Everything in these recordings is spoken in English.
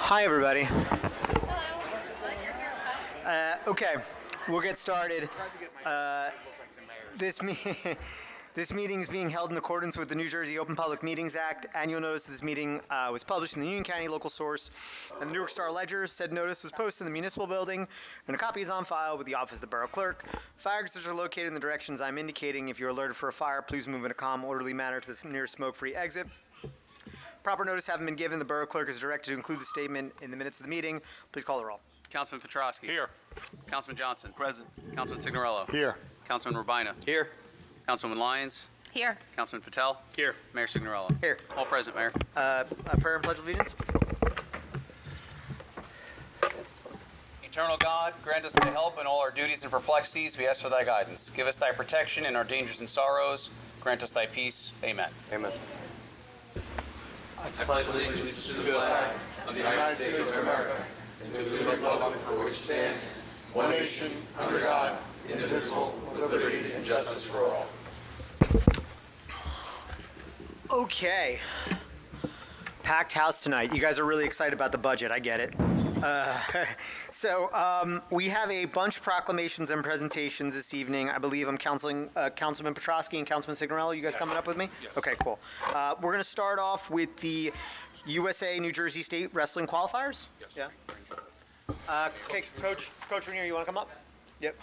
Hi, everybody. Okay, we'll get started. This this meeting is being held in accordance with the New Jersey Open Public Meetings Act. Annual notice of this meeting was published in the Union County Local Source and the Newark Star Ledger. Said notice was posted in the municipal building, and a copy is on file with the office of the borough clerk. Fire exits are located in the directions I'm indicating. If you're alerted for a fire, please move in a calm, orderly manner to the nearest smoke-free exit. Proper notice having been given, the borough clerk is directed to include the statement in the minutes of the meeting. Please call the roll. Councilman Petrosky. Here. Councilman Johnson. Present. Councilman Signorello. Here. Councilman Rubina. Here. Councilwoman Lyons. Here. Councilman Patel. Here. Mayor Signorello. Here. All present, Mayor. Prayer and pledge of allegiance. Eternal God, grant us thy help in all our duties and perplexities. We ask for thy guidance. Give us thy protection in our dangers and sorrows. Grant us thy peace. Amen. Amen. I pledge allegiance to the flag of the United States of America and to the republic for which it stands, one nation, under God, indivisible, with liberty and justice for all. Okay. Packed house tonight. You guys are really excited about the budget. I get it. We have a bunch of proclamations and presentations this evening. I believe I'm counseling Councilman Petrosky and Councilman Signorello. You guys coming up with me? Yes. Okay, cool. We're going to start off with the USA New Jersey State Wrestling Qualifiers. Yes. Yeah. Okay, Coach Rainier, you want to come up? Yep.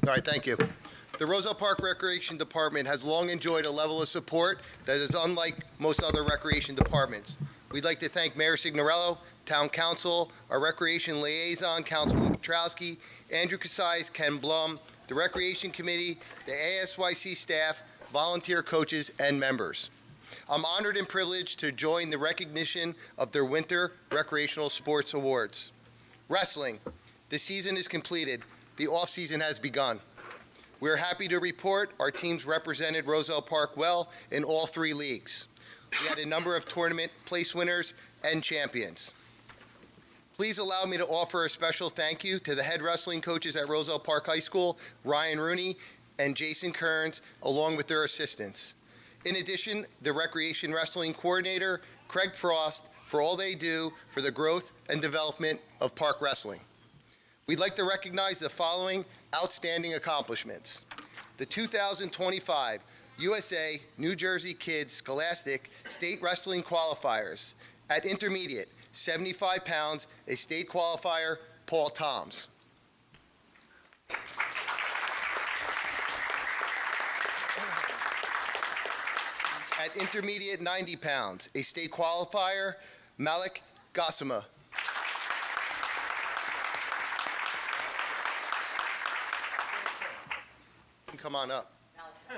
All right, thank you. The Roselle Park Recreation Department has long enjoyed a level of support that is unlike most other recreation departments. We'd like to thank Mayor Signorello, Town Council, our Recreation Liaison, Councilman Petrosky, Andrew Casais, Ken Blum, the Recreation Committee, the ASYC staff, volunteer coaches, and members. I'm honored and privileged to join the recognition of their Winter Recreational Sports Awards. Wrestling. The season is completed. The off-season has begun. We are happy to report our teams represented Roselle Park well in all three leagues. We had a number of tournament place winners and champions. Please allow me to offer a special thank you to the head wrestling coaches at Roselle Park High School, Ryan Rooney and Jason Kearns, along with their assistants. In addition, the Recreation Wrestling Coordinator, Craig Frost, for all they do for the growth and development of park wrestling. We'd like to recognize the following outstanding accomplishments. The 2025 USA New Jersey Kids Scholastic State Wrestling Qualifiers. At intermediate, 75 pounds, a state qualifier, Paul Toms. At intermediate, 90 pounds, a state qualifier, Malik Gassama. Come on up. I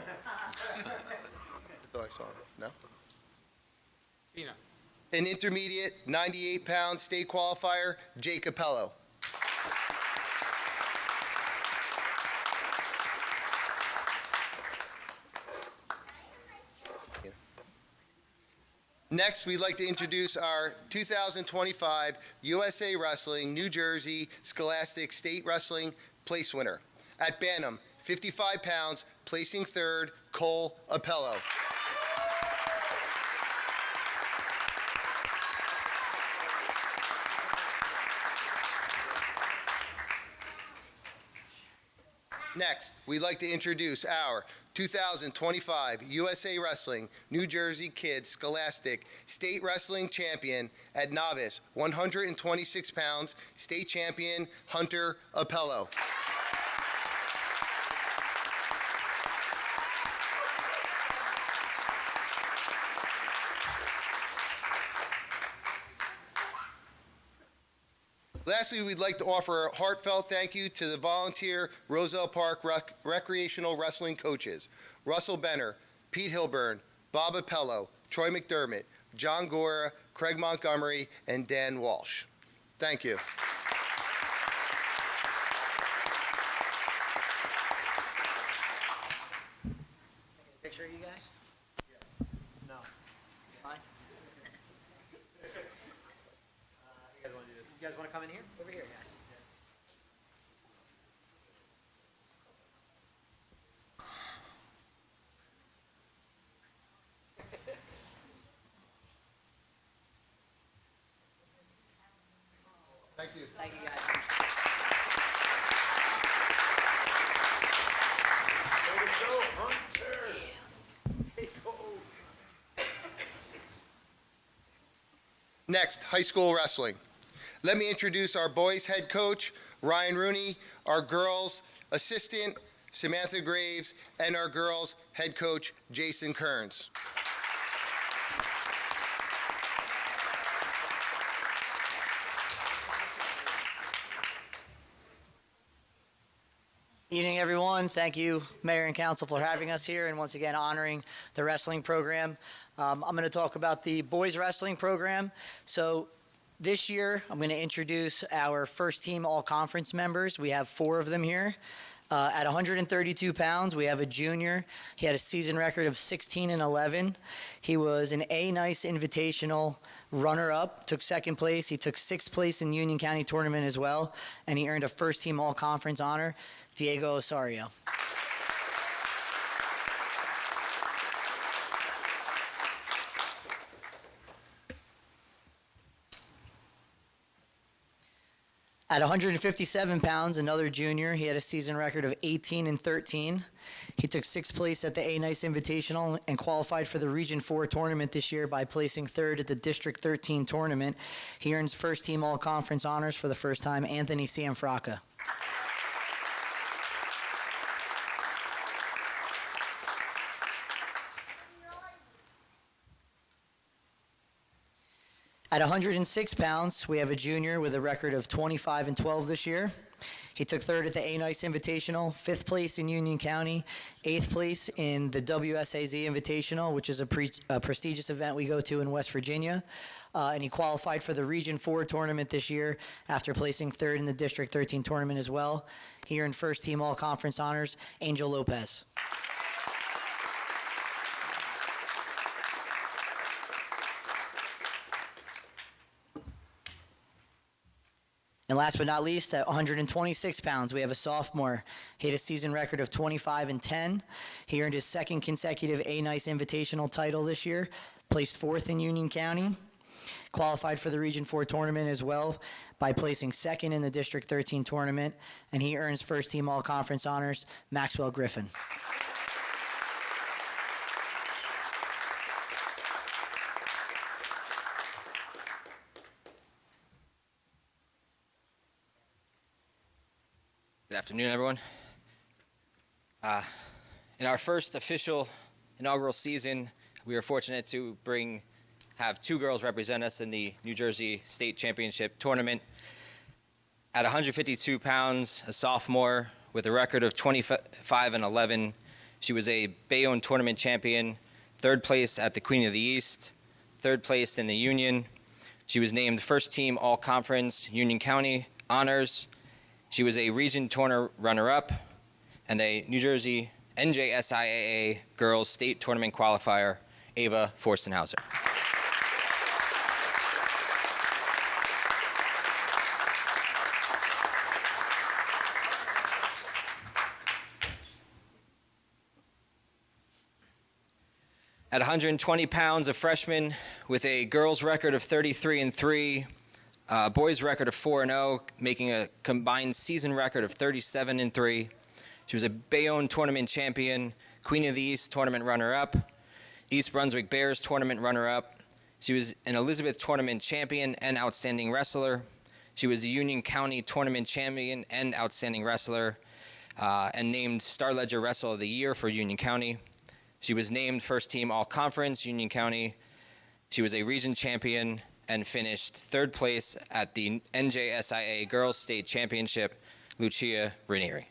thought I saw him. No? Tina. An intermediate, 98-pound state qualifier, Jay Capello. Next, we'd like to introduce our 2025 USA Wrestling New Jersey Scholastic State Wrestling Place Winner. At Bantam, 55 pounds, placing third, Cole Appello. Next, we'd like to introduce our 2025 USA Wrestling New Jersey Kids Scholastic State Wrestling Champion at novice, 126 pounds, state champion, Hunter Appello. Lastly, we'd like to offer a heartfelt thank you to the volunteer Roselle Park recreational wrestling coaches, Russell Benner, Pete Hilburn, Bob Appello, Troy McDermott, John Gora, Craig Montgomery, and Dan Walsh. Thank you. Picture of you guys? No. Fine? You guys want to come in here? Over here, guys. Thank you. Thank you, guys. Next, high school wrestling. Let me introduce our boys head coach, Ryan Rooney, our girls assistant, Samantha Graves, and our girls head coach, Jason Kearns. Evening, everyone. Thank you, Mayor and Council, for having us here and once again honoring the wrestling program. I'm going to talk about the boys wrestling program. So this year, I'm going to introduce our first team all-conference members. We have 4 of them here. At 132 pounds, we have a junior. He had a season record of 16-11. He was an A-Nice Invitational runner-up, took 2nd place. He took 6th place in Union County tournament as well, and he earned a first-team all-conference honor, Diego Osario. At 157 pounds, another junior, he had a season record of 18-13. He took 6th place at the A-Nice Invitational and qualified for the Region 4 tournament this year by placing 3rd at the District 13 tournament. He earns first team all-conference honors for the first time, Anthony Cianfrocca. At 106 pounds, we have a junior with a record of 25-12 this year. He took 3rd at the A-Nice Invitational, 5th place in Union County, 8th place in the WSAZ Invitational, which is a prestigious event we go to in West Virginia. And he qualified for the Region 4 tournament this year after placing 3rd in the District 13 tournament as well. He earned first team all-conference honors, Angel Lopez. And last but not least, at 126 pounds, we have a sophomore. He had a season record of 25-10. He earned his 2nd consecutive A-Nice Invitational title this year, placed 4th in Union County, qualified for the Region 4 tournament as well by placing 2nd in the District 13 tournament, and he earns first team all-conference honors, Maxwell Griffin. Good afternoon, everyone. In our first official inaugural season, we were fortunate to have 2 girls represent us in the New Jersey State Championship tournament. At 152 pounds, a sophomore with a record of 25-11, she was a Bayonne tournament champion, 3rd place at the Queen of the East, 3rd place in the Union. She was named first team all-conference Union County honors. She was a region tournament runner-up and a New Jersey NJSIAA Girls State Tournament qualifier, Ava Forstenhauser. At 120 pounds, a freshman with a girls record of 33-3, boys record of 4-0, making a combined season record of 37-3. She was a Bayonne tournament champion, Queen of the East tournament runner-up, East Brunswick Bears tournament runner-up. She was an Elizabeth tournament champion and outstanding wrestler. She was the Union County tournament champion and outstanding wrestler, and named Star Ledger Wrestler of the Year for Union County. She was named first team all-conference Union County. She was a region champion and finished 3rd place at the NJSIA Girls State Championship, Lucia Ranieri.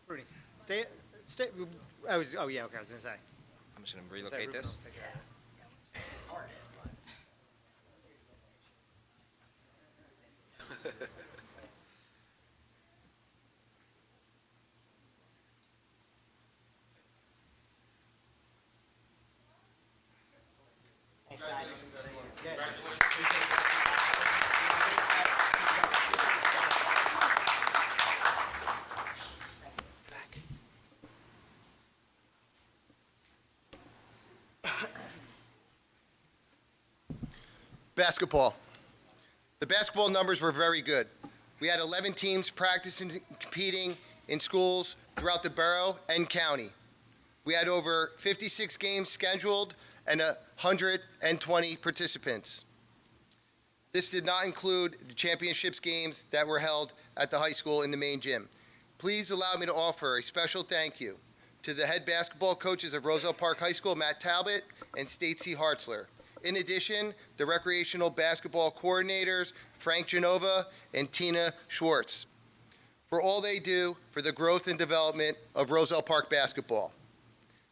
Rudy, stay. Oh yeah, okay. I was gonna say. I'm just going to relocate this. Basketball. The basketball numbers were very good. We had 11 teams practicing and competing in schools throughout the borough and county. We had over 56 games scheduled and 120 participants. This did not include the championships games that were held at the high school in the main gym. Please allow me to offer a special thank you to the head basketball coaches of Roselle Park High School, Matt Talbot and Stacy Hartzler. In addition, the recreational basketball coordinators, Frank Genova and Tina Schwartz, for all they do for the growth and development of Roselle Park basketball.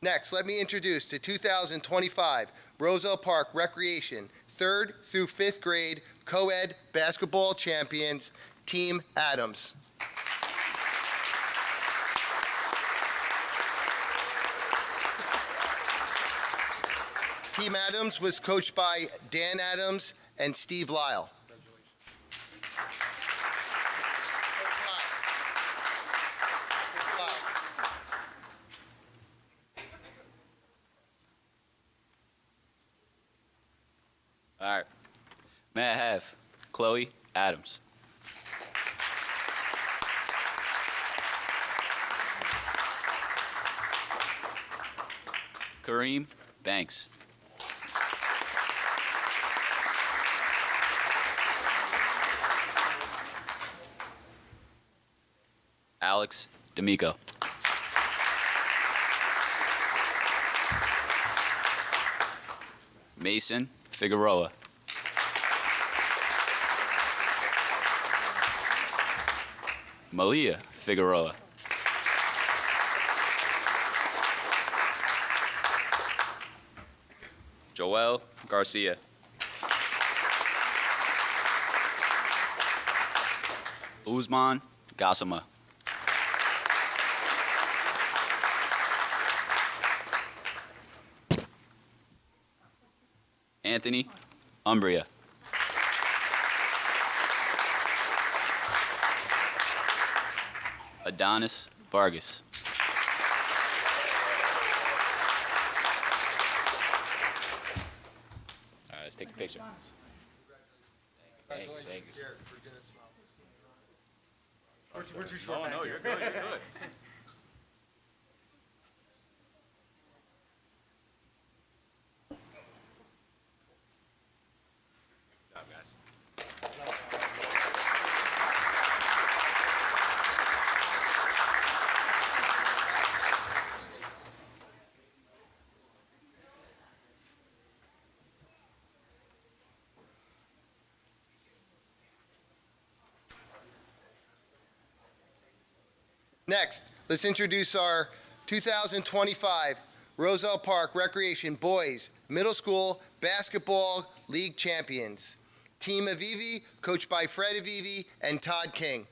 Next, let me introduce the 2025 Roselle Park Recreation 3rd through 5th grade co-ed basketball champions, Team Adams. Team Adams was coached by Dan Adams and Steve Lyle. All right. May I have Chloe Adams? Kareem Banks. Alex D'Amico. Mason Figueroa. Malia Figueroa. Joel Garcia. Uzman Gassama. Anthony Umbria. Adonis Vargas. All right, let's take a picture. Thank you. We're too short. No, you're good. You're good. Good job, guys. Next, let's introduce our 2025 Roselle Park Recreation Boys Middle School Basketball League champions. Team Avivi, coached by Fred Avivi and Todd King.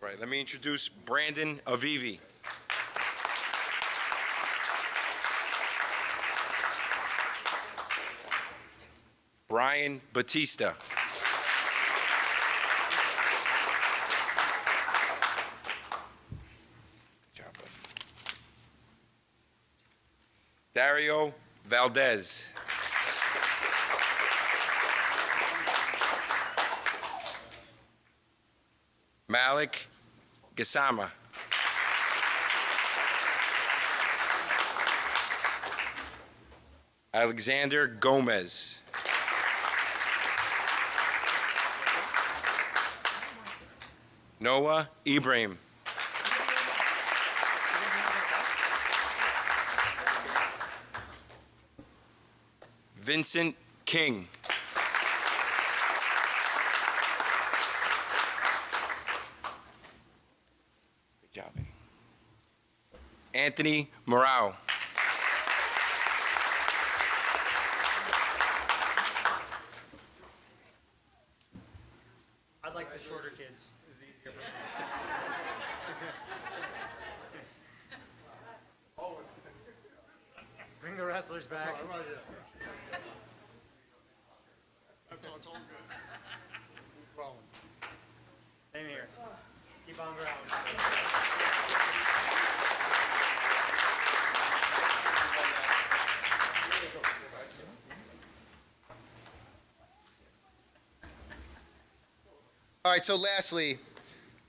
Right, let me introduce Brandon Avivi. Brian Batista. Good job, bud. Dario Valdez. Malik Gassama. Alexander Gomez. Noah Ibrahim. Vincent King. Good job. Anthony Morau. shorter kids is easier for me. Bring the wrestlers back. That's all, it's all good. No problem. Same here. Keep on growing. All right, so lastly,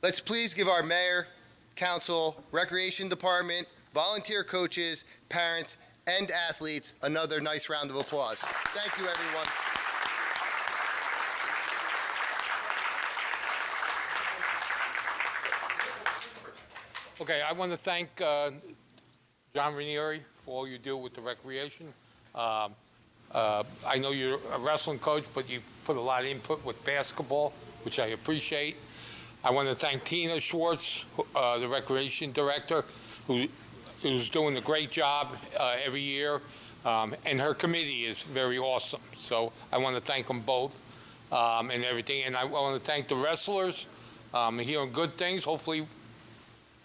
let's please give our mayor, council, recreation department, volunteer coaches, parents, and athletes another nice round of applause. Thank you, everyone. Okay, I want to thank John Ranieri for all you do with the recreation. I know you're a wrestling coach, but you put a lot of input with basketball, which I appreciate. I want to thank Tina Schwartz, the recreation director, who's doing a great job every year, and her committee is very awesome. So I want to thank them both and everything. And I want to thank the wrestlers, hearing good things. Hopefully,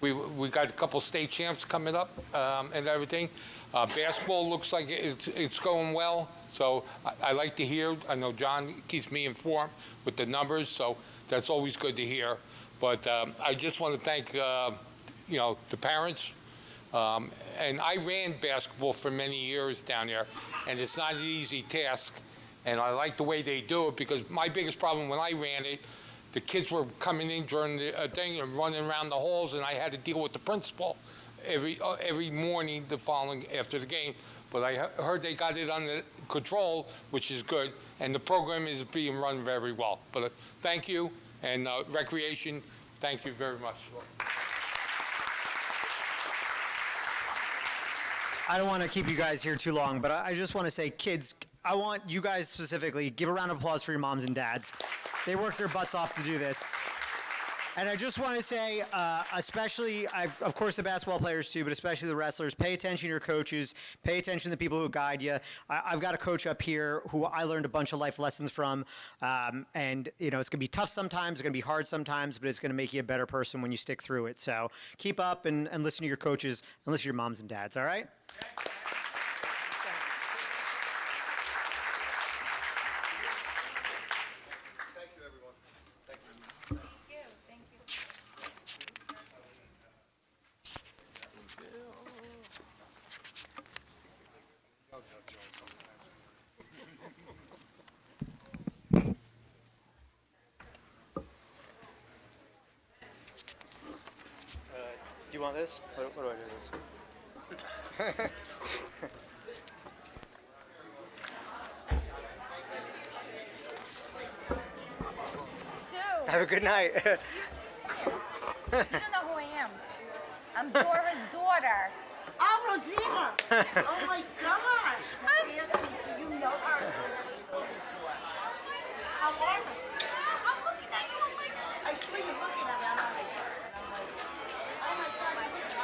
we got a couple state champs coming up and everything. Basketball looks like it's going well, so I like to hear. I know John keeps me informed with the numbers, so that's always good to hear. But I just want to thank the parents. And I ran basketball for many years down there, and it's not an easy task. And I like the way they do it, because my biggest problem when I ran it, the kids were coming in during the thing and running around the halls, and I had to deal with the principal every morning the following after the game. But I heard they got it under control, which is good, and the program is being run very well. But thank you, and recreation, thank you very much. I don't want to keep you guys here too long, but I just want to say, kids, I want you guys specifically, give a round of applause for your moms and dads. They work their butts off to do this. And I just want to say, especially, of course, the basketball players too, but especially the wrestlers, pay attention to your coaches, pay attention to the people who guide you. I've got a coach up here who I learned a bunch of life lessons from. And, it's going to be tough sometimes, it's going to be hard sometimes, but it's going to make you a better person when you stick through it. So keep up and listen to your coaches and listen to your moms and dads, all right? Thank you, everyone. Thank you. Do you want this? What do I do with this? Sue, Have a good night. you don't know who I am. I'm Dora's daughter. Oh, Roselle! Oh my gosh! Do you know her? How are you? I'm looking at you. I'm like, I swear you're looking at me. I'm like, oh my God, you look so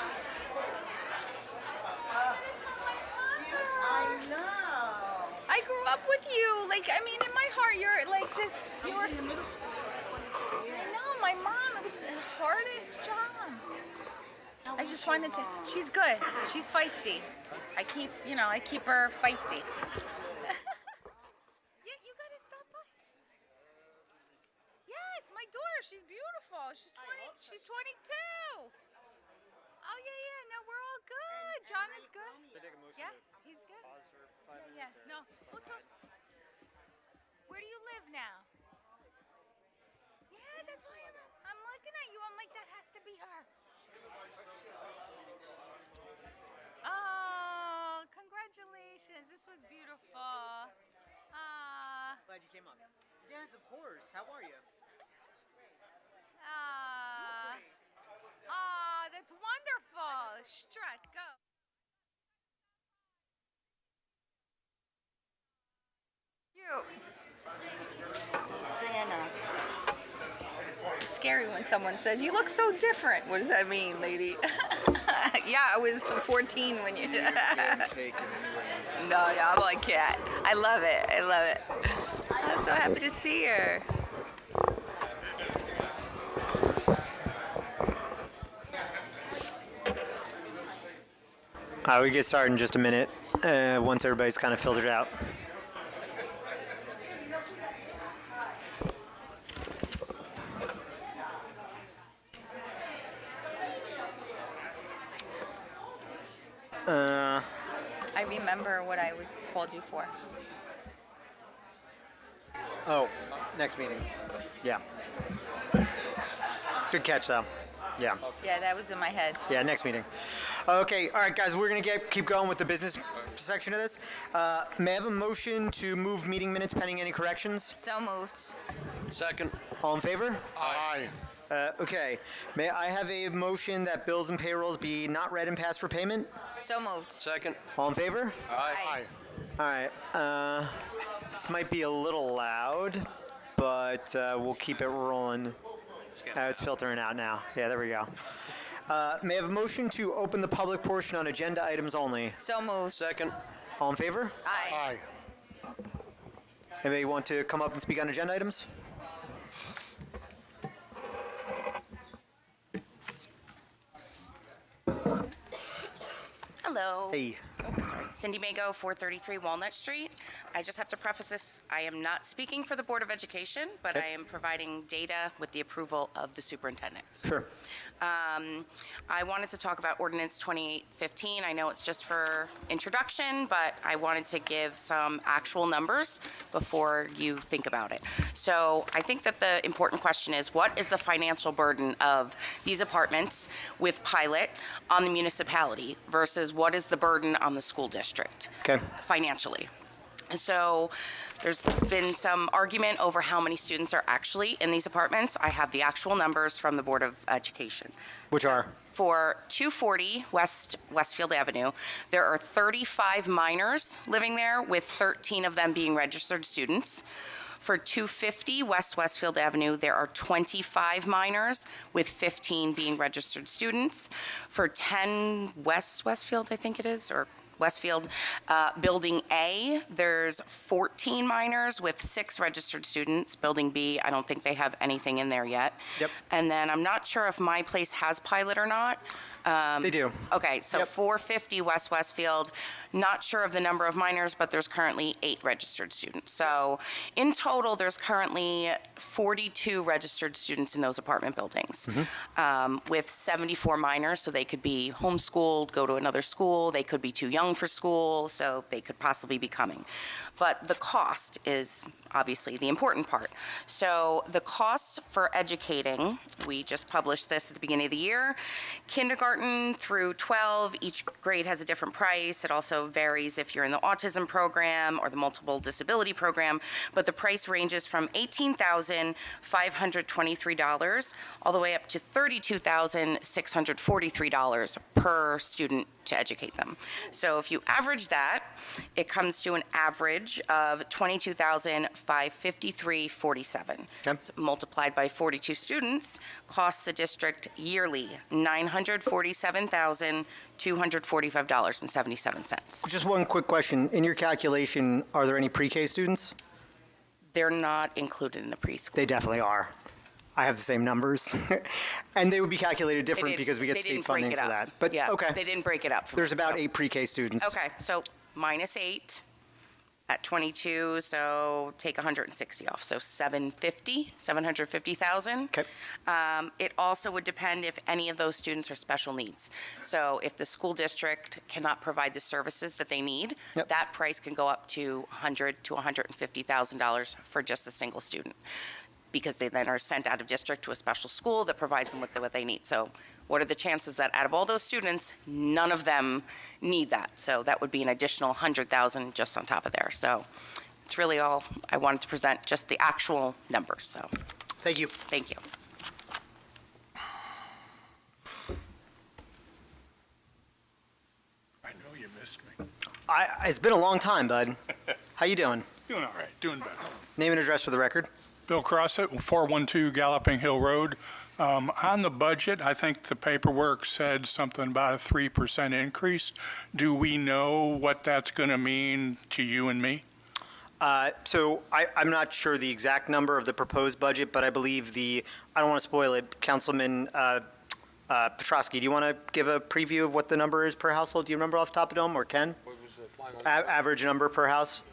I know. I grew up with you. Like, I mean, in my heart, you're like just, you were. In middle school. I know, my mom, it was the hardest job. I just wanted to, she's good. She's feisty. I keep her feisty. Yeah, you gotta stop by. Yes, my daughter, she's beautiful. She's 22. Oh, yeah, no, we're all good. John is good. Yes, he's good. Yeah, no, we'll talk. Where do you live now? Yeah, that's why I'm looking at you. I'm like, that has to be her. Oh, congratulations. This was beautiful. Glad you came up. Yes, of course. How are you? That's wonderful. Strut, go. Santa. It's scary when someone says, you look so different. What does that mean, lady? Yeah, I was 14 when you... No, I'm like cat. I love it. I'm so happy to see her. We get started in just a minute, once everybody's kind of filtered out. I remember what I was called you for. Oh, next meeting. Yeah. Good catch, though. Yeah. Yeah, that was in my head. Yeah, next meeting. Okay, all right, guys, we're going to keep going with the business section of this. May I have a motion to move meeting minutes pending any corrections? So moved. Second. All in favor? Aye. Okay. May I have a motion that bills and payrolls be not read and passed for payment? So moved. Second. All in favor? Aye. All right. This might be a little loud, but we'll keep it rolling. It's filtering out now. Yeah, there we go. May I have a motion to open the public portion on agenda items only? So moved. Second. All in favor? Aye. Anybody want to come up and speak on agenda items? Hello. Hey. Sorry. Cindy Mago, 433 Walnut Street. I just have to preface this, I am not speaking for the Board of Education, but Okay. I am providing data with the approval of the superintendent. Sure. I wanted to talk about Ordinance 2815. I know it's just for introduction, but I wanted to give some actual numbers before you think about it. So I think that the important question is, what is the financial burden of these apartments with pilot on the municipality versus what is the burden on the school district Okay. financially? So there's been some argument over how many students are actually in these apartments. I have the actual numbers from the Board of Education. Which are? For 240 Westfield Avenue, there are 35 minors living there, with 13 of them being registered students. For 250 Westfield Avenue, there are 25 minors, with 15 being registered students. For 10 Westfield, I think it is, or Westfield, Building A, there's 14 minors with 6 registered students. Building B, I don't think they have anything in there yet. Yep. And then I'm not sure if my place has pilot or not. They do. Okay, so Yep. 450 Westfield, not sure of the number of minors, but there's currently 8 registered students. So in total, there's currently 42 registered students in those apartment buildings, with 74 minors, so they could be homeschooled, go to another school, they could be too young for school, so they could possibly be coming. But the cost is obviously the important part. So the cost for educating, we just published this at the beginning of the year. Kindergarten through 12, each grade has a different price. It also varies if you're in the autism program or the multiple disability program, but the price ranges from $18,523 all the way up to $32,643 per student to educate them. So if you average that, it comes to an average of $22,553.47. Okay. So multiplied by 42 students costs the district yearly $947,245.77. Just one quick question. In your calculation, are there any pre-K students? They're not included in the preschool. They definitely are. I have the same numbers. And they would be calculated They different didn't- because we get they state didn't break funding it for up. that. But, Yeah, okay. they didn't break it up for There's me, about so- 8 pre-K students. Okay, so minus 8 at 22, so take 160 off, so 750,000. Okay. It also would depend if any of those students are special needs. So if the school district cannot provide the services that they need, Yep. that price can go up to $100,000 to $150,000 for just a single student, because they then are sent out of district to a special school that provides them with what they need. So what are the chances that out of all those students, none of them need that? So that would be an additional $100,000 just on top of there. So it's really all I wanted to present, just the actual numbers. So Thank you. thank you. I know you missed me. It's been a long time, bud. How you doing? Doing all right, doing better. Name and address for the record. Bill Crossett, 412 Galloping Hill Road. On the budget, I think the paperwork said something about a 3% increase. Do we know what that's going to mean to you and me? So I'm not sure the exact number of the proposed budget, but I believe I don't want to spoil it, Councilman Petrosky, do you want to give a preview of what the number is per household? Do you remember off the top of the dome, or Ken? Average number per house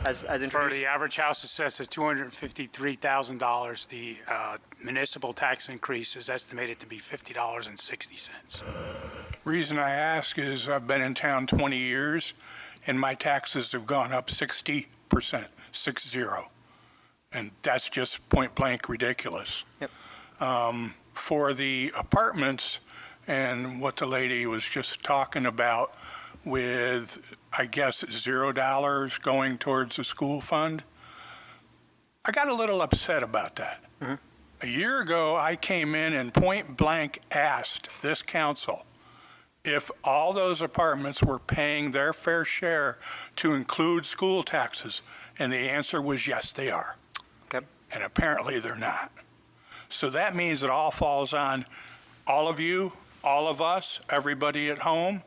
as For introduced? the average house assessed at $253,000, the municipal tax increase is estimated to be $50.60. Reason I ask is I've been in town 20 years, and my taxes have gone up 60%, 60. And that's just point blank ridiculous. Yep. For the apartments and what the lady was just talking about with, I guess, $0 going towards the school fund, I got a little upset about that. Mm-hmm. A year ago, I came in and point blank asked this council if all those apartments were paying their fair share to include school taxes, and the answer was yes, they are. Okay. And apparently they're not. So that means it all falls on all of you, all of us, everybody at home.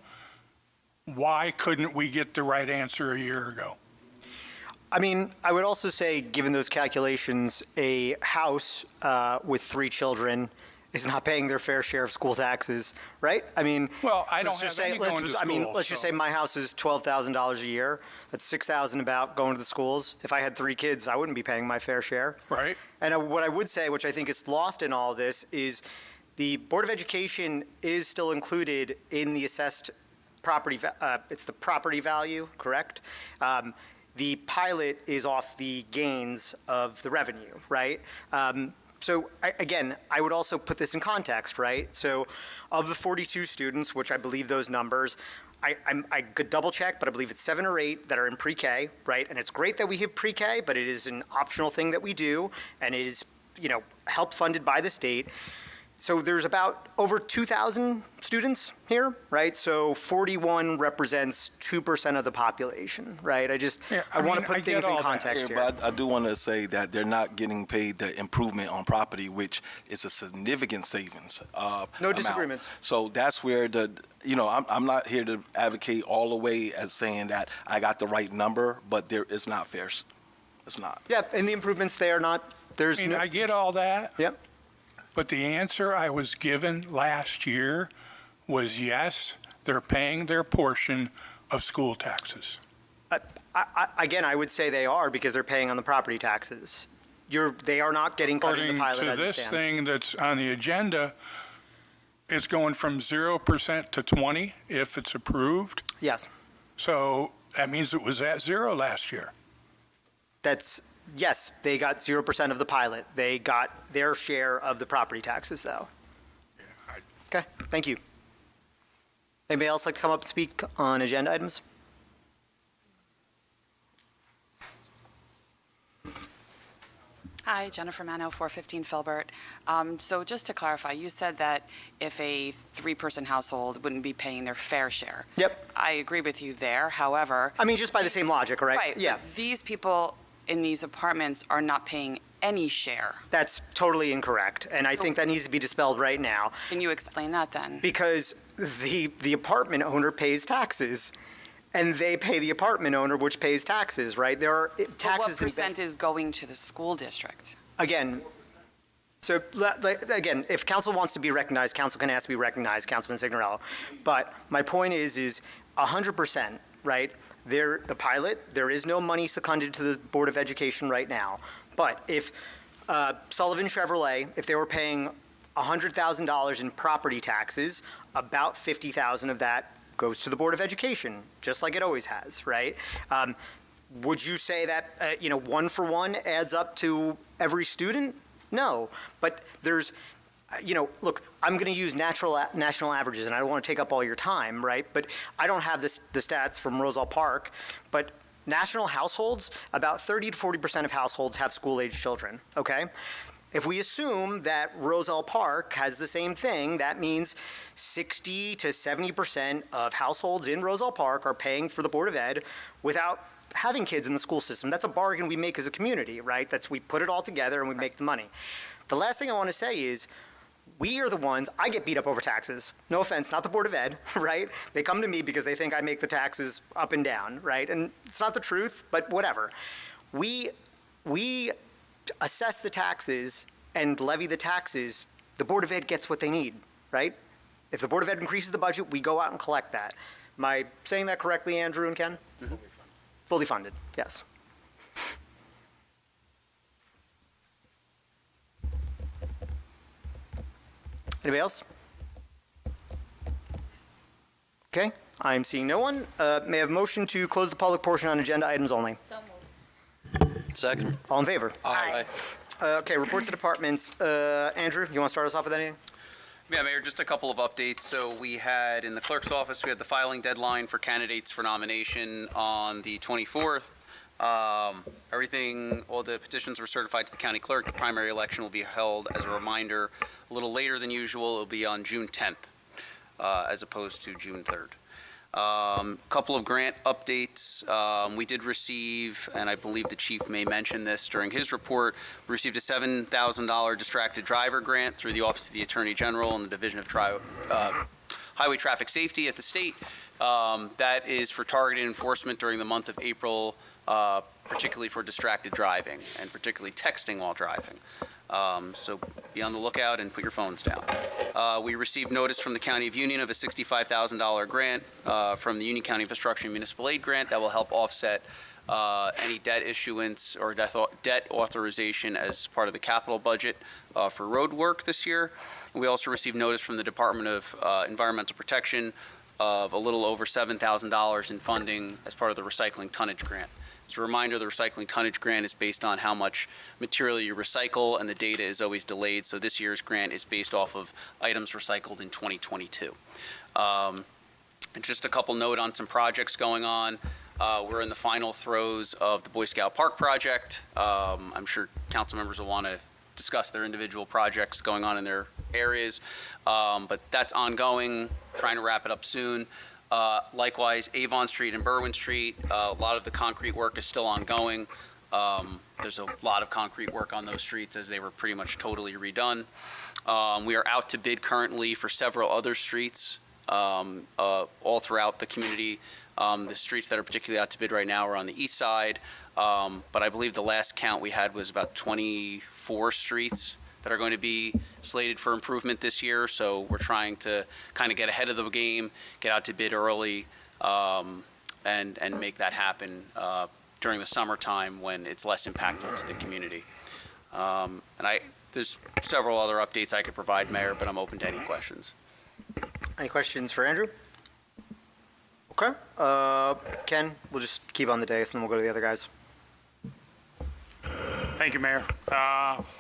Why couldn't we get the right answer a year ago? I mean, I would also say, given those calculations, a house with 3 children is not paying their fair share of school taxes, right? I mean, Well, I don't let's just have say, any going to school. let's just say my house is $12,000 a year. That's $6,000 about going to the schools. If I had 3 kids, I wouldn't be paying my fair share. Right. And what I would say, which I think is lost in all this, is the Board of Education is still included in the assessed property. It's the property value, correct? The pilot is off the gains of the revenue, right? So again, I would also put this in context, right? So of the 42 students, which I believe those numbers, I could double check, but I believe it's 7 or 8 that are in pre-K, right? And it's great that we have pre-K, but it is an optional thing that we do, and it is, help funded by the state. So there's about over 2,000 students here, right? So 41 represents 2% of the population, right? I want to put things in context here. But I do want to say that they're not getting paid the improvement on property, which is a significant savings. No amount. disagreements. So that's where I'm not here to advocate all the way as saying that I got the right number, but it's not fair. It's not. Yeah, and the improvements, they are not, there's no. I get all that. Yep. But the answer I was given last year was yes, they're paying their portion of school taxes. Again, I would say they are because they're paying on the property taxes. They are not getting cut in the pilot According as to it this stands. thing that's on the agenda, it's going from 0% to 20 if it's approved. Yes. So that means it was at 0 last year. Yes, they got 0% of the pilot. They got their share of the property taxes, though. Okay, thank you. Anybody else like to come up and speak on agenda items? Hi, Jennifer Mano, 415 Filbert. So just to clarify, you said that if a 3-person household wouldn't be paying their fair share. Yep. I agree with you there. However, I mean, just by the same logic, right? right, Yeah. but these people in these apartments are not paying any share. That's totally incorrect, and I think that needs to be dispelled right now. Can you explain that then? Because the apartment owner pays taxes, and they pay the apartment owner, which pays taxes, right? There are But taxes. what percent is going to the school district? Again, so again, if council wants to be recognized, council can ask to be recognized, Councilman Signorello. But my point is 100%, right? The pilot, there is no money seconded to the Board of Education right now. But if Sullivan Chevrolet, if they were paying $100,000 in property taxes, about $50,000 of that goes to the Board of Education, just like it always has, right? Would you say that, 1 for 1 adds up to every student? No, but there's, look, I'm going to use national averages, and I don't want to take up all your time, right? But I don't have the stats from Roselle Park, but national households, about 30 to 40% of households have school-age children, okay? If we assume that Roselle Park has the same thing, that means 60 to 70% of households in Roselle Park are paying for the Board of Ed without having kids in the school system. That's a bargain we make as a community, right? We put it all together and we make the money. The last thing I want to say is, we are the ones, I get beat up over taxes. No offense, not the Board of Ed, right? They come to me because they think I make the taxes up and down, right? And it's not the truth, but whatever. We assess the taxes and levy the taxes. The Board of Ed gets what they need, right? If the Board of Ed increases the budget, we go out and collect that. Am I saying that correctly, Andrew and Ken? Fully funded, yes. Anybody else? Okay, I'm seeing no one. May I have a motion to close the public portion on agenda items only? So moved. Second. All in favor? Aye. Okay, reports to departments. Andrew, you want to start us off with anything? Yeah, Mayor, just a couple of updates. So we had, in the clerk's office, we had the filing deadline for candidates for nomination on the 24th. Everything, all the petitions were certified to the county clerk. The primary election will be held, as a reminder, a little later than usual. It'll be on June 10th, as opposed to June 3rd. Couple of grant updates. We did receive, and I believe the chief may mention this during his report, we received a $7,000 distracted driver grant through the Office of the Attorney General and the Division of Highway Traffic Safety at the state. That is for targeted enforcement during the month of April, particularly for distracted driving and particularly texting while driving. So be on the lookout and put your phones down. We received notice from the County of Union of a $65,000 grant from the Union County Infrastructure and Municipal Aid Grant that will help offset any debt issuance or debt authorization as part of the capital budget for road work this year. We also received notice from the Department of Environmental Protection of a little over $7,000 in funding as part of the recycling tonnage grant. As a reminder, the recycling tonnage grant is based on how much material you recycle, and the data is always delayed. So this year's grant is based off of items recycled in 2022. And just a couple note on some projects going on. We're in the final throes of the Boy Scout Park project. I'm sure council members will want to discuss their individual projects going on in their areas, but that's ongoing, trying to wrap it up soon. Likewise, Avon Street and Berwyn Street, a lot of the concrete work is still ongoing. There's a lot of concrete work on those streets as they were pretty much totally redone. We are out to bid currently for several other streets all throughout the community. The streets that are particularly out to bid right now are on the east side, but I believe the last count we had was about 24 streets that are going to be slated for improvement this year. So we're trying to kind of get ahead of the game, get out to bid early, and make that happen during the summertime when it's less impactful to the community. There's several other updates I could provide, Mayor, but I'm open to any questions. Any questions for Andrew? Okay. Ken, we'll just keep on the dais and then we'll go to the other guys. Thank you, Mayor.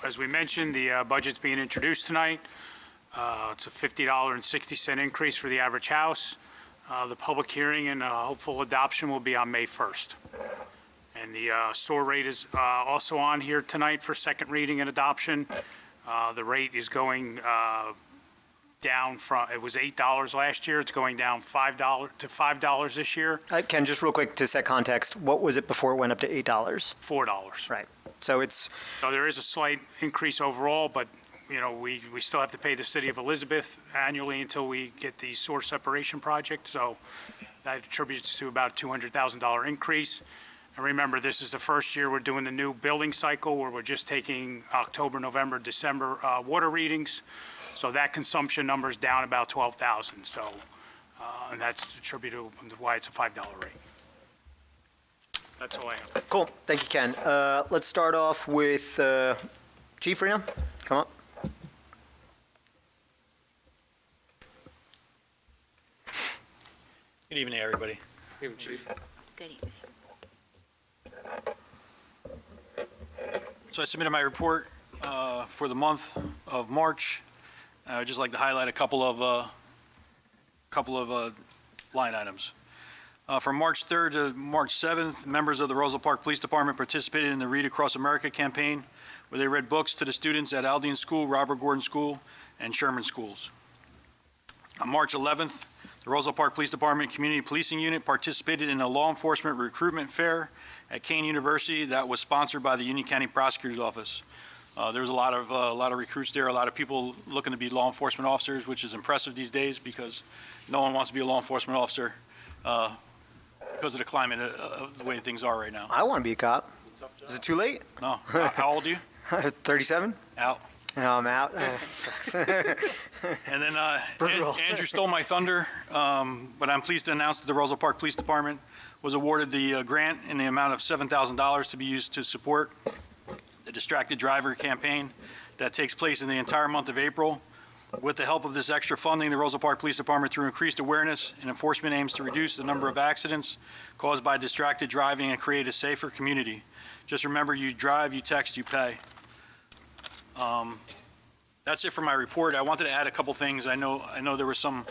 As we mentioned, the budget's being introduced tonight. It's a $50.60 increase for the average house. The public hearing and hopeful adoption will be on May 1st. And the store rate is also on here tonight for second reading and adoption. The rate is going down from, it was $8 last year. It's going down $5 to $5 this year. Ken, just real quick to set context, what was it before it went up to $8? $4. Right. So there is a slight increase overall, but you know, we still have to pay the city of Elizabeth annually until we get the sewer separation project. So that attributes to about a $200,000 increase. And remember, this is the first year we're doing the new building cycle where we're just taking October, November, December water readings. So that consumption number is down about 12,000. So, and that's attributable to why it's a $5 rate. That's all I have. Cool. Thank you, Ken. Let's start off with Chief Reno. Come up. Good evening, everybody. Good evening, Chief. Good evening. So I submitted my report for the month of March. I'd just like to highlight a couple of line items. From March 3rd to March 7th, members of the Roselle Park Police Department participated in the Read Across America campaign, where they read books to the students at Aldine School, Robert Gordon School, and Sherman Schools. On March 11th, the Roselle Park Police Department Community Policing Unit participated in a law enforcement recruitment fair at Kane University that was sponsored by the Union County Prosecutor's Office. There was a lot of recruits there, a lot of people looking to be law enforcement officers, which is impressive these days because no one wants to be a law enforcement officer because of the climate of the way things are right now. I want to be a cop. Is it too late? No. How old are you? 37. Out. Now I'm out. That sucks. And then Brutal. Andrew stole my thunder, but I'm pleased to announce that the Roselle Park Police Department was awarded the grant in the amount of $7,000 to be used to support the Distracted Driver campaign that takes place in the entire month of April. With the help of this extra funding, the Roselle Park Police Department, through increased awareness and enforcement, aims to reduce the number of accidents caused by distracted driving and create a safer community. Just remember, you drive, you text, you pay. That's it for my report. I wanted to add a couple things. I know there were some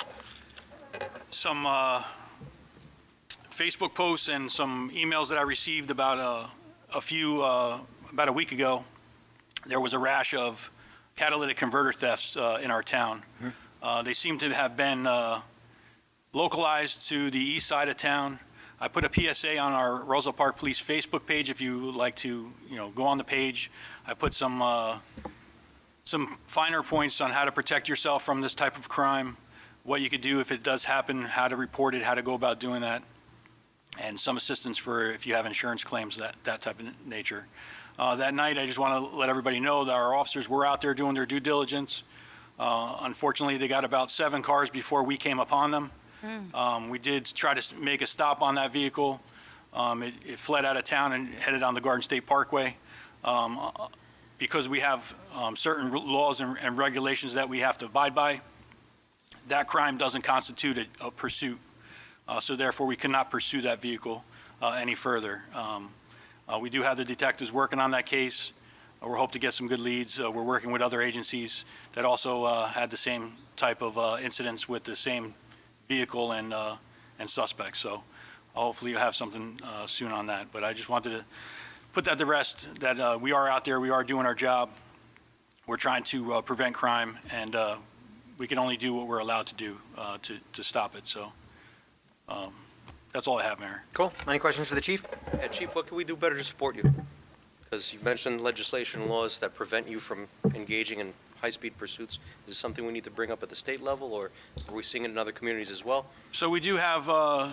Facebook posts and some emails that I received about about a week ago. There was a rash of catalytic converter thefts in our town. They seem to have been localized to the east side of town. I put a PSA on our Roselle Park Police Facebook page if you would like to, go on the page. I put some finer points on how to protect yourself from this type of crime, what you could do if it does happen, how to report it, how to go about doing that, and some assistance for if you have insurance claims, that type of nature. That night, I just want to let everybody know that our officers were out there doing their due diligence. Unfortunately, they got about 7 cars before we came upon them. We did try to make a stop on that vehicle. It fled out of town and headed on the Garden State Parkway. Because we have certain laws and regulations that we have to abide by, that crime doesn't constitute a pursuit. So therefore, we cannot pursue that vehicle any further. We do have the detectives working on that case. We're hoping to get some good leads. We're working with other agencies that also had the same type of incidents with the same vehicle and suspects. So hopefully you'll have something soon on that. But I just wanted to put that to rest, that we are out there, we are doing our job. We're trying to prevent crime, and we can only do what we're allowed to do to stop it. So that's all I have, Mayor. Cool. Any questions for the chief? Yeah, Chief, what can we do better to support you? Because you mentioned legislation and laws that prevent you from engaging in high-speed pursuits. Is this something we need to bring up at the state level, or are we seeing it in other communities as well? So we do have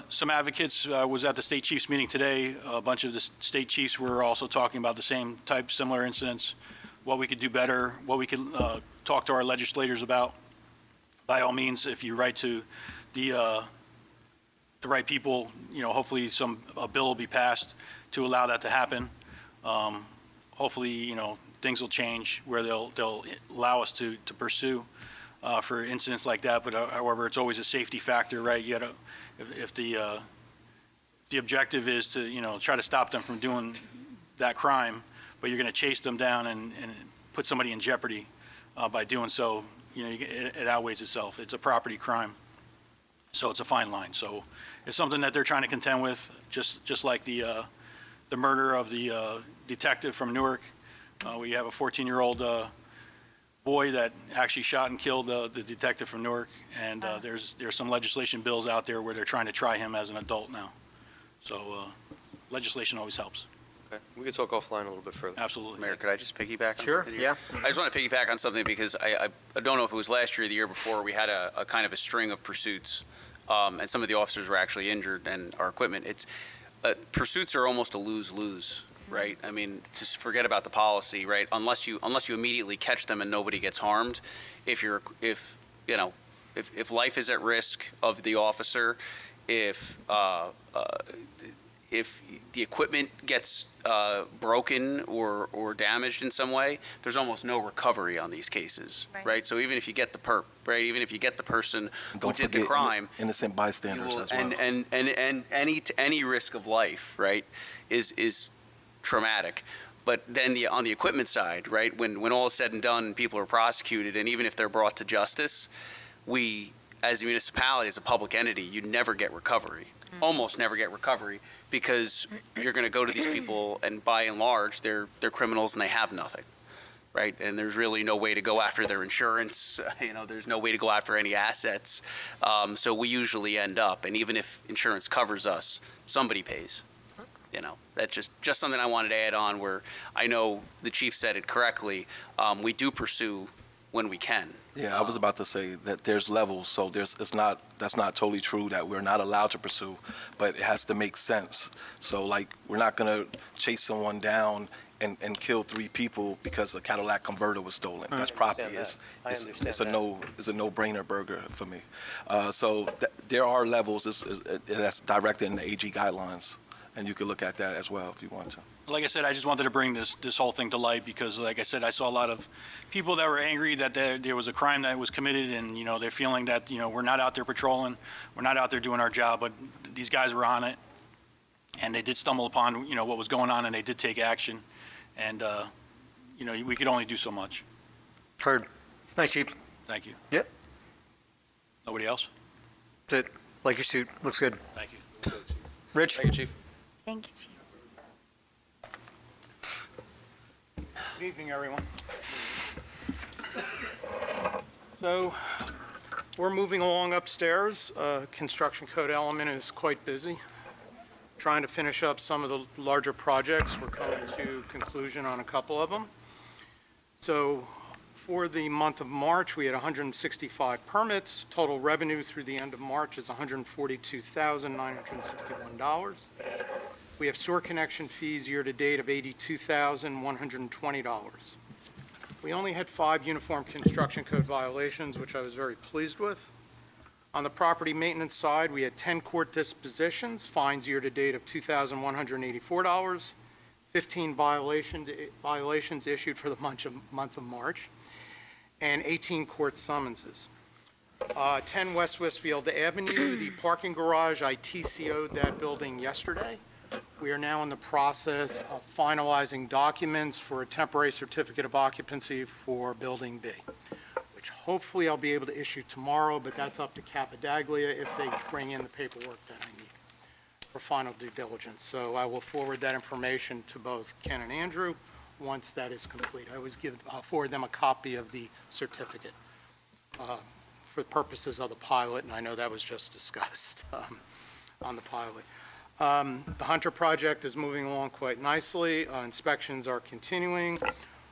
some advocates. I was at the state chiefs meeting today. A bunch of the state chiefs were also talking about the same type, similar incidents, what we could do better, what we could talk to our legislators about. By all means, if you write to the right people, hopefully a bill will be passed to allow that to happen. Hopefully, things will change where they'll allow us to pursue for incidents like that. But however, it's always a safety factor, right? You gotta, if the objective is to try to stop them from doing that crime, but you're going to chase them down and put somebody in jeopardy by doing so, it outweighs itself. It's a property crime, so it's a fine line. So it's something that they're trying to contend with, just like the murder of the detective from Newark. We have a 14-year-old boy that actually shot and killed the detective from Newark, and there's some legislation bills out there where they're trying to try him as an adult now. So legislation always helps. Okay. We could talk offline a little bit further. Absolutely. Mayor, could I just piggyback on Sure, something yeah. here? I just want to piggyback on something because I don't know if it was last year or the year before, we had a kind of a string of pursuits, and some of the officers were actually injured, and our equipment, pursuits are almost a lose-lose. Right? I mean, just forget about the policy, right? Unless you immediately catch them and nobody gets harmed. If life is at risk of the officer, if the equipment gets broken or damaged in some way, there's almost no recovery on these cases, right? So even if you get the perp, right? Even if you get the person who did the crime, innocent bystanders as well, and any risk of life, right, is traumatic. But then on the equipment side, right, when all is said and done, people are prosecuted, and even if they're brought to justice, we, as a municipality, as a public entity, you never get recovery, almost never get recovery, because you're going to go to these people, and by and large, they're criminals and they have nothing, right? And there's really no way to go after their insurance. There's no way to go after any assets. So we usually end up, and even if insurance covers us, somebody pays. That's just something I wanted to add on, where I know the chief said it correctly. We do pursue when we can. Yeah, I was about to say that there's levels, so that's not totally true that we're not allowed to pursue, but it has to make sense. So we're not gonna chase someone down and kill 3 people because the Cadillac converter was stolen. That's property. It's a no-brainer burger for me. So there are levels that's directed in the AG guidelines, and you can look at that as well if you want to. Like I said, I just wanted to bring this whole thing to light because, like I said, I saw a lot of people that were angry that there was a crime that was committed, and they're feeling that we're not out there patrolling, we're not out there doing our job, but these guys were on it, and they did stumble upon what was going on, and they did take action, and we could only do so much. Heard. Thanks, Chief. Thank you. Yep. Nobody else? That's it. Like your suit. Looks good. Thank you. Rich? Thank you, Chief. Thank you, Chief. Good evening, everyone. So, we're moving along upstairs. Construction code element is quite busy, trying to finish up some of the larger projects. We're coming to conclusion on a couple of them. So, for the month of March, we had 165 permits. Total revenue through the end of March is $142,961. We have sewer connection fees year-to-date of $82,120. We only had 5 uniform construction code violations, which I was very pleased with. On the property maintenance side, we had 10 court dispositions, fines year-to-date of $2,184, 15 violations issued for the month of March, and 18 court summonses. 10 West Westfield Avenue, the parking garage, I TCO'd that building yesterday. We are now in the process of finalizing documents for a temporary certificate of occupancy for Building B, which hopefully I'll be able to issue tomorrow, but that's up to Capadaglia if they bring in the paperwork that I need for final due diligence. So I will forward that information to both Ken and Andrew once that is complete. I'll forward them a copy of the certificate for purposes of the pilot, and I know that was just discussed on the pilot. The Hunter project is moving along quite nicely. Inspections are continuing.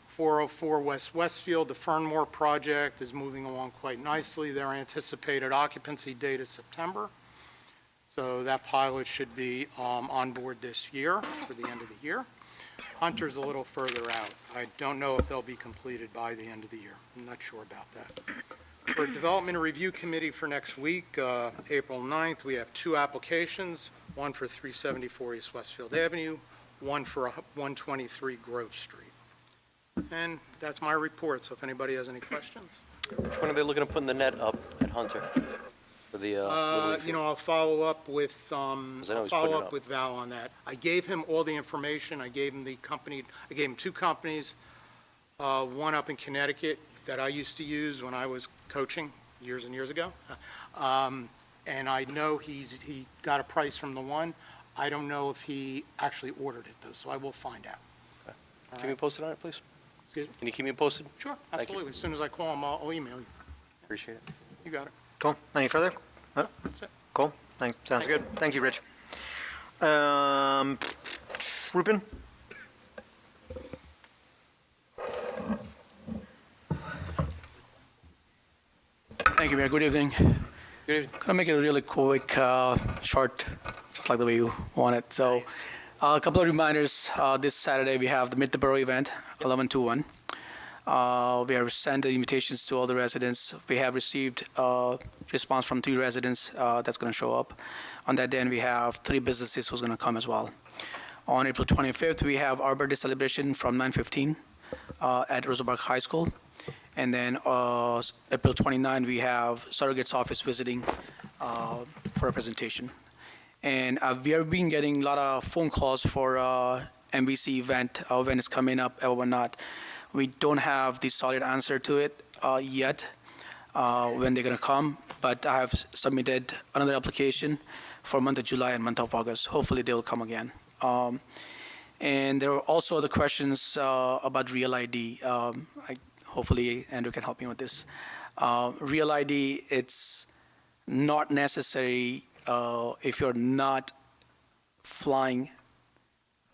404 West Westfield, the Fernmore project is moving along quite nicely. Their anticipated occupancy date is September. So that pilot should be on board this year for the end of the year. Hunter's a little further out. I don't know if they'll be completed by the end of the year. I'm not sure about that. For Development Review Committee for next week, April 9th, we have 2 applications, one for 374 East Westfield Avenue, one for 123 Grove Street. And that's my report, so if anybody has any questions. Which one are they looking to put in the net up at Hunter? For the, I'll follow up with, I know he's putting it up. Val on that. I gave him all the information. I gave him 2 companies, one up in Connecticut that I used to use when I was coaching years and years ago. And I know he got a price from the one. I don't know if he actually ordered it, though, so I will find out. Okay. Keep me posted on it, please. Excuse me? Can you keep me posted? Sure, Thank you. absolutely. As soon as I call him, I'll email you. Appreciate it. You got it. Cool. Any further? That's it. Cool. Thanks. Sounds good. Thank you, Rich. Ruben? Thank you, Mayor. Good evening. Good evening. Gonna make it a really quick, short, just like the way you want it. So, a couple of reminders. This Saturday we have the Meet the Borough event, 11 to 1. We have sent the invitations to all the residents. We have received response from 3 residents that's going to show up. On that day, and we have 3 businesses who's going to come as well. On April 25th, we have Arbor Day celebration from 9:15 at Roselle Park High School. And then April 29th, we have Surrogate's office visiting for a presentation. And we have been getting a lot of phone calls for MBC event, when it's coming up or whatnot. We don't have the solid answer to it yet, when they're going to come, but I have submitted another application for month of July and month of August. Hopefully they will come again. And there are also other questions about Real ID. Hopefully Andrew can help me with this. Real ID, it's not necessary if you're not flying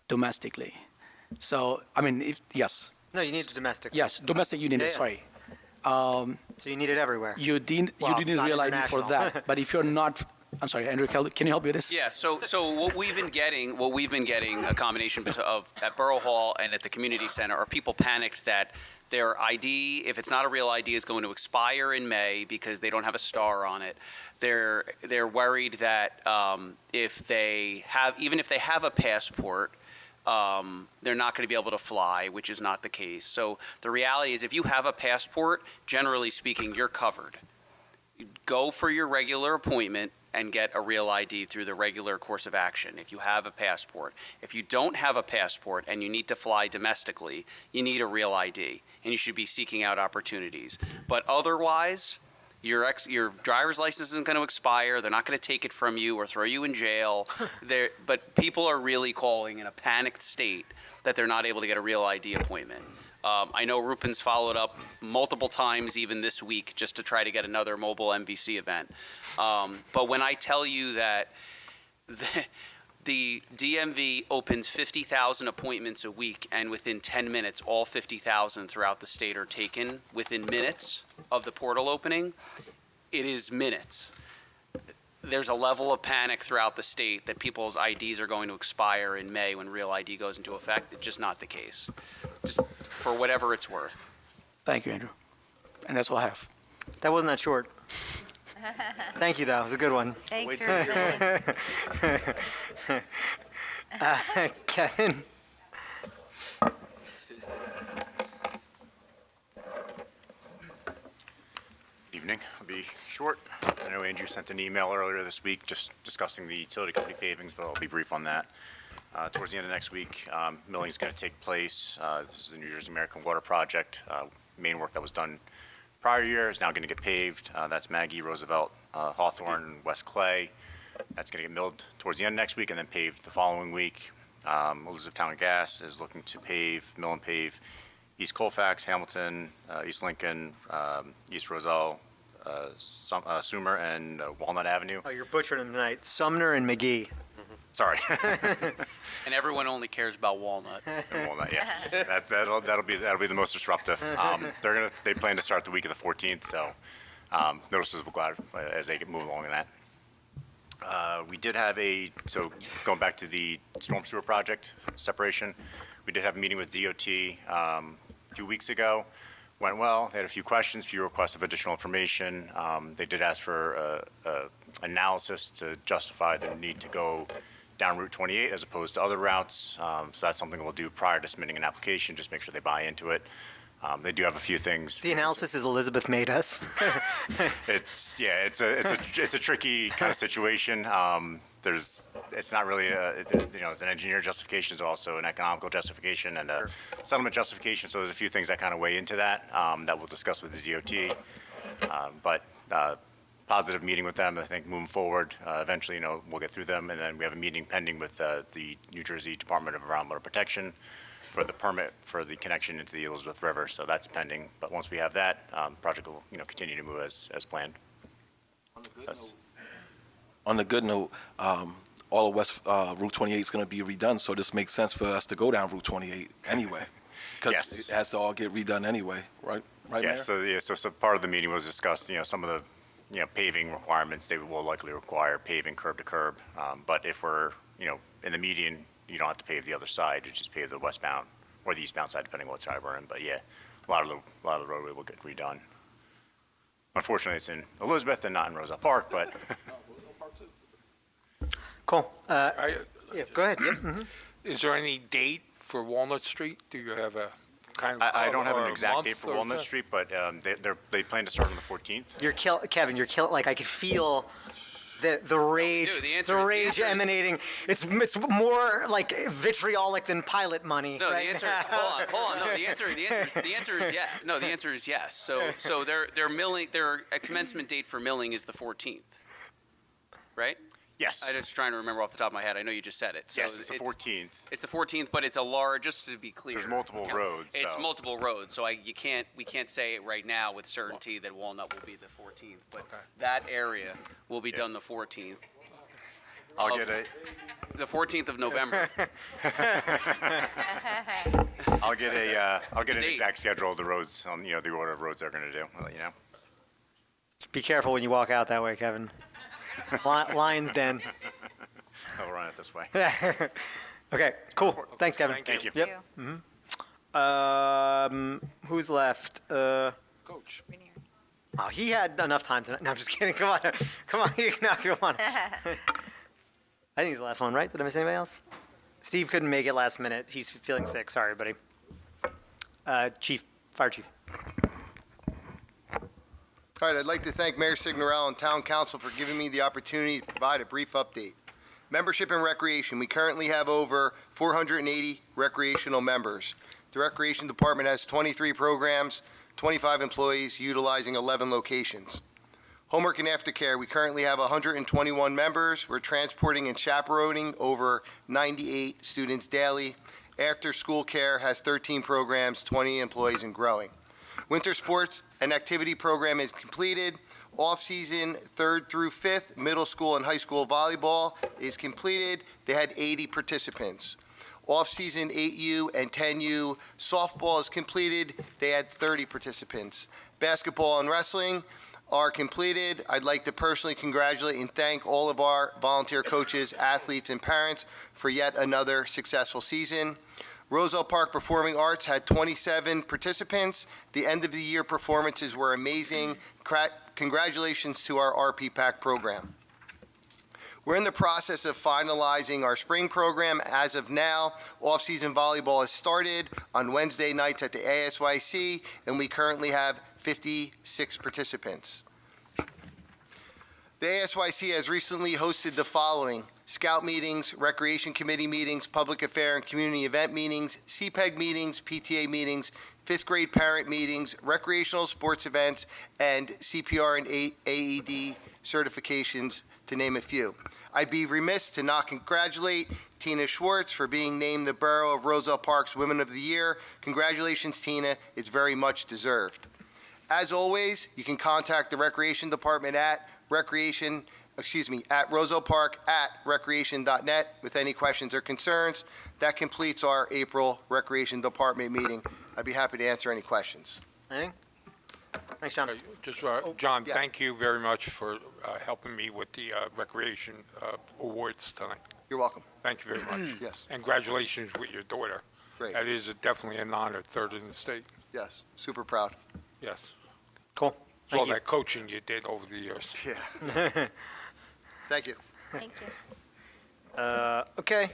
domestically. So, I mean, yes. No, you need a domestic. Yes, domestic you need it, sorry. So you need it everywhere. You need Real ID for international. that. But if you're not I'm sorry, Andrew, can you help me with this? Yeah, so what we've been getting a combination of at Borough Hall and at the community center are people panicked that their ID, if it's not a real ID, is going to expire in May because they don't have a star on it. They're worried that even if they have a passport, they're not going to be able to fly, which is not the case. So the reality is, if you have a passport, generally speaking, you're covered. Go for your regular appointment and get a real ID through the regular course of action if you have a passport. If you don't have a passport and you need to fly domestically, you need a real ID, and you should be seeking out opportunities. But otherwise, your driver's license isn't going to expire. They're not going to take it from you or throw you in jail. But people are really calling in a panicked state that they're not able to get a real ID appointment. I know Rupen's followed up multiple times even this week just to try to get another mobile MVC event. But when I tell you that the DMV opens 50,000 appointments a week, and within 10 minutes, all 50,000 throughout the state are taken within minutes of the portal opening, it is minutes. There's a level of panic throughout the state that people's IDs are going to expire in May when Real ID goes into effect. It's just not the case, just for whatever it's worth. Thank you, Andrew. And that's all I have. That wasn't that short. Thank you, though. It was a good one. Thanks for Kevin? Evening. I'll be short. I know Andrew sent an email earlier this week just discussing the utility company pavings, but I'll be brief on that. Towards the end of next week, milling is going to take place. This is the New Jersey American Water Project. Main work that was done prior year is now going to get paved. That's Maggie, Roosevelt, Hawthorne, West Clay. That's going to get milled towards the end of next week and then paved the following week. Elizabethtown Gas is looking to mill and pave East Colfax, Hamilton, East Lincoln, East Roselle, Sumer, and Walnut Avenue. Oh, you're butchering them tonight. Sumner and McGee. Sorry. And everyone only cares about Walnut. And Walnut, yes. That'll be the most disruptive. They plan to start the week of the 14th, so notices will go out as they move along in that. We did have going back to the storm sewer project separation, we did have a meeting with DOT a few weeks ago. Went well. They had a few questions, few requests of additional information. They did ask for analysis to justify the need to go down Route 28 as opposed to other routes. So that's something we'll do prior to submitting an application, just make sure they buy into it. They do have a few things. The analysis is Elizabeth made us. It's a tricky kind of situation. It's not really it's an engineer justification, it's also an economical justification and a settlement justification. So there's a few things that kind of weigh into that that we'll discuss with the DOT. But positive meeting with them, I think, moving forward. Eventually, we'll get through them, and then we have a meeting pending with the New Jersey Department of Environmental Protection for the permit for the connection into the Elizabeth River. So that's pending. But once we have that, the project will continue to move as planned. On the good note, all of West Route 28 is going to be redone, so this makes sense for us to go down Route 28 anyway, because it has to all get redone anyway, right? Right, Yeah. Mayor? So part of the meeting was discussed. Some of the paving requirements, they will likely require paving curb to curb. But if we're in the median, you don't have to pave the other side. You just pave the westbound or the eastbound side, depending on what side we're in. But yeah, a lot of the roadway will get redone. Unfortunately, it's in Elizabeth and not in Roselle Park, but. Cool. Yeah, go ahead. Yep. Is there any date for Walnut Street? Do you have a kind of? I don't have or an a exact month date for or Walnut so? Street, but they plan to start on the 14th. Kevin, you're killing. Like I could feel the rage, Dude, the rage emanating. It's more like vitriolic than pilot money. No, right? the answer. Hold on. No, the answer is yes. No, the answer is yes. So their milling, their commencement date for milling is the 14th, right? Yes. I'm just trying to remember off the top of my head. I know you just said it. So Yes, it's the 14th. It's the 14th, but it's a large. Just to be clear, There's multiple roads. It's so. multiple roads, so we can't say right now with certainty that Walnut will be the 14th, but that area will be done the 14th. I'll get the 14th of November. I'll get an exact schedule of the roads on the order of roads they're going to do. I'll let you know. Be careful when you walk out that way, Kevin. Lion's Den. I'll run it this way. Okay, cool. Thanks, Kevin. Thank you. Yep. Who's left? Coach. Oh, he had enough time tonight. No, I'm just kidding. Come on. Come on. Come on. I think he's the last one, right? Did I miss anybody else? Steve couldn't make it last minute. He's feeling sick. Sorry, buddy. Fire Chief. All right, I'd like to thank Mayor Signorello and Town Council for giving me the opportunity to provide a brief update. Membership and recreation. We currently have over 480 recreational members. The Recreation Department has 23 programs, 25 employees utilizing 11 locations. Homework and aftercare, we currently have 121 members. We're transporting and chaperoning over 98 students daily. After-school care has 13 programs, 20 employees, and growing. Winter sports and activity program is completed. Off-season 3rd through 5th, middle school and high school volleyball is completed. They had 80 participants. Off-season 8U and 10U softball is completed. They had 30 participants. Basketball and wrestling are completed. I'd like to personally congratulate and thank all of our volunteer coaches, athletes, and parents for yet another successful season. Roselle Park Performing Arts had 27 participants. The end of the year performances were amazing. Congratulations to our RP PAC program. We're in the process of finalizing our spring program. As of now, off-season volleyball has started on Wednesday nights at the ASYC, and we currently have 56 participants. The ASYC has recently hosted the following: Scout meetings, Recreation Committee meetings, Public Affair and Community Event meetings, CPEG meetings, PTA meetings, 5th grade parent meetings, recreational sports events, and CPR and AED certifications, to name a few. I'd be remiss to not congratulate Tina Schwartz for being named the Borough of Roselle Park's Women of the Year. Congratulations, Tina. It's very much deserved. As always, you can contact the Recreation Department at rosellepark@recreation.net with any questions or concerns. That completes our April Recreation Department meeting. I'd be happy to answer any questions. Anything? Thanks, John. John, yeah. thank you very much for helping me with the recreation awards tonight. You're welcome. Thank you very much. Yes. And congratulations with your daughter. Great. That is definitely an honor, 3rd in the state. Yes, super proud. Yes. Cool. It's all Thank you. that coaching you did over the years. Yeah. Thank you. Thank you. Okay,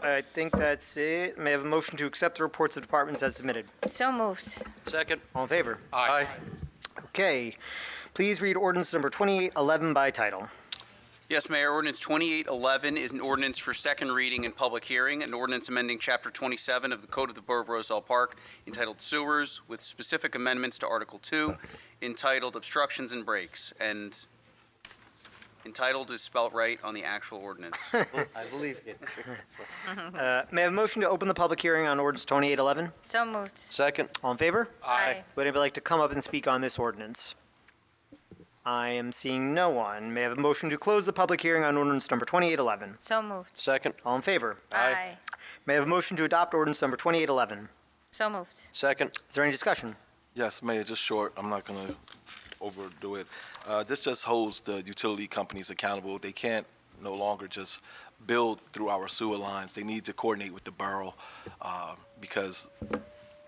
I think that's it. May I have a motion to accept the reports of departments as submitted? So moved. Second. All in favor? Aye. Okay, please read ordinance number 2811 by title. Yes, Mayor, ordinance 2811 is an ordinance for second reading and public hearing, an ordinance amending Chapter 27 of the Code of the Borough of Roselle Park entitled Sewers with specific amendments to Article 2 entitled Obstructions and Breaks, and entitled is spelt right on the actual ordinance. I believe it. May I have a motion to open the public hearing on ordinance 2811? So moved. Second. All in favor? Aye. Would anybody like to come up and speak on this ordinance? I am seeing no one. May I have a motion to close the public hearing on ordinance number 2811? So moved. Second. All in favor? Aye. May I have a motion to adopt ordinance number 2811? So moved. Second. Is there any discussion? Yes, Mayor, just short. I'm not going to overdo it. This just holds the utility companies accountable. They can't no longer just build through our sewer lines. They need to coordinate with the borough because,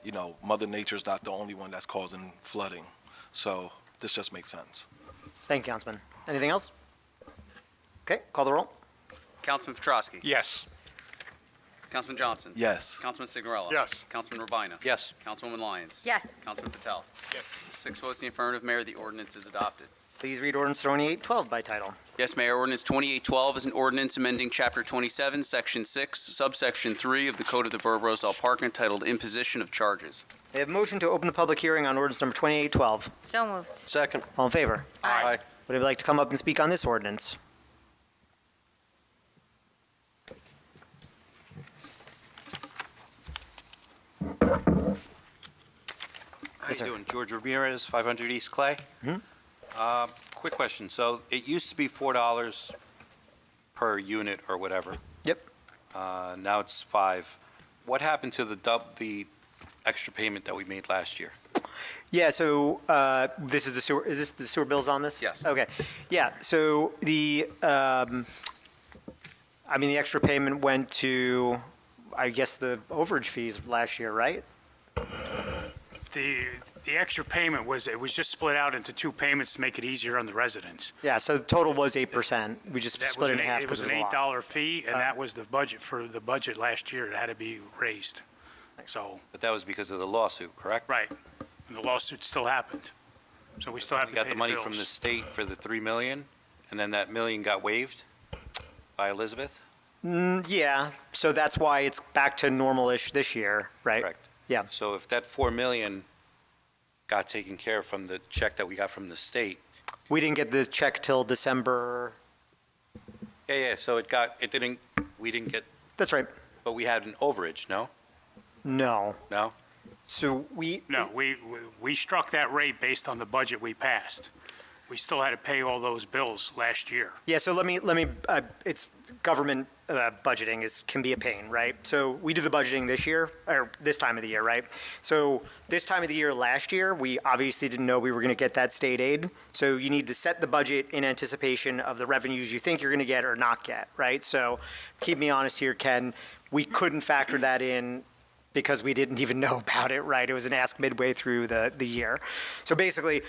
you know, Mother Nature's not the only one that's causing flooding. So this just makes sense. Thank you, Councilman. Anything else? Okay, call the roll. Councilman Petrosky? Yes. Councilman Johnson? Yes. Councilman Signorella? Yes. Councilman Urbina? Yes. Councilwoman Lyons? Yes. Councilman Patel? Yes. 6 votes in the affirmative, Mayor, the ordinance is adopted. Please read ordinance 2812 by title. Yes, Mayor, ordinance 2812 is an ordinance amending Chapter 27, Section 6, Subsection 3 of the Code of the Borough of Roselle Park entitled Imposition of Charges. May I have a motion to open the public hearing on ordinance number 2812? So moved. Second. All in favor? Aye. Would anybody like to come up and speak on this ordinance? How you doing? George Ramirez, 500 East Clay. Quick question. So it used to be $4 per unit or whatever. Yep. Now it's $5. What happened to the extra payment that we made last year? Yeah, so this is the sewer, is this the sewer bills on this? Yes. Okay, yeah, so the, the extra payment went to, I guess, the overage fees last year, right? The extra payment it was just split out into two payments to make it easier on the residents. Yeah, so the total was 8%. We just That split was it in half it was because an it was a lot. $8 fee, and that was the budget for the budget last year. It had to be raised. So, But that was because of the lawsuit, correct? right, and the lawsuit still happened. So we still have We to got pay the money from the bills. state for the 3 million, and then that million got waived by Elizabeth? Yeah, so that's why it's back to normal-ish this year, right? Correct. Yeah. So if that 4 million got taken care of from the check that we got from the state, We didn't get the check till December. so we didn't get, That's right. but we had an overage, no? No. No? So No, we struck that rate based on the budget we passed. We still had to pay all those bills last year. Yeah, so let me, it's government budgeting can be a pain, right? So we do the budgeting this year, or this time of the year, right? So this time of the year last year, we obviously didn't know we were going to get that state aid. So you need to set the budget in anticipation of the revenues you think you're going to get or not get, right? So keep me honest here, Ken, we couldn't factor that in because we didn't even know about it, right? It was an ask midway through the year. So basically,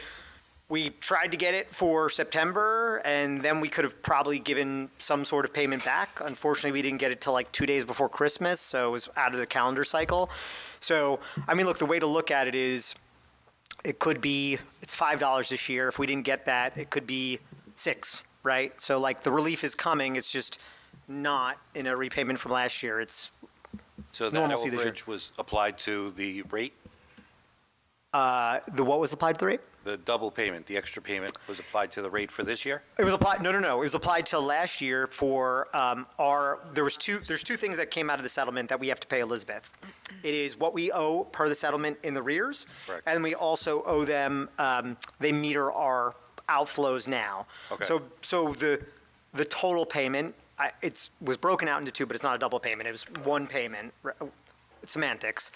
we tried to get it for September, and then we could have probably given some sort of payment back. Unfortunately, we didn't get it till like 2 days before Christmas, so it was out of the calendar cycle. So, look, the way to look at it is, it's $5 this year. If we didn't get that, it could be $6, right? So like the relief is coming, it's just not in a repayment from last year. It's So that normalcy this year. overage was applied to the rate? The what was applied to the rate? The double payment, the extra payment was applied to the rate for this year? It was applied, no. It was applied to last year for there's two things that came out of the settlement that we have to pay Elizabeth. It is what we owe per the settlement in the rears. Correct. And we also owe them, they meter our outflows now. Okay. So the total payment, was broken out into two, but it's not a double payment. It was one payment, semantics.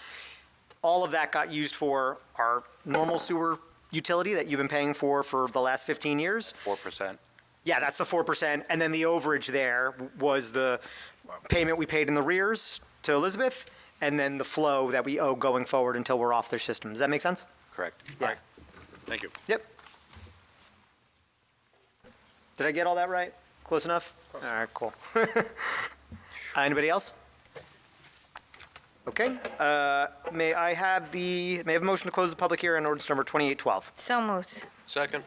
All of that got used for our normal sewer utility that you've been paying for the last 15 years. 4%? Yeah, that's the 4%. And then the overage there was the payment we paid in the rears to Elizabeth, and then the flow that we owe going forward until we're off their system. Does that make sense? Correct. Yeah. All right. Thank you. Yep. Did I get all that right? Close enough? All right, cool. Anybody else? Okay. May I have a motion to close the public hearing on ordinance number 2812? So moved. Second.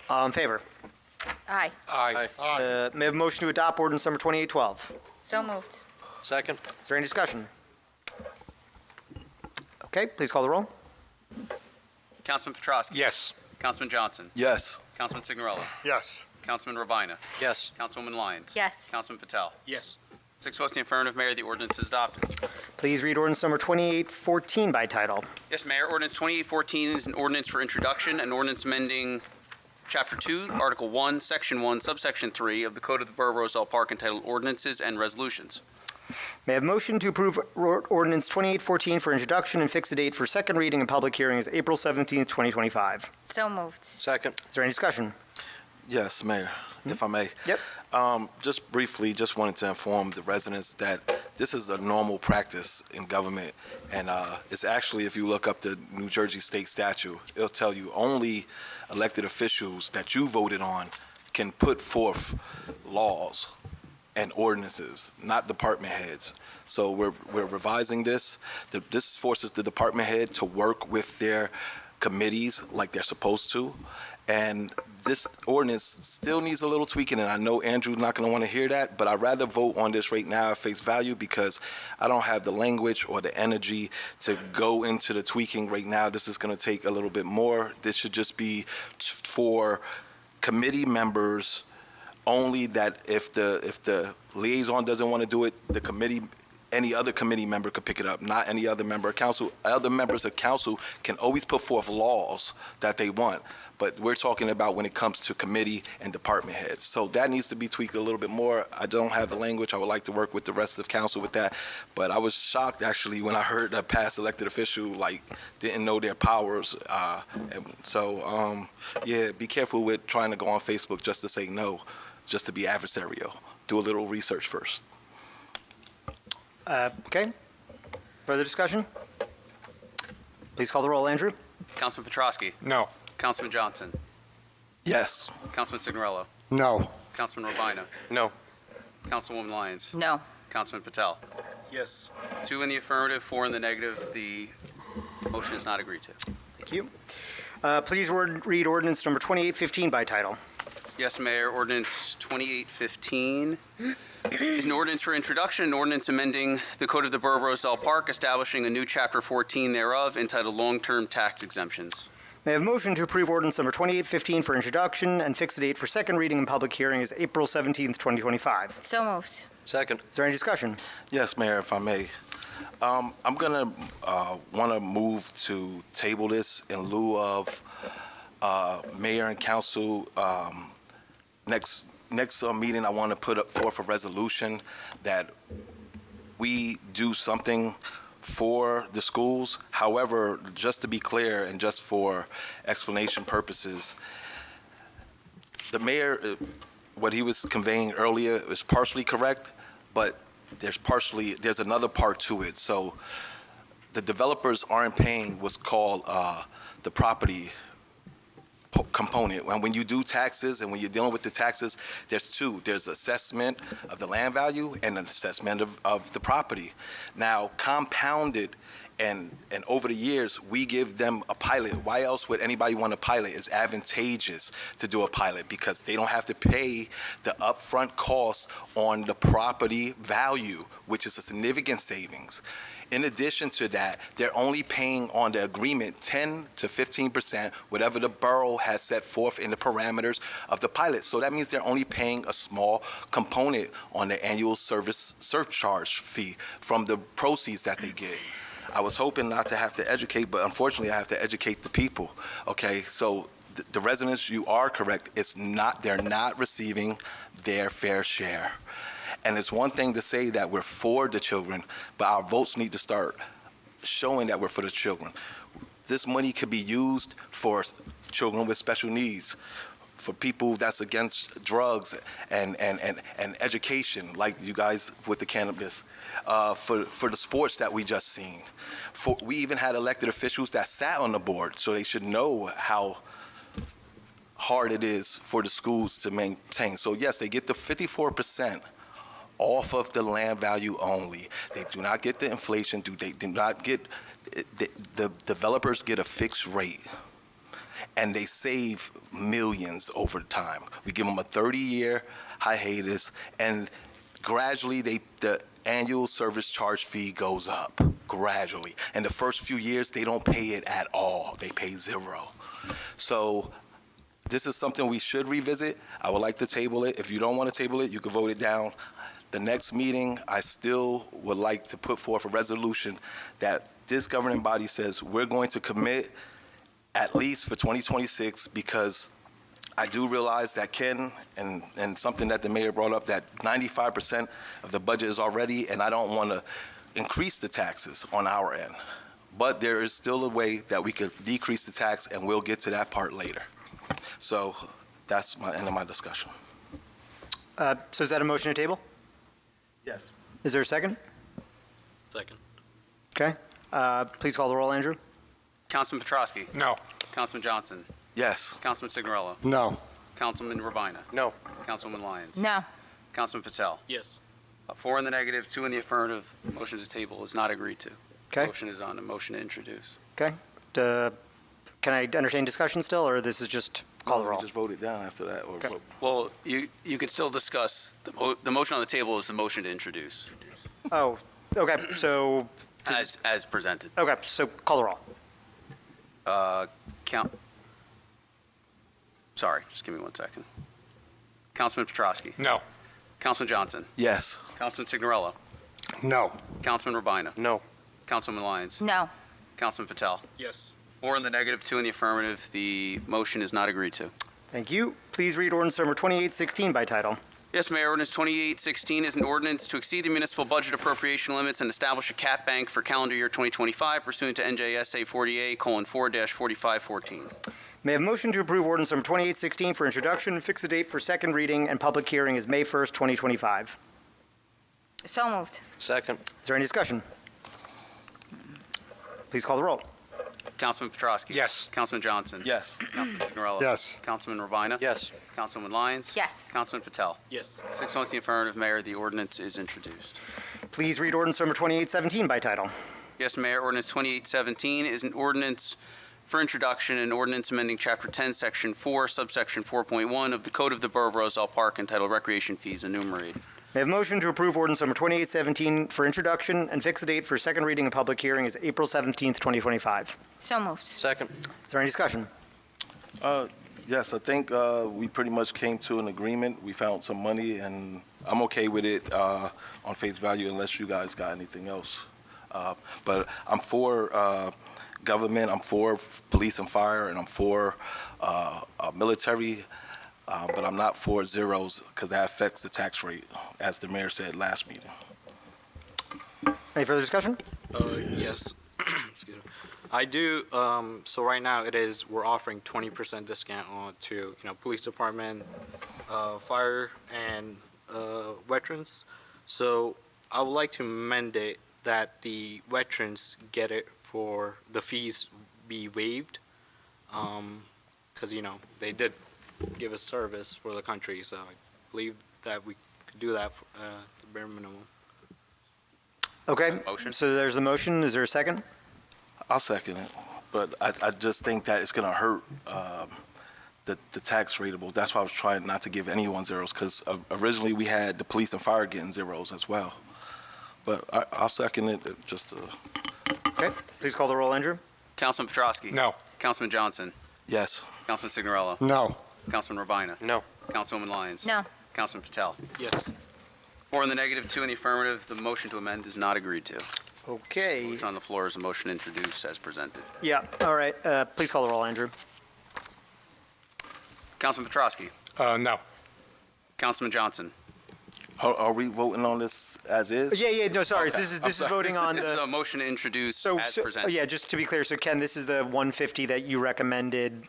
All in favor? Aye. Aye. May I have a motion to adopt ordinance number 2812? So moved. Second. Is there any discussion? Okay, please call the roll. Councilman Petrosky. Yes. Councilman Johnson. Yes. Councilman Signorella. Yes. Councilman Ravina. Yes. Councilwoman Lyons. Yes. Councilman Patel. Yes. 6 votes in the affirmative, Mayor, the ordinance is adopted. Please read ordinance number 2814 by title. Yes, Mayor, ordinance 2814 is an ordinance for introduction, an ordinance amending Chapter 2, Article 1, Section 1, Subsection 3 of the Code of the Borough of Roselle Park entitled Ordinances and Resolutions. May I have a motion to approve ordinance 2814 for introduction and fix the date for second reading and public hearing as April 17th, 2025? So moved. Second. Is there any discussion? Yes, Mayor, if I may. Yep. Just briefly, just wanted to inform the residents that this is a normal practice in government. And it's actually, if you look up the New Jersey state statute, it'll tell you only elected officials that you voted on can put forth laws and ordinances, not department heads. So we're revising this. This forces the department head to work with their committees like they're supposed to. And this ordinance still needs a little tweaking, and I know Andrew's not going to want to hear that, but I'd rather vote on this right now at face value because I don't have the language or the energy to go into the tweaking right now. This is going to take a little bit more. This should just be for committee members only, that if the liaison doesn't want to do it, the committee, any other committee member could pick it up, not any other member of council. Other members of council can always put forth laws that they want, but we're talking about when it comes to committee and department heads. So that needs to be tweaked a little bit more. I don't have the language. I would like to work with the rest of council with that. But I was shocked, actually, when I heard a past elected official, didn't know their powers. And so, yeah, be careful with trying to go on Facebook just to say no, just to be adversarial. Do a little research first. Okay. Further discussion? Please call the roll, Andrew. Councilman Petrosky. No. Councilman Johnson. Yes. Councilman Signorello. No. Councilman Ravina. No. Councilwoman Lyons. No. Councilman Patel. Yes. 2 in the affirmative, 4 in the negative. The motion is not agreed to. Thank you. Please read ordinance number 2815 by title. Yes, Mayor. Ordinance 2815 is an ordinance for introduction, an ordinance amending the Code of the Borough of Roselle Park, establishing a new Chapter 14 thereof entitled Long-Term Tax Exemptions. May I have a motion to approve ordinance number 2815 for introduction and fix the date for second reading and public hearing as April 17th, 2025? So moved. Second. Is there any discussion? Yes, Mayor, if I may. I'm going to want to move to table this in lieu of mayor and council. Next meeting, I want to put up forth a resolution that we do something for the schools. However, just to be clear and just for explanation purposes, the mayor, what he was conveying earlier is partially correct, but there's another part to it. So the developers aren't paying what's called the property component. When you do taxes and when you're dealing with the taxes, there's two. There's assessment of the land value and an assessment of the property. Now, compounded and over the years, we give them a pilot. Why else would anybody want a pilot? It's advantageous to do a pilot because they don't have to pay the upfront cost on the property value, which is a significant savings. In addition to that, they're only paying on the agreement 10 to 15%, whatever the borough has set forth in the parameters of the pilot. So that means they're only paying a small component on the annual service surcharge fee from the proceeds that they get. I was hoping not to have to educate, but unfortunately I have to educate the people. Okay, so the residents, you are correct. They're not receiving their fair share. And it's one thing to say that we're for the children, but our votes need to start showing that we're for the children. This money could be used for children with special needs, for people that's against drugs and education, like you guys with the cannabis, for the sports that we just seen. We even had elected officials that sat on the board, so they should know how hard it is for the schools to maintain. So yes, they get the 54% off of the land value only. They do not get the inflation. They do not get, the developers get a fixed rate, and they save millions over time. We give them a 30-year hiatus, and gradually the annual service charge fee goes up, gradually. And the first few years, they don't pay it at all. They pay zero. So this is something we should revisit. I would like to table it. If you don't want to table it, you can vote it down. The next meeting, I still would like to put forth a resolution that this governing body says we're going to commit at least for 2026, because I do realize that Ken, and something that the mayor brought up, that 95% of the budget is already, and I don't want to increase the taxes on our end. But there is still a way that we could decrease the tax, and we'll get to that part later. So that's my end of my discussion. So is that a motion to table? Yes. Is there a second? Second. Okay. Please call the roll, Andrew. Councilman Petrosky. No. Councilman Johnson. Yes. Councilman Signorello. No. Councilman Ravina. No. Councilwoman Lyons. No. Councilman Patel. Yes. 4 in the negative, 2 in the affirmative. Motion to table is not agreed to. Okay. Motion is on. A motion to introduce. Okay. Can I entertain discussion still, or this is just call the roll? Just vote it down after that. Or vote. Well, you can still discuss, the motion on the table is the motion to introduce, Oh, okay. So, as presented. okay. So call the roll. Sorry, just give me 1 second. Councilman Petrosky. No. Councilman Johnson. Yes. Councilman Signorello. No. Councilman Ravina. No. Councilwoman Lyons. No. Councilman Patel. Yes. Four in the negative, two in the affirmative. The motion is not agreed to. Thank you. Please read ordinance number 2816 by title. Yes, Mayor. Ordinance 2816 is an ordinance to exceed the municipal budget appropriation limits and establish a cap bank for calendar year 2025 pursuant to NJSA 40A:4-4514. May I have a motion to approve ordinance number 2816 for introduction and fix the date for second reading and public hearing as May 1st, 2025. So moved. Second. Is there any discussion? Please call the roll. Councilman Petrosky. Yes. Councilman Johnson. Yes. Councilman Signorello. Yes. Councilman Ravina. Yes. Councilwoman Lyons. Yes. Councilman Patel. Yes. 6 votes in the affirmative, Mayor. The ordinance is introduced. Please read ordinance number 2817 by title. Yes, Mayor. Ordinance 2817 is an ordinance for introduction, an ordinance amending Chapter 10, Section 4, subsection 4.1 of the Code of the Borough of Roselle Park entitled Recreation Fees Enumerated. May I have a motion to approve ordinance number 2817 for introduction and fix the date for second reading and public hearing as April 17th, 2025. So moved. Second. Is there any discussion? Yes, I think we pretty much came to an agreement. We found some money, and I'm okay with it on face value unless you guys got anything else. But I'm for government, I'm for police and fire, and I'm for military, but I'm not for zeros because that affects the tax rate, as the mayor said last meeting. Any further discussion? Yes. Excuse me. I do. So right now we're offering 20% discount on to police department, fire, and veterans. So I would like to amend it that the veterans get it for the fees be waived, because they did give us service for the country. So I believe that we could do that for the bare minimum. Okay. Motion. So there's the motion. Is there a second? I'll second it, but I just think that it's going to hurt the tax rateable. That's why I was trying not to give anyone zeros, because originally we had the police and fire getting zeros as well. But I'll second it just to... Okay. Please call the roll, Andrew. Councilman Petrosky. No. Councilman Johnson. Yes. Councilman Signorello. No. Councilman Ravina. No. Councilwoman Lyons. No. Councilman Patel. Yes. 4 in the negative, 2 in the affirmative. The motion to amend is not agreed to. Okay. Motion on the floor is a motion introduced as presented. Yeah. All right. Please call the roll, Andrew. Councilman Petrosky. No. Councilman Johnson. Are we voting on this as is? Yeah. No, sorry. Okay. This is I'm sorry. voting on This is the. a motion to introduce as presented. Yeah. Just to be clear, so Ken, this is the 150 that you recommended.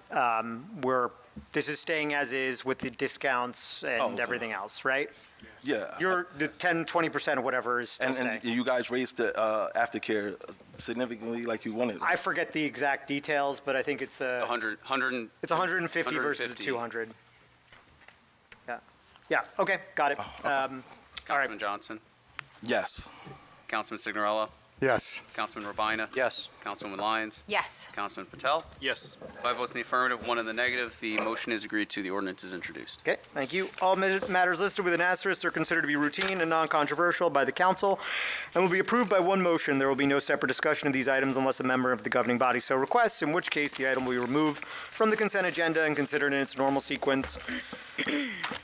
Where this is staying as is with the discounts and okay. everything else, right? Yeah. You're the 10-20% or whatever is still staying. And you guys raised the aftercare significantly like you wanted. I forget the exact details, but I think it's 100. It's 150 versus 200. Yeah. Yeah. Okay. Got it. All right. Councilman Johnson. Yes. Councilman Signorello. Yes. Councilman Rabina. Yes. Councilwoman Lyons. Yes. Councilman Patel. Yes. 5 votes in the affirmative, 1 in the negative. The motion is agreed to. The ordinance is introduced. Okay, thank you. All matters listed with an asterisk are considered to be routine and non-controversial by the council and will be approved by one motion. There will be no separate discussion of these items unless a member of the governing body so requests, in which case the item will be removed from the consent agenda and considered in its normal sequence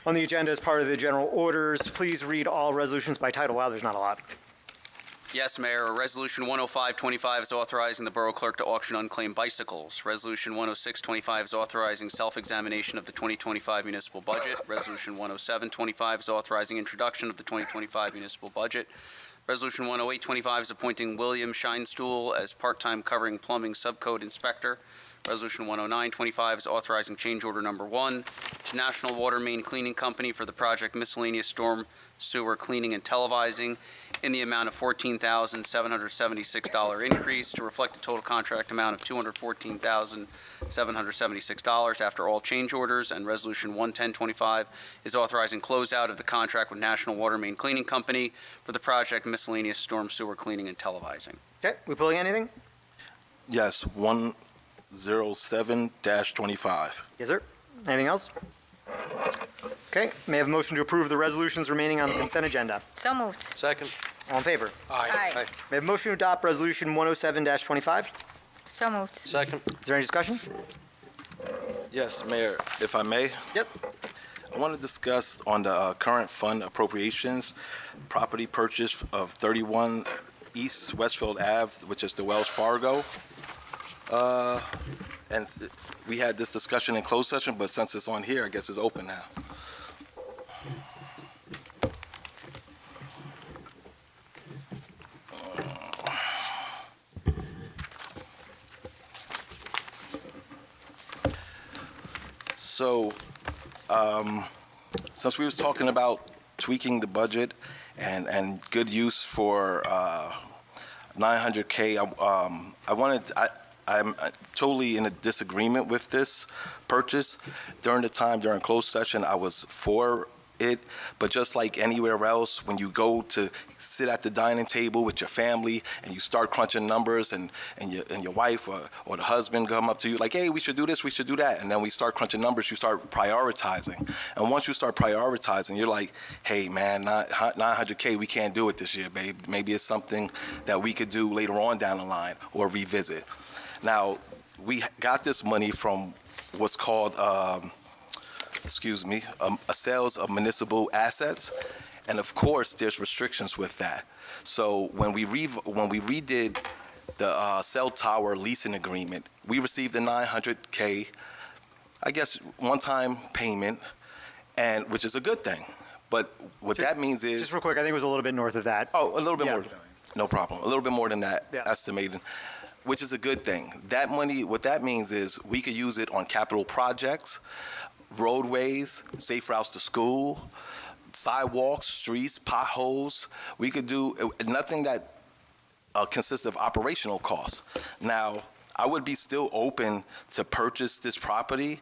on the agenda as part of the general orders. Please read all resolutions by title. Wow, there's not a lot. Yes, Mayor. Resolution 10525 is authorizing the Borough Clerk to auction unclaimed bicycles. Resolution 10625 is authorizing self-examination of the 2025 municipal budget. Resolution 10725 is authorizing introduction of the 2025 municipal budget. Resolution 10825 is appointing William Scheinstuhl as part-time covering plumbing subcode inspector. Resolution 10925 is authorizing change order number 1 to National Water Main Cleaning Company for the project miscellaneous storm sewer cleaning and televising in the amount of $14,776 increase to reflect the total contract amount of $214,776 after all change orders. And Resolution 11025 is authorizing closeout of the contract with National Water Main Cleaning Company for the project miscellaneous storm sewer cleaning and televising. Okay, we pulling anything? Yes, 107-25. Yes, sir. Anything else? Okay, may I have a motion to approve the resolutions remaining on the consent agenda? So moved. Second. All in favor? Aye. May I have a motion to adopt resolution 107-25? So moved. Second. Is there any discussion? Yes, Mayor, if I may. Yep. I want to discuss on the current fund appropriations, property purchase of 31 East Westfield Ave, which is the Wells Fargo. And we had this discussion in closed session, but since it's on here, I guess it's open now. So, since we was talking about tweaking the budget and good use for 900K, I'm totally in a disagreement with this purchase. During closed session, I was for it, but just like anywhere else, when you go to sit at the dining table with your family and you start crunching numbers and your wife or the husband come up to you like, hey, we should do this, we should do that, and then we start crunching numbers, you start prioritizing. And once you start prioritizing, you're like, hey man, 900K, we can't do it this year, babe. Maybe it's something that we could do later on down the line or revisit. Now, we got this money from what's called a sales of municipal assets, and of course, there's restrictions with that. So when we redid the cell tower leasing agreement, we received a 900K, I guess, one-time payment, and which is a good thing. But what that means is Just real quick, I think it was a little bit north of that. Oh, a little bit Yeah. more. No problem. A little bit more than that, estimated, which is a good thing. That money, what that means is we could use it on capital projects, roadways, safe routes to school, sidewalks, streets, potholes. We could do nothing that consists of operational costs. Now, I would be still open to purchase this property,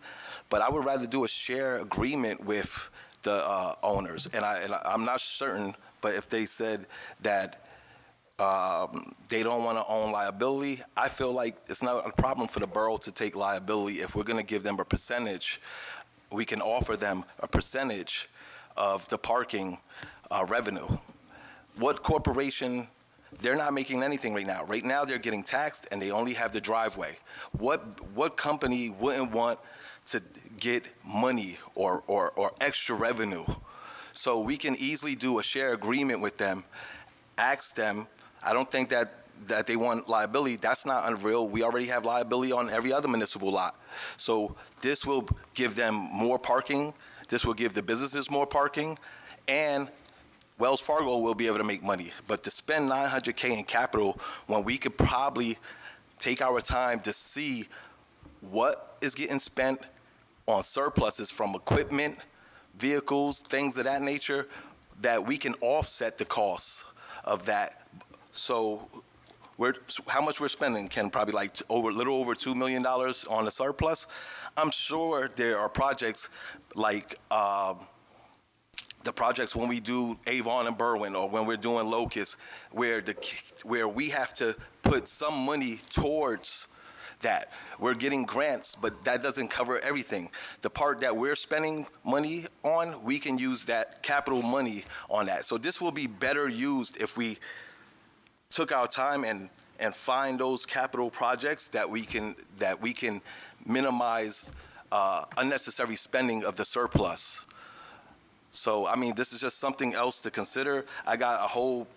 but I would rather do a share agreement with the owners. And I'm not certain, but if they said that they don't want to own liability, I feel like it's not a problem for the borough to take liability. If we're going to give them a percentage, we can offer them a percentage of the parking revenue. What corporation, they're not making anything right now. Right now, they're getting taxed and they only have the driveway. What company wouldn't want to get money or extra revenue? So we can easily do a share agreement with them, ask them. I don't think that they want liability. That's not unreal. We already have liability on every other municipal lot. So this will give them more parking. This will give the businesses more parking. And Wells Fargo will be able to make money. But to spend 900K in capital when we could probably take our time to see what is getting spent on surpluses from equipment, vehicles, things of that nature, that we can offset the costs of that. So how much we're spending, Ken? Probably like a little over $2 million on the surplus. I'm sure there are projects like the projects when we do Avon and Berwyn, or when we're doing Locust, where we have to put some money towards that. We're getting grants, but that doesn't cover everything. The part that we're spending money on, we can use that capital money on that. So this will be better used if we took our time and find those capital projects that we can minimize unnecessary spending of the surplus. So, I mean, this is just something else to consider. I got a whole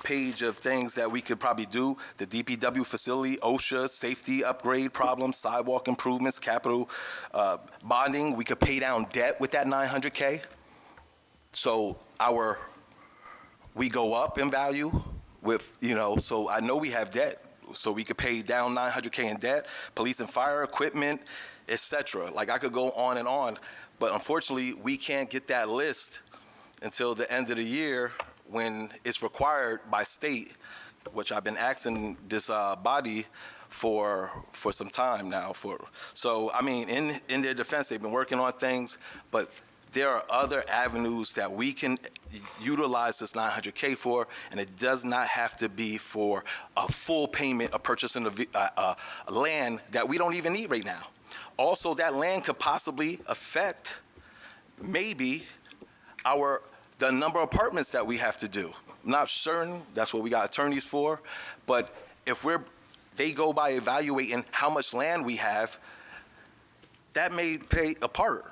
page of things that we could probably do. The DPW facility, OSHA, safety upgrade problems, sidewalk improvements, capital bonding. We could pay down debt with that 900K. So we go up in value with, so I know we have debt. So we could pay down 900K in debt, police and fire equipment, etc. Like I could go on and on. But unfortunately, we can't get that list until the end of the year when it's required by state, which I've been asking this body for some time now. So, I mean, in their defense, they've been working on things, but there are other avenues that we can utilize this 900K for, and it does not have to be for a full payment of purchasing land that we don't even need right now. Also, that land could possibly affect maybe the number of apartments that we have to do. I'm not certain. That's what we got attorneys for. But if they go by evaluating how much land we have, that may play a part.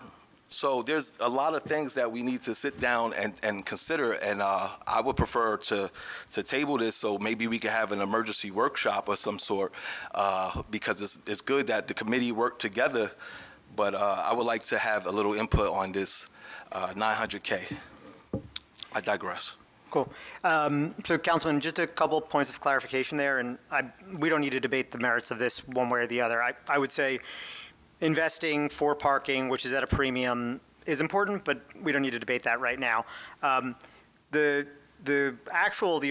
So there's a lot of things that we need to sit down and consider, and I would prefer to table this so maybe we could have an emergency workshop of some sort, because it's good that the committee worked together, but I would like to have a little input on this 900K. I digress. Cool. So, Councilman, just a couple points of clarification there, and we don't need to debate the merits of this one way or the other. I would say investing for parking, which is at a premium, is important, but we don't need to debate that right now. The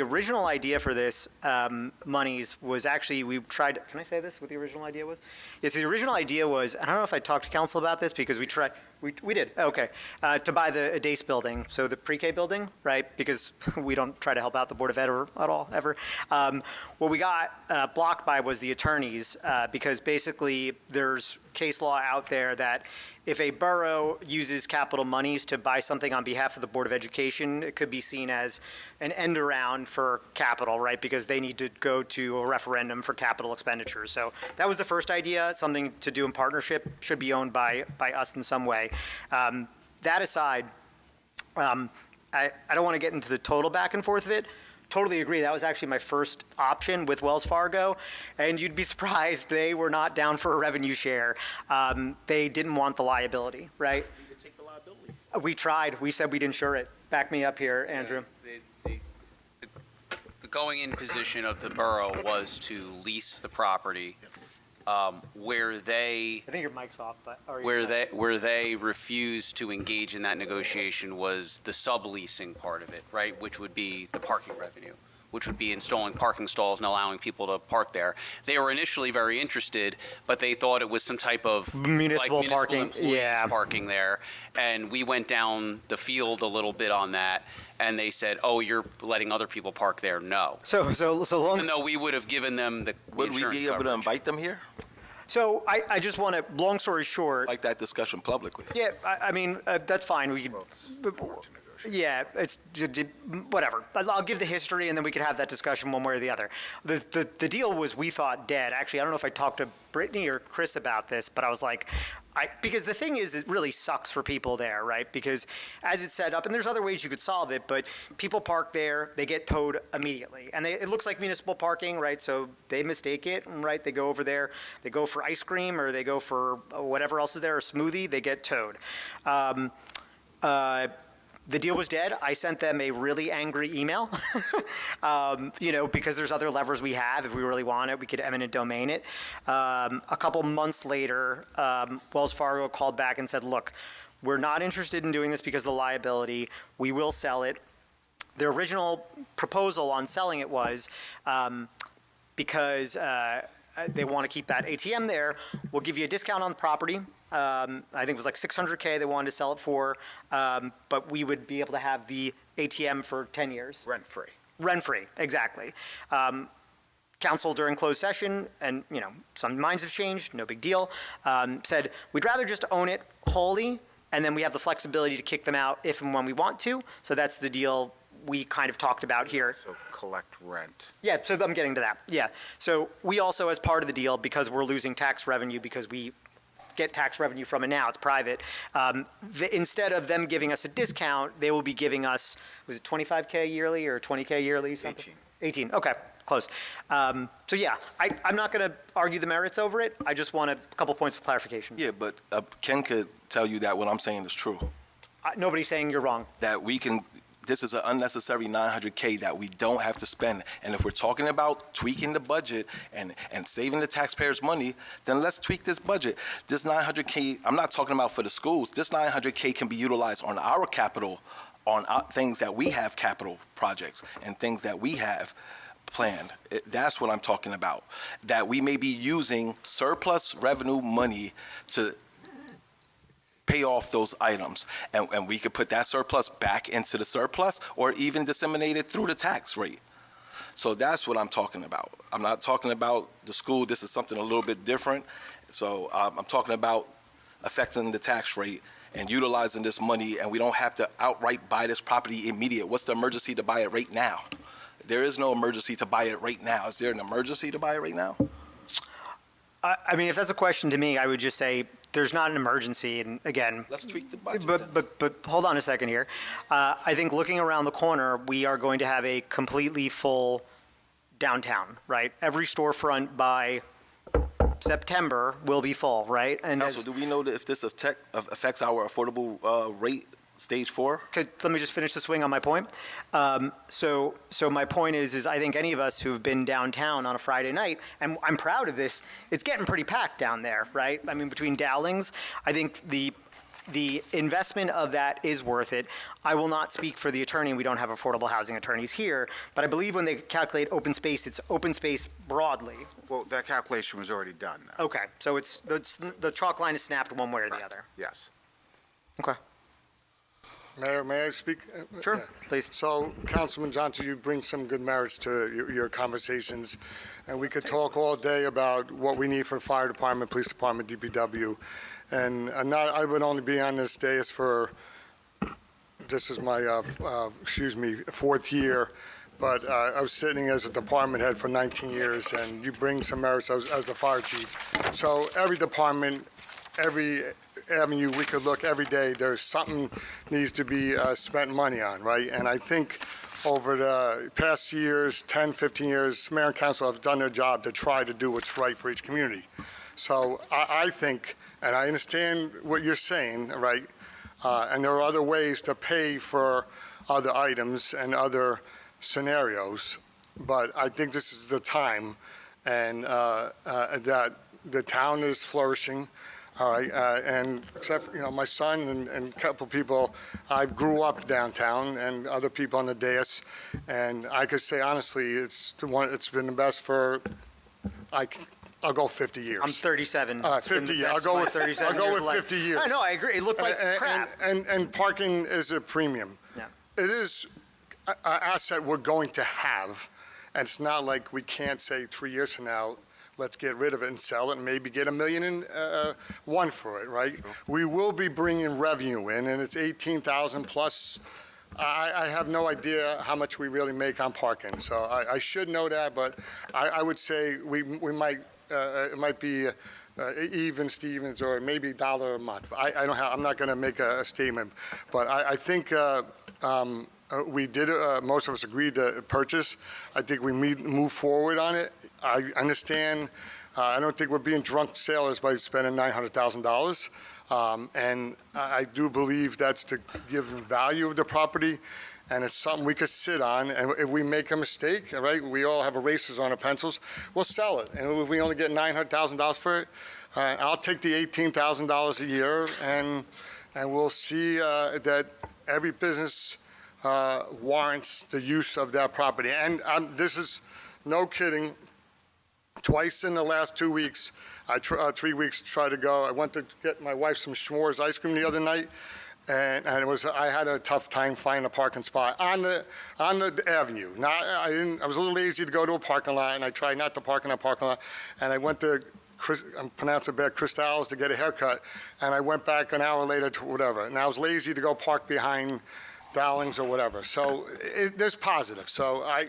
original idea for this monies was actually, we tried, can I say this, what the original idea was? Yes, the original idea was, I don't know if I talked to council about this, because we tried, we did, okay, to buy the ADACE building, so the pre-K building, right? Because we don't try to help out the Board of Ed at all, ever. What we got blocked by was the attorneys, because basically there's case law out there that if a borough uses capital monies to buy something on behalf of the Board of Education, it could be seen as an end around for capital, right? Because they need to go to a referendum for capital expenditures. So that was the first idea, something to do in partnership, should be owned by us in some way. That aside, I don't want to get into the total back and forth of it. Totally agree. That was actually my first option with Wells Fargo, and you'd be surprised they were not down for a revenue share. They didn't want the liability, right? You could take the liability. We tried. We said we'd insure it. Back me up here, Andrew. The going-in position of the borough was to lease the property, where they. I think your mic's off, but. Where they refused to engage in that negotiation was the subleasing part of it, right? Which would be the parking revenue, which would be installing parking stalls and allowing people to park there. They were initially very interested, but they thought it was some type of municipal parking, employees yeah, parking there. And we went down the field a little bit on that, and they said, "Oh, you're letting other people park there." No. So long. Even though we would have given them the Would we be able to invite them here? So I just want to, long story short. Like that discussion publicly. Yeah, I mean, that's fine. We could, yeah, it's whatever. I'll give the history, and then we could have that discussion one way or the other. The deal was, we thought, dead. Actually, I don't know if I talked to Brittany or Chris about this, but I was like, because the thing is, it really sucks for people there, right? Because as it's set up, and there's other ways you could solve it, but people park there, they get towed immediately. And it looks like municipal parking, right? So they mistake it, right? They go over there, they go for ice cream, or they go for whatever else is there, a smoothie, they get towed. The deal was dead. I sent them a really angry email, because there's other levers we have. If we really want it, we could eminent domain it. A couple months later, Wells Fargo called back and said, look, we're not interested in doing this because of the liability. We will sell it. Their original proposal on selling it was because they want to keep that ATM there, we'll give you a discount on the property. I think it was like $600K they wanted to sell it for, but we would be able to have the ATM for 10 years. Rent-free. Rent-free, exactly. Council during closed session, and some minds have changed, no big deal, said we'd rather just own it wholly, and then we have the flexibility to kick them out if and when we want to. So that's the deal we kind of talked about here. So collect rent. Yeah, so I'm getting to that. Yeah. So we also, as part of the deal, because we're losing tax revenue because we get tax revenue from it now, it's private, instead of them giving us a discount, they will be giving us, was it 25K yearly or 20K yearly? Something? 18, okay, close. So yeah, I'm not going to argue the merits over it. I just want a couple points of clarification. Yeah, but Ken could tell you that what I'm saying is true. Nobody's saying you're wrong. That we can, this is an unnecessary 900K that we don't have to spend. And if we're talking about tweaking the budget and saving the taxpayers' money, then let's tweak this budget. This 900K, I'm not talking about for the schools. This 900K can be utilized on our capital, on things that we have capital projects and things that we have planned. That's what I'm talking about. That we may be using surplus revenue money to pay off those items, and we could put that surplus back into the surplus or even disseminate it through the tax rate. So that's what I'm talking about. I'm not talking about the school. This is something a little bit different. So I'm talking about affecting the tax rate and utilizing this money, and we don't have to outright buy this property immediate. What's the emergency to buy it right now? There is no emergency to buy it right now. Is there an emergency to buy it right now? I mean, if that's a question to me, I would just say there's not an emergency, and again, Let's tweak the budget. but hold on a second here. I think looking around the corner, we are going to have a completely full downtown, right? Every storefront by September will be full, right? And Council, do we know that if this affects our affordable rate, stage 4? let me just finish the swing on my point. So my point is I think any of us who've been downtown on a Friday night, and I'm proud of this, it's getting pretty packed down there, right? I mean, between Dowlings, I think the investment of that is worth it. I will not speak for the attorney. We don't have affordable housing attorneys here, but I believe when they calculate open space, it's open space broadly. Well, that calculation was already done, though. Okay, so it's the chalk line is snapped one way or the other. Yes. Okay. Mayor, may I speak? Sure, please. So, Councilman Johnson, you bring some good merits to your conversations, and we could talk all day about what we need for fire department, police department, DPW, and I would only be on this dais for, this is my, fourth year, but I was sitting as a department head for 19 years, and you bring some merits as the fire chief. So every department, every avenue we could look every day, there's something needs to be spent money on, right? And I think over the past years, 10, 15 years, mayor and council have done their job to try to do what's right for each community. So I think, and I understand what you're saying, right? And there are other ways to pay for other items and other scenarios, but I think this is the time, and that the town is flourishing. All right, and except for, my son and a couple people, I grew up downtown, and other people on the dais, and I could say honestly, it's been the best for, I'll go 50 years. I'm 37. 50 years. I'll go with 37 I'll go years with of life. 50 years. I know, I agree. It looked like crap. And parking is a premium. Yeah. It is an asset we're going to have, and it's not like we can't say 3 years from now, let's get rid of it and sell it and maybe get $1 million for it, right? Sure. We will be bringing revenue in, and it's 18,000 plus. I have no idea how much we really make on parking, so I should know that, but I would say we might, it might be even Stevens or maybe $1 a month. I'm not going to make a statement, but I think we did, most of us agreed to purchase. I think we move forward on it. I understand, I don't think we're being drunk sailors by spending $900,000. And I do believe that's to give value of the property, and it's something we could sit on. And if we make a mistake, all right, we all have erasers on our pencils, we'll sell it. And if we only get $900,000 for it, I'll take the $18,000 a year, and we'll see that every business warrants the use of that property. And this is no kidding. Twice in the last 2 weeks, 3 weeks, tried to go. I went to get my wife some Schwartz ice cream the other night, and I had a tough time finding a parking spot on the avenue. I was a little lazy to go to a parking lot, and I tried not to park in that parking lot. And I went to I'm pronouncing it bad, Cristal's to get a haircut, and I went back an hour later to whatever. And I was lazy to go park behind Dowlings or whatever. So there's positive. So I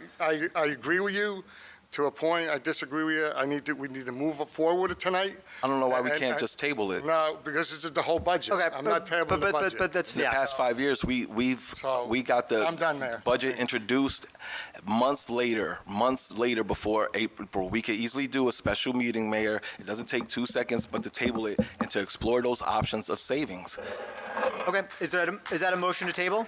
agree with you. To a point, I disagree with you. We need to move forward with it tonight. I don't know why we can't just table it. No, because it's just the whole budget. Okay, I'm not tabling the budget. But that's In the past 5 years, we got the I'm done, Mayor. budget introduced months later before April. We could easily do a special meeting, Mayor. It doesn't take 2 seconds, but to table it and to explore those options of savings. Okay, is that a motion to table?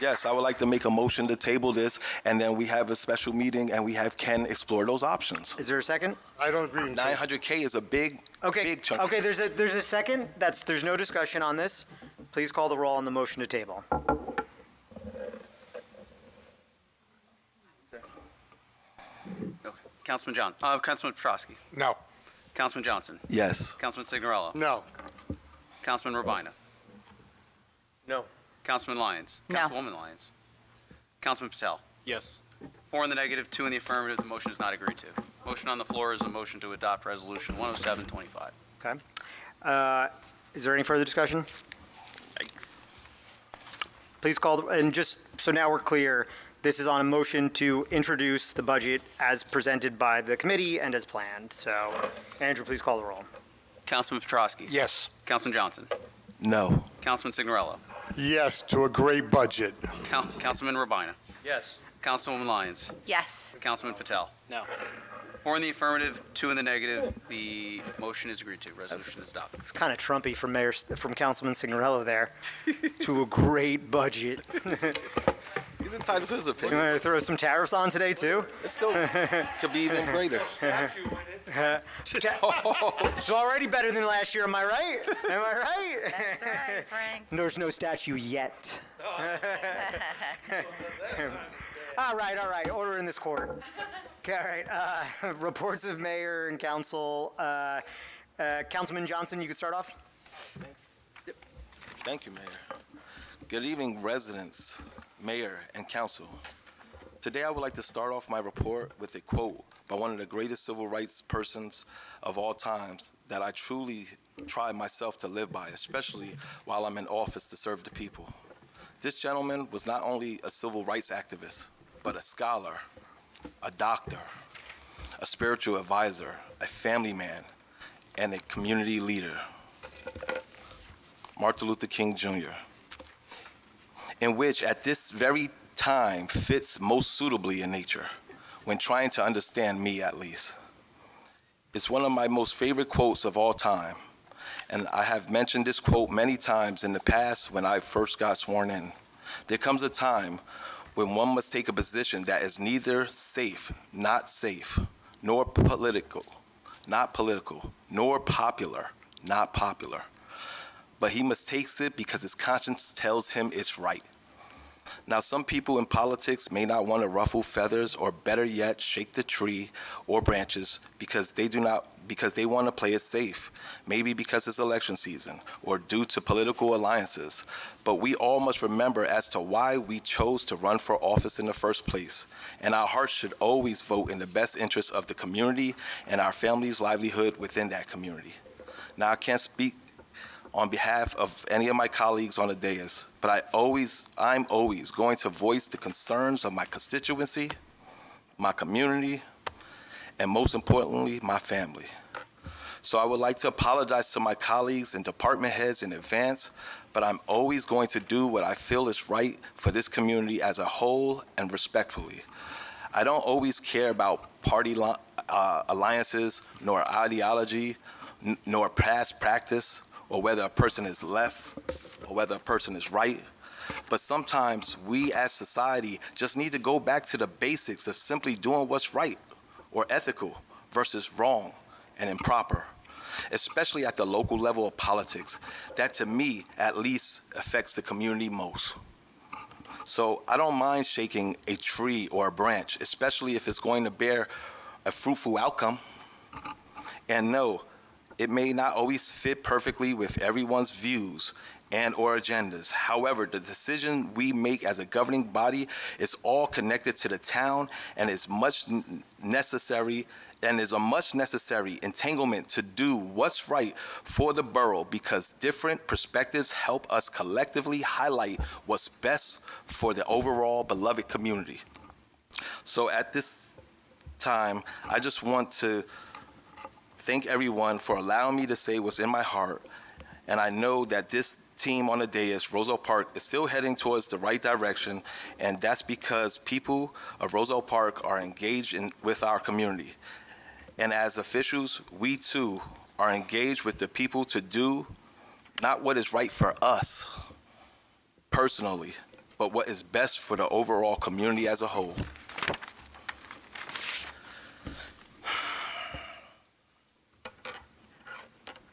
Yes, I would like to make a motion to table this, and then we have a special meeting, and we have Ken explore those options. Is there a second? I don't agree. 900K is a big chunk. Okay, there's a second. There's no discussion on this. Please call the roll on the motion to table. Okay. Councilman Petrosky. No. Councilman Johnson. Yes. Councilman Signorello. No. Councilman Robina. No. Councilman Lyons. No. Councilwoman Lyons. Councilman Patel. Yes. 4 in the negative, 2 in the affirmative. The motion is not agreed to. Motion on the floor is a motion to adopt Resolution 10725. Okay. Is there any further discussion? Please call, and just so now we're clear, this is on a motion to introduce the budget as presented by the committee and as planned. So, Andrew, please call the roll. Councilman Petrosky? Yes. Councilman Johnson? No. Councilman Signorello? Yes to a great budget. Councilman Rabina? Yes. Councilwoman Lyons? Yes. Councilman Patel? No. 4 in the affirmative, 2 in the negative. The motion is agreed to. Resolution is adopted. It's kind of Trumpy from Councilman Signorello there. To a great budget. He's entitled to his You opinion. want to throw some tariffs on today too? It still could be even greater. It's already better than last year, am I right? Am I right? That's right, Frank. There's no statue yet. All right. Order in this court. Okay, all right. Reports of mayor and council. Councilman Johnson, you could start off. Thank you, Mayor. Good evening, residents, mayor, and council. Today, I would like to start off my report with a quote by one of the greatest civil rights persons of all times that I truly try myself to live by, especially while I'm in office to serve the people. This gentleman was not only a civil rights activist, but a scholar, a doctor, a spiritual advisor, a family man, and a community leader. Martin Luther King Jr., in which at this very time fits most suitably in nature, when trying to understand me at least. It's one of my most favorite quotes of all time, and I have mentioned this quote many times in the past when I first got sworn in. There comes a time when one must take a position that is neither safe, nor political, not political, nor popular, not popular. But he must take it because his conscience tells him it's right. Now, some people in politics may not want to ruffle feathers, or better yet, shake the tree or branches because they want to play it safe, maybe because it's election season or due to political alliances. But we all must remember as to why we chose to run for office in the first place, and our hearts should always vote in the best interest of the community and our family's livelihood within that community. Now, I can't speak on behalf of any of my colleagues on the dais, but I'm always going to voice the concerns of my constituency, my community, and most importantly, my family. So I would like to apologize to my colleagues and department heads in advance, but I'm always going to do what I feel is right for this community as a whole and respectfully. I don't always care about party alliances, nor ideology, nor past practice, or whether a person is left or whether a person is right. But sometimes we as society just need to go back to the basics of simply doing what's right or ethical versus wrong and improper, especially at the local level of politics. That, to me, at least affects the community most. So I don't mind shaking a tree or a branch, especially if it's going to bear a fruitful outcome. And no, it may not always fit perfectly with everyone's views and or agendas. However, the decision we make as a governing body is all connected to the town and is a much necessary entanglement to do what's right for the borough, because different perspectives help us collectively highlight what's best for the overall beloved community. So at this time, I just want to thank everyone for allowing me to say what's in my heart, and I know that this team on the dais, Roselle Park, is still heading towards the right direction, and that's because people of Roselle Park are engaged with our community. And as officials, we too are engaged with the people to do not what is right for us personally, but what is best for the overall community as a whole.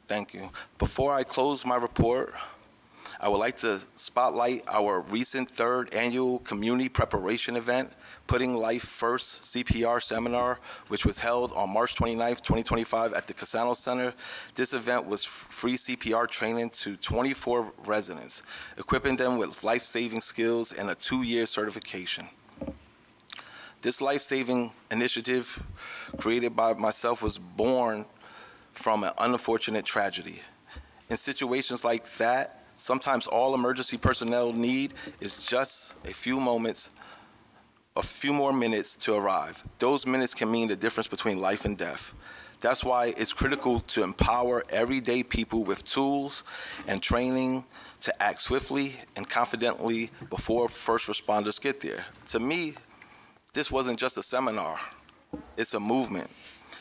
Thank you. Before I close my report, I would like to spotlight our recent third annual community preparation event, Putting Life First CPR Seminar, which was held on March 29th, 2025 at the Casano Center. This event was free CPR training to 24 residents, equipping them with life-saving skills and a 2-year certification. This life-saving initiative created by myself was born from an unfortunate tragedy. In situations like that, sometimes all emergency personnel need is just a few more minutes to arrive. Those minutes can mean the difference between life and death. That's why it's critical to empower everyday people with tools and training to act swiftly and confidently before first responders get there. To me, this wasn't just a seminar. It's a movement.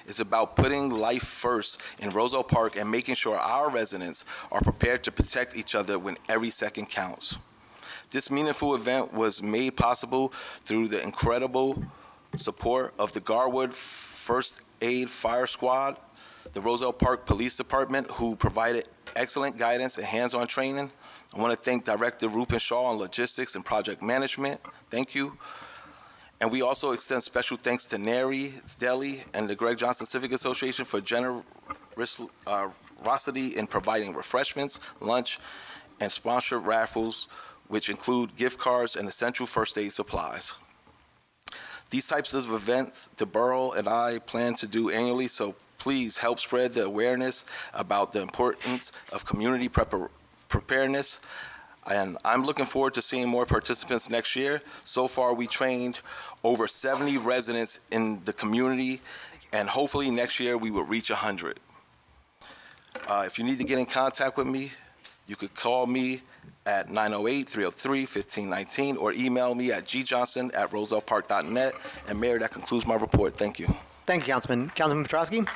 It's about putting life first in Roselle Park and making sure our residents are prepared to protect each other when every second counts. This meaningful event was made possible through the incredible support of the Garwood First Aid Fire Squad, the Roselle Park Police Department, who provided excellent guidance and hands-on training. I want to thank Director Rupin Shaw on logistics and project management. Thank you. And we also extend special thanks to Neri, Deli, and the Greg Johnson Civic Association for generosity in providing refreshments, lunch, and sponsored raffles, which include gift cards and essential first aid supplies. These types of events the borough and I plan to do annually, so please help spread the awareness about the importance of community preparedness. And I'm looking forward to seeing more participants next year. So far, we trained over 70 residents in the community, and hopefully next year we will reach 100. If you need to get in contact with me, you could call me at 908-303-1519 or email me at gjohnson@rosellepark.net. And Mayor, that concludes my report. Thank you. Thank you, Councilman. Councilman Petrosky?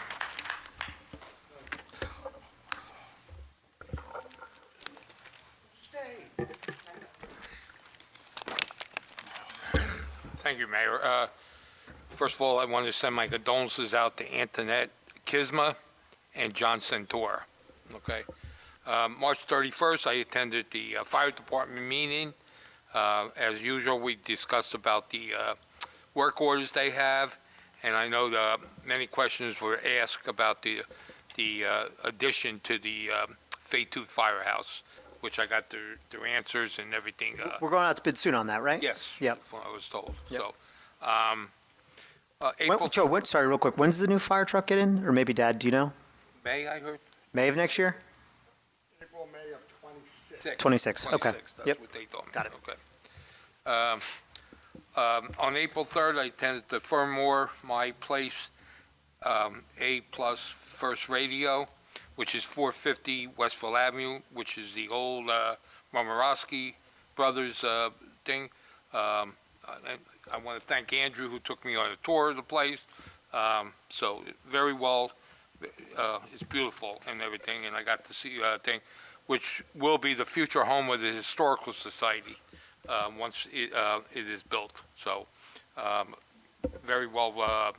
Thank you, Mayor. First of all, I want to send my condolences out to Antoinette Kisma and John Santor. Okay. March 31st, I attended the fire department meeting. As usual, we discussed about the work orders they have, and I know many questions were asked about the addition to the Faytooth Firehouse, which I got their answers and everything. We're going out to bid soon on that, right? Yes. Yep. That's what I was told. Yep. So, April Joe, sorry, real quick. When does the new fire truck get in? Or maybe Dad, do you know? May, I heard? May of next year? April, May of 26. 26, okay. 26, that's Yep. what they told me. Got it. Okay. On April 3rd, I attended the Fernmore My Place A+ First Radio, which is 450 Westville Avenue, which is the old Momorowski Brothers thing. I want to thank Andrew, who took me on a tour of the place. So very well, it's beautiful and everything, and I got to see a thing, which will be the future home of the Historical Society once it is built. So very well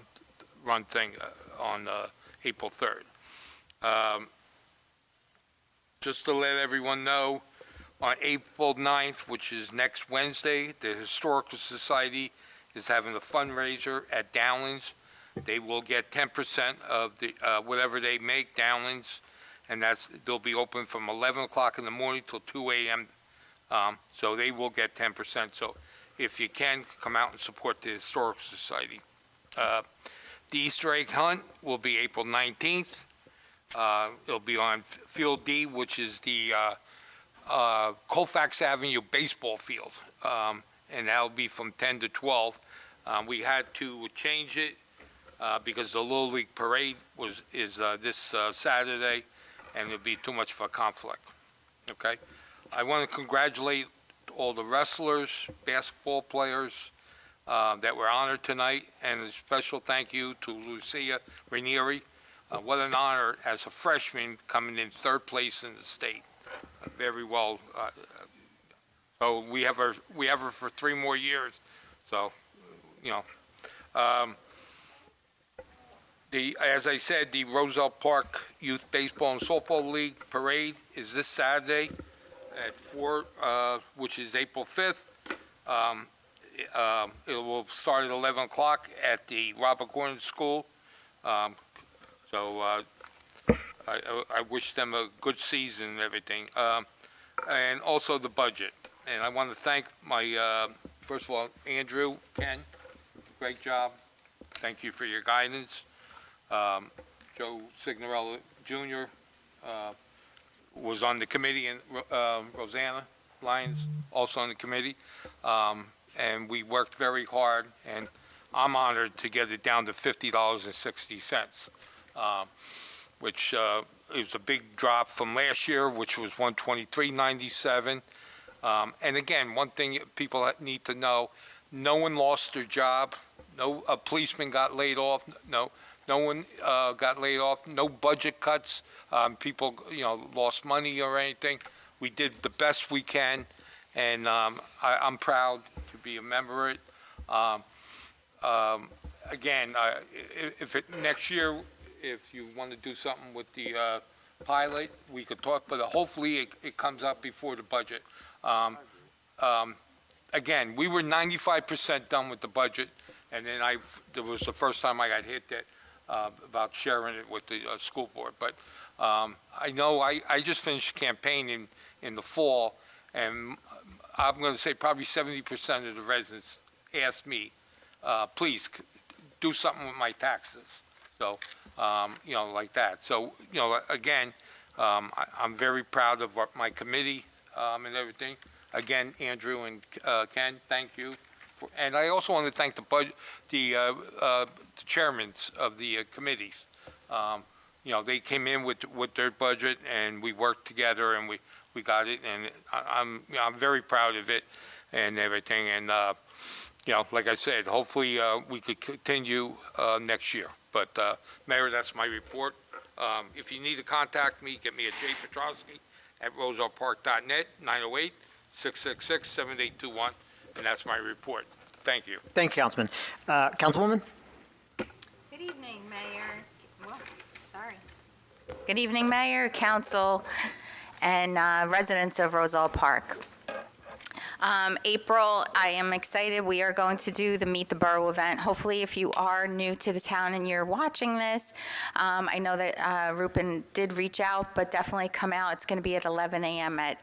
run thing on April 3rd. Just to let everyone know, on April 9th, which is next Wednesday, the Historical Society is having a fundraiser at Downlands. They will get 10% of the whatever they make, Downlands, and they'll be open from 11 o'clock in the morning till 2 a.m. So they will get 10%. So if you can, come out and support the Historical Society. The Easter egg hunt will be April 19th. It'll be on Field D, which is the Colfax Avenue baseball field, and that'll be from 10 to 12. We had to change it because the Little League Parade is this Saturday, and it'll be too much of a conflict. Okay? I want to congratulate all the wrestlers, basketball players that were honored tonight, and a special thank you to Lucia Ranieri. What an honor as a freshman coming in third place in the state. Very well. So we have her for 3 more years. So, you know, as I said, the Roselle Park Youth Baseball and Softball League Parade is this Saturday at 4, which is April 5th. It will start at 11 o'clock at the Robert Gordon School. So I wish them a good season and everything. And also the budget. And I want to thank my, first of all, Andrew, Ken, great job. Thank you for your guidance. Joe Signorello Jr. Was on the committee, and Rosanna Lyons also on the committee. And we worked very hard, and I'm honored to get it down to $50.60. which is a big drop from last year, which was 123.97. And again, one thing people need to know, no one lost their job. No policeman got laid off. No one got laid off. No budget cuts. People, lost money or anything. We did the best we can, and I'm proud to be a member of it. Again, next year, if you want to do something with the pilot, we could talk, but hopefully it comes up before the budget. Again, we were 95% done with the budget, and then there was the first time I got hit that about sharing it with the school board. But I know I just finished a campaign in the fall, and I'm going to say probably 70% of the residents asked me, please do something with my taxes. So, like that. So, again, I'm very proud of my committee and everything. Again, Andrew and Ken, thank you. And I also want to thank the chairmen of the committees. They came in with their budget, and we worked together, and we got it. And I'm very proud of it and everything. And like I said, hopefully we could continue next year. But Mayor, that's my report. If you need to contact me, get me at jpetrosky@rosellepark.net, 908-666-7821, and that's my report. Thank you. Thank you, Councilman. Councilwoman? Good evening, Mayor. Whoa, sorry. Good evening, Mayor, Council, and residents of Roselle Park. April, I am excited. We are going to do the Meet the Borough event. Hopefully, if you are new to the town and you're watching this, I know that Rupen did reach out, but definitely come out. It's going to be at 11 a.m. at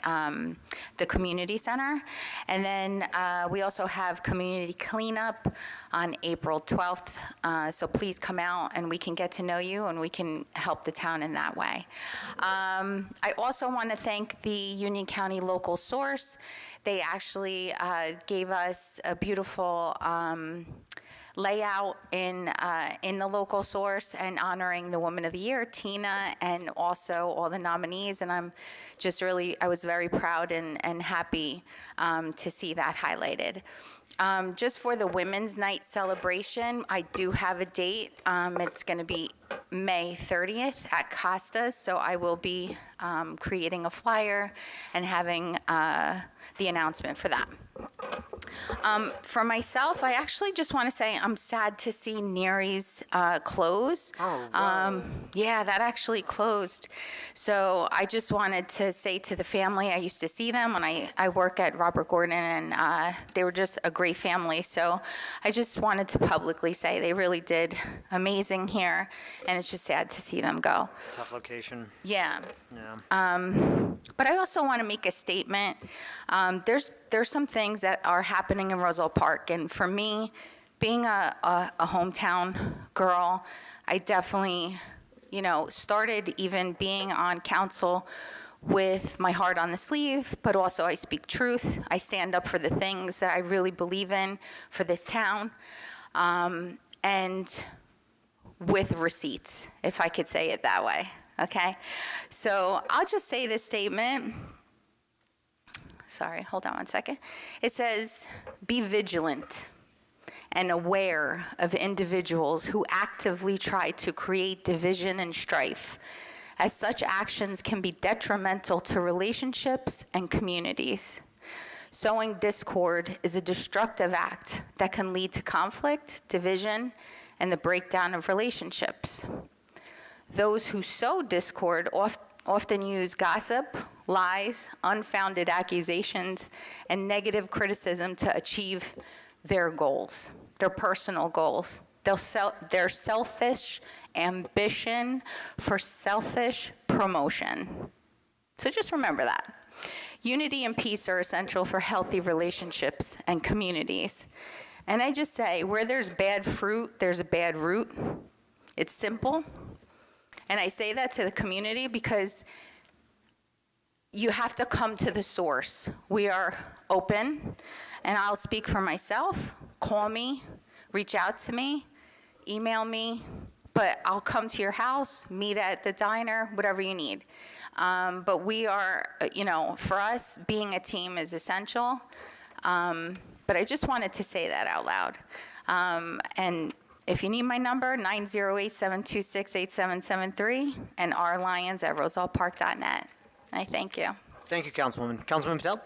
the community center. And then we also have community cleanup on April 12th. So please come out and we can get to know you and we can help the town in that way. I also want to thank the Union County Local Source. They actually gave us a beautiful layout in the local source and honoring the Woman of the Year, Tina, and also all the nominees. And I was very proud and happy to see that highlighted. Just for the Women's Night celebration, I do have a date. It's going to be May 30th at Costa's, so I will be creating a flyer and having the announcement for that. For myself, I actually just want to say I'm sad to see Neary's close. Yeah, that actually closed. So I just wanted to say to the family, I used to see them when I work at Robert Gordon, and they were just a great family. So I just wanted to publicly say they really did amazing here, and it's just sad to see them go. It's a tough location. Yeah. Yeah. But I also want to make a statement. There's some things that are happening in Roselle Park, and for me, being a hometown girl, I definitely, started even being on council with my heart on the sleeve, but also I speak truth. I stand up for the things that I really believe in for this town, and with receipts, if I could say it that way, okay? So I'll just say this statement. Sorry, hold on one second. It says, be vigilant and aware of individuals who actively try to create division and strife, as such actions can be detrimental to relationships and communities. Sowing discord is a destructive act that can lead to conflict, division, and the breakdown of relationships. Those who sow discord often use gossip, lies, unfounded accusations, and negative criticism to achieve their goals, their personal goals. Their selfish ambition for selfish promotion. So just remember that. Unity and peace are essential for healthy relationships and communities. And I just say, where there's bad fruit, there's a bad root. It's simple. And I say that to the community because you have to come to the source. We are open, and I'll speak for myself. Call me, reach out to me, email me, but I'll come to your house, meet at the diner, whatever you need. But we are, for us, being a team is essential. But I just wanted to say that out loud. And if you need my number, 908-726-8773, and rlyons@rosellepark.net. I thank you. Thank you, Councilwoman. Councilwoman Roselle?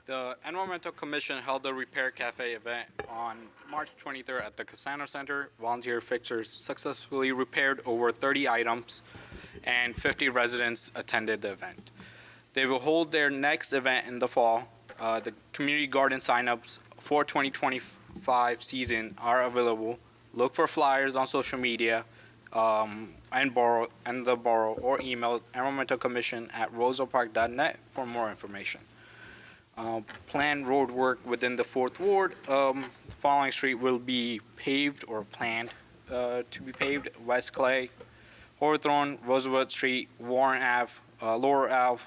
The Environmental Commission held a Repair Cafe event on March 23rd at the Casano Center. Volunteer fixers successfully repaired over 30 items, and 50 residents attended the event. They will hold their next event in the fall. The community garden signups for 2025 season are available. Look for flyers on social media and the borough, or email environmentalcommission@rosellepark.net for more information. Planned road work within the 4th Ward. The following street will be paved or planned to be paved: West Clay, Hawthorne, Rosewood Street, Warren Ave, Lower Ave.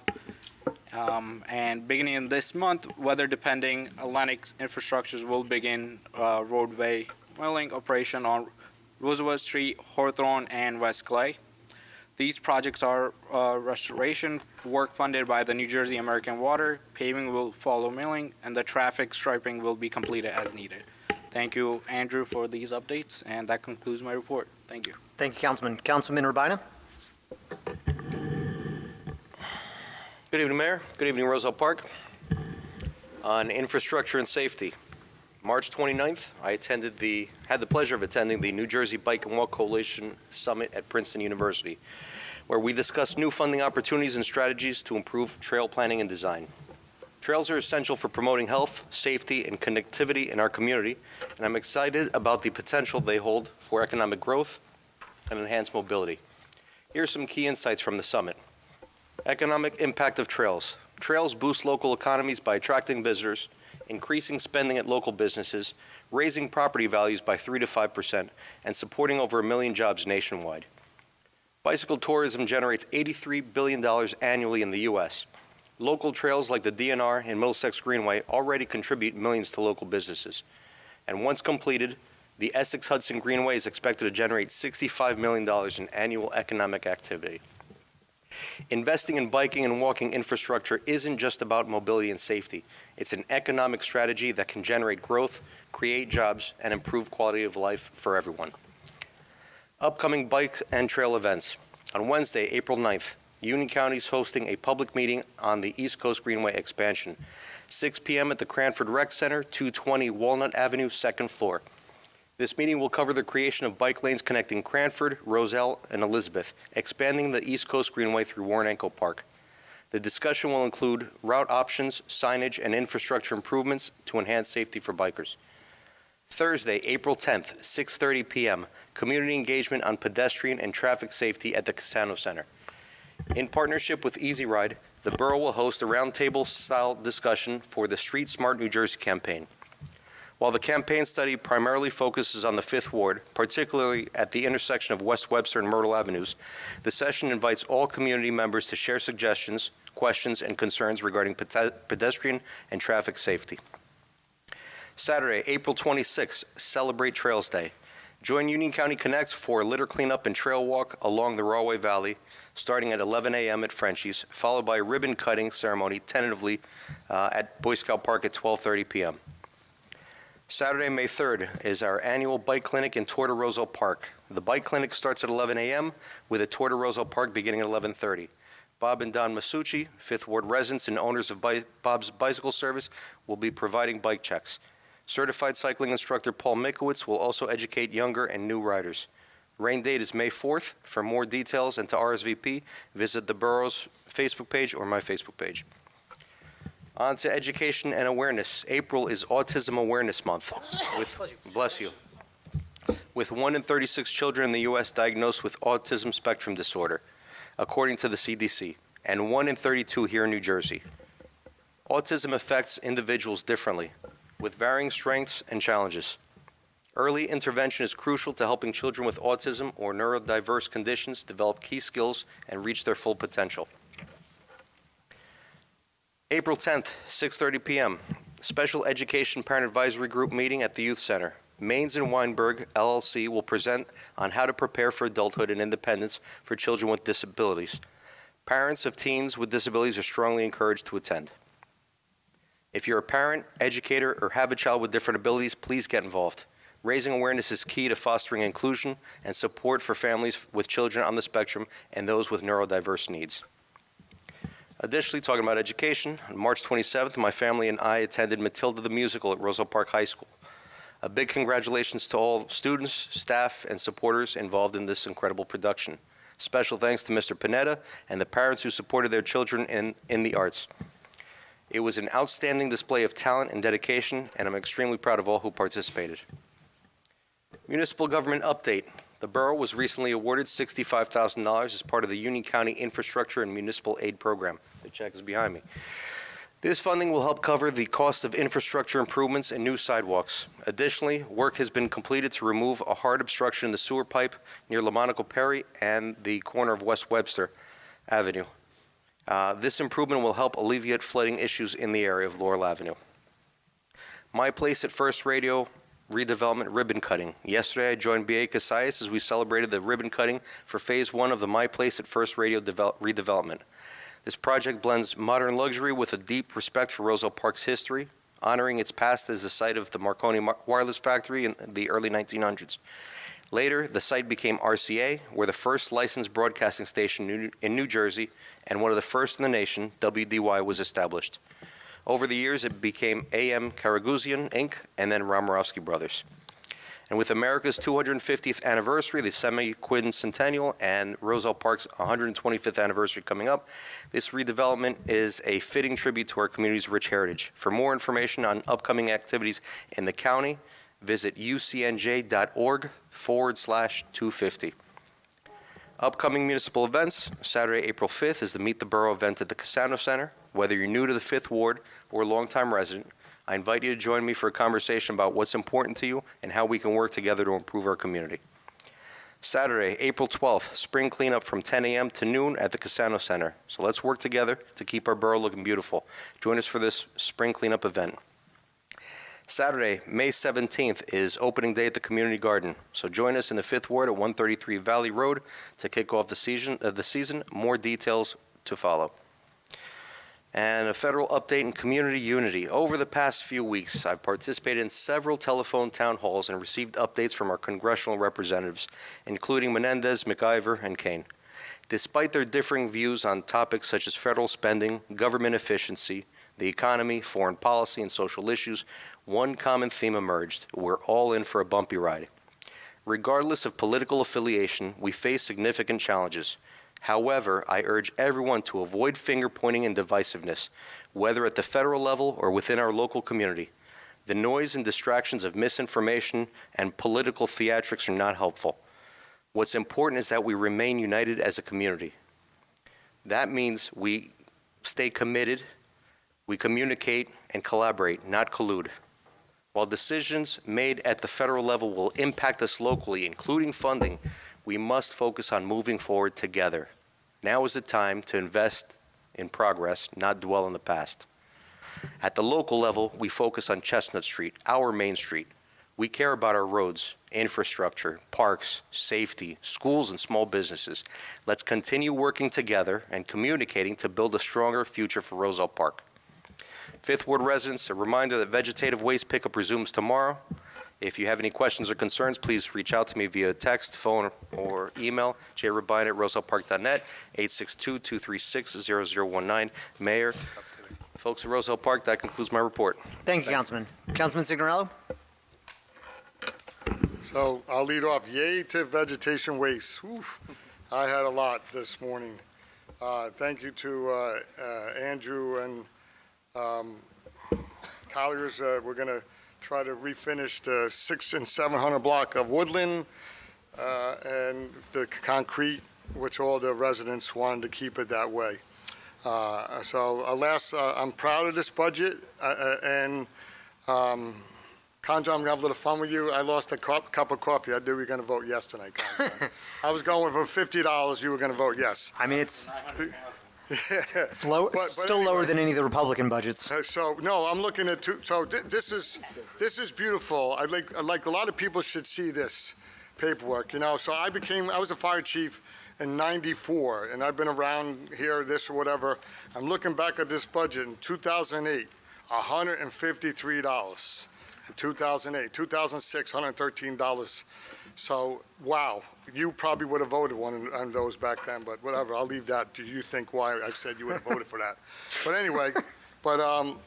And beginning this month, weather depending, Atlantic Infrastructures will begin roadway milling operation on Rosewood Street, Hawthorne, and West Clay. These projects are restoration work funded by the New Jersey American Water. Paving will follow milling, and the traffic striping will be completed as needed. Thank you, Andrew, for these updates, and that concludes my report. Thank you. Thank you, Councilman. Councilman Rabina? Good evening, Mayor. Good evening, Roselle Park. On infrastructure and safety, March 29th, I had the pleasure of attending the New Jersey Bike and Walk Coalition Summit at Princeton University, where we discussed new funding opportunities and strategies to improve trail planning and design. Trails are essential for promoting health, safety, and connectivity in our community, and I'm excited about the potential they hold for economic growth and enhanced mobility. Here are some key insights from the summit. Economic impact of trails. Trails boost local economies by attracting visitors, increasing spending at local businesses, raising property values by 3 to 5%, and supporting over 1 million jobs nationwide. Bicycle tourism generates $83 billion annually in the U.S. Local trails like the DNR and Middlesex Greenway already contribute millions to local businesses. And once completed, the Essex-Hudson Greenway is expected to generate $65 million in annual economic activity. Investing in biking and walking infrastructure isn't just about mobility and safety. It's an economic strategy that can generate growth, create jobs, and improve quality of life for everyone. Upcoming bike and trail events. On Wednesday, April 9th, Union County is hosting a public meeting on the East Coast Greenway expansion. 6 p.m. at the Cranford Rec Center, 220 Walnut Avenue, 2nd floor. This meeting will cover the creation of bike lanes connecting Cranford, Roselle, and Elizabeth, expanding the East Coast Greenway through Warren Ankle Park. The discussion will include route options, signage, and infrastructure improvements to enhance safety for bikers. Thursday, April 10th, 6:30 p.m., community engagement on pedestrian and traffic safety at the Casano Center. In partnership with Easy Ride, the borough will host a roundtable-style discussion for the Street Smart New Jersey campaign. While the campaign study primarily focuses on the 5th Ward, particularly at the intersection of West Webster and Myrtle Avenues, the session invites all community members to share suggestions, questions, and concerns regarding pedestrian and traffic safety. Saturday, April 26th, celebrate Trails Day. Join Union County Connects for a litter cleanup and trail walk along the Rawway Valley, starting at 11 a.m. at Frenchie's, followed by a ribbon cutting ceremony tentatively at Boy Scout Park at 12:30 p.m. Saturday, May 3rd, is our annual bike clinic in Tour de Roselle Park. The bike clinic starts at 11 a.m. with a Tour de Roselle Park beginning at 11:30. Bob and Don Masucci, 5th Ward residents and owners of Bob's Bicycle Service, will be providing bike checks. Certified cycling instructor Paul Mikowitz will also educate younger and new riders. Rain date is May 4th. For more details and to RSVP, visit the borough's Facebook page or my Facebook page. On to education and awareness. April is Autism Awareness Month. Bless you. With 1 in 36 children in the U.S. diagnosed with autism spectrum disorder, according to the CDC, and 1 in 32 here in New Jersey. Autism affects individuals differently, with varying strengths and challenges. Early intervention is crucial to helping children with autism or neurodiverse conditions develop key skills and reach their full potential. April 10th, 6:30 p.m., Special Education Parent Advisory Group meeting at the Youth Center. Mains and Weinberg LLC will present on how to prepare for adulthood and independence for children with disabilities. Parents of teens with disabilities are strongly encouraged to attend. If you're a parent, educator, or have a child with different abilities, please get involved. Raising awareness is key to fostering inclusion and support for families with children on the spectrum and those with neurodiverse needs. Additionally, talking about education, on March 27th, my family and I attended Matilda the Musical at Roselle Park High School. A big congratulations to all students, staff, and supporters involved in this incredible production. Special thanks to Mr. Panetta and the parents who supported their children in the arts. It was an outstanding display of talent and dedication, and I'm extremely proud of all who participated. Municipal government update. The borough was recently awarded $65,000 as part of the Union County Infrastructure and Municipal Aid Program. The check is behind me. This funding will help cover the cost of infrastructure improvements and new sidewalks. Additionally, work has been completed to remove a hard obstruction in the sewer pipe near Lamonaco Perry and the corner of West Webster Avenue. This improvement will help alleviate flooding issues in the area of Laurel Avenue. My Place at First Radio redevelopment ribbon cutting. Yesterday, I joined B.A. Casais as we celebrated the ribbon cutting for Phase 1 of the My Place at First Radio redevelopment. This project blends modern luxury with a deep respect for Roselle Park's history, honoring its past as the site of the Marconi Wireless Factory in the early 1900s. Later, the site became RCA, where the first licensed broadcasting station in New Jersey and one of the first in the nation, WDY, was established. Over the years, it became AM Karaguzian, Inc., and then Romarovsky Brothers. And with America's 250th anniversary, the semi-quincentennial, and Roselle Park's 125th anniversary coming up, this redevelopment is a fitting tribute to our community's rich heritage. For more information on upcoming activities in the county, visit ucnj.org/250. Upcoming municipal events. Saturday, April 5th is the Meet the Borough event at the Cassano Center. Whether you're new to the 5th Ward or a longtime resident, I invite you to join me for a conversation about what's important to you and how we can work together to improve our community. Saturday, April 12th, spring cleanup from 10 a.m. to noon at the Cassano Center. So let's work together to keep our borough looking beautiful. Join us for this spring cleanup event. Saturday, May 17th is opening day at the Community Garden. So join us in the 5th Ward at 133 Valley Road to kick off the season. More details to follow. And a federal update in community unity. Over the past few weeks, I've participated in several telephone town halls and received updates from our congressional representatives, including Menendez, McIver, and Kane. Despite their differing views on topics such as federal spending, government efficiency, the economy, foreign policy, and social issues, one common theme emerged: we're all in for a bumpy ride. Regardless of political affiliation, we face significant challenges. However, I urge everyone to avoid finger-pointing and divisiveness, whether at the federal level or within our local community. The noise and distractions of misinformation and political theatrics are not helpful. What's important is that we remain united as a community. That means we stay committed, we communicate and collaborate, not collude. While decisions made at the federal level will impact us locally, including funding, we must focus on moving forward together. Now is the time to invest in progress, not dwell in the past. At the local level, we focus on Chestnut Street, our main street. We care about our roads, infrastructure, parks, safety, schools, and small businesses. Let's continue working together and communicating to build a stronger future for Roselle Park. 5th Ward residents, a reminder that vegetative waste pickup resumes tomorrow. If you have any questions or concerns, please reach out to me via text, phone, or email, jrabine@rosellepark.net, 862-236-0019. Mayor, folks at Roselle Park, that concludes my report. Thank you, Councilman. Councilman Signorello? So I'll lead off. Yay to vegetation waste. Oof. I had a lot this morning. Thank you to Andrew and Colliers. We're going to try to refinish the 600 and 700 block of Woodland and the concrete, which all the residents wanted to keep it that way. I'm proud of this budget, and Conjon, I'm going to have a little fun with you. I lost a cup of coffee. I knew we were going to vote yes tonight, Conjon. I was going for $50. You were going to vote yes. I mean, it's It's low, But still lower than any of the Republican budgets. So, no, I'm looking at this is beautiful. I like a lot of people should see this paperwork, you know. So I was a fire chief in '94, and I've been around here, this or whatever. I'm looking back at this budget in 2008, $153. In 2008, 2006, $113. So, wow, you probably would have voted one on those back then, but whatever, I'll leave that. Do you think why I said you would have voted for that? But anyway, and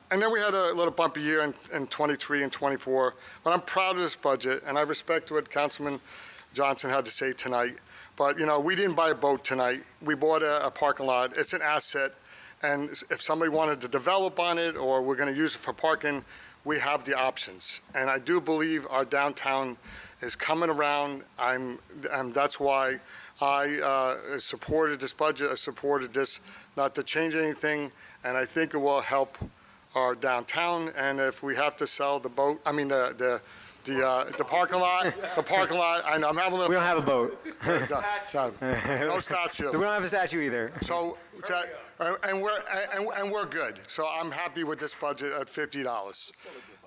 then we had a little bumpy year in 23 and 24, but I'm proud of this budget, and I respect what Councilman Johnson had to say tonight. But, you know, we didn't buy a boat tonight. We bought a parking lot. It's an asset, and if somebody wanted to develop on it or we're going to use it for parking, we have the options. And I do believe our downtown is coming around. And that's why I supported this budget. I supported this not to change anything, and I think it will help our downtown. And if we have to sell the boat, I mean the parking lot, I know I'm having a little. We don't have a boat. No statue. We don't have a statue either. So, and we're good. So I'm happy with this budget at $50.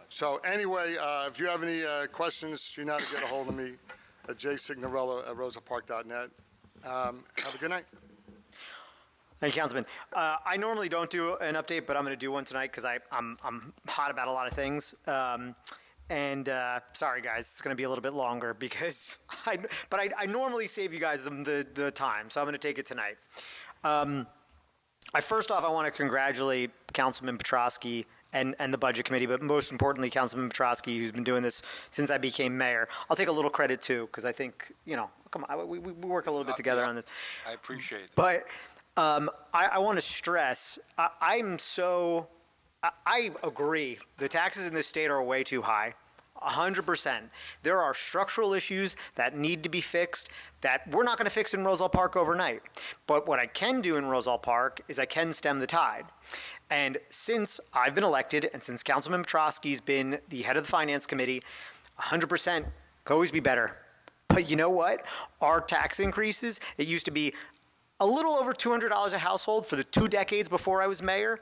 So anyway, if you have any questions, you know how to get a hold of me at jsignorello@rosapark.net. Have a good night. Thank you, Councilman. I normally don't do an update, but I'm going to do one tonight because I'm hot about a lot of things. Sorry, guys, it's going to be a little bit longer because I normally save you guys the time, so I'm going to take it tonight. First off, I want to congratulate Councilman Petrosky and the Budget Committee, but most importantly, Councilman Petrosky, who's been doing this since I became mayor. I'll take a little credit, too, because I think, you know, come on, we work a little bit together on this. I appreciate it. But I want to stress, I agree. The taxes in this state are way too high. 100%. There are structural issues that need to be fixed that we're not going to fix in Roselle Park overnight. But what I can do in Roselle Park is I can stem the tide. And since I've been elected and since Councilman Petrosky's been the head of the Finance Committee, 100% could always be better. But you know what? Our tax increases, it used to be a little over $200 a household for the 2 decades before I was mayor.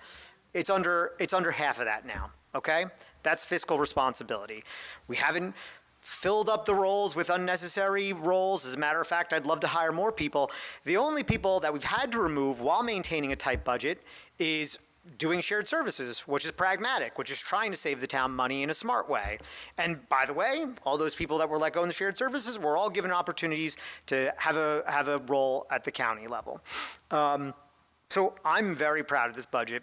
It's under half of that now, okay? That's fiscal responsibility. We haven't filled up the roles with unnecessary roles. As a matter of fact, I'd love to hire more people. The only people that we've had to remove while maintaining a tight budget is doing shared services, which is pragmatic, which is trying to save the town money in a smart way. And by the way, all those people that were let go in the shared services were all given opportunities to have a role at the county level. So I'm very proud of this budget.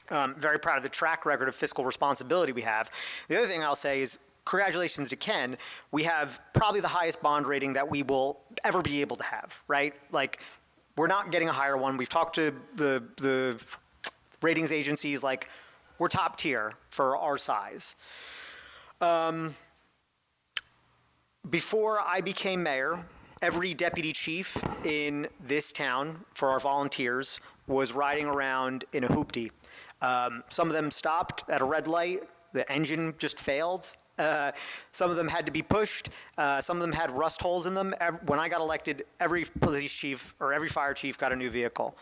Very proud of the track record of fiscal responsibility we have. The other thing I'll say is congratulations to Ken. We have probably the highest bond rating that we will ever be able to have, right? Like, we're not getting a higher one. We've talked to the ratings agencies, like, we're top tier for our size. Before I became mayor, every deputy chief in this town for our volunteers was riding around in a hoopty. Some of them stopped at a red light. The engine just failed. Some of them had to be pushed. Some of them had rust holes in them. When I got elected, every police chief or every fire chief got a new vehicle.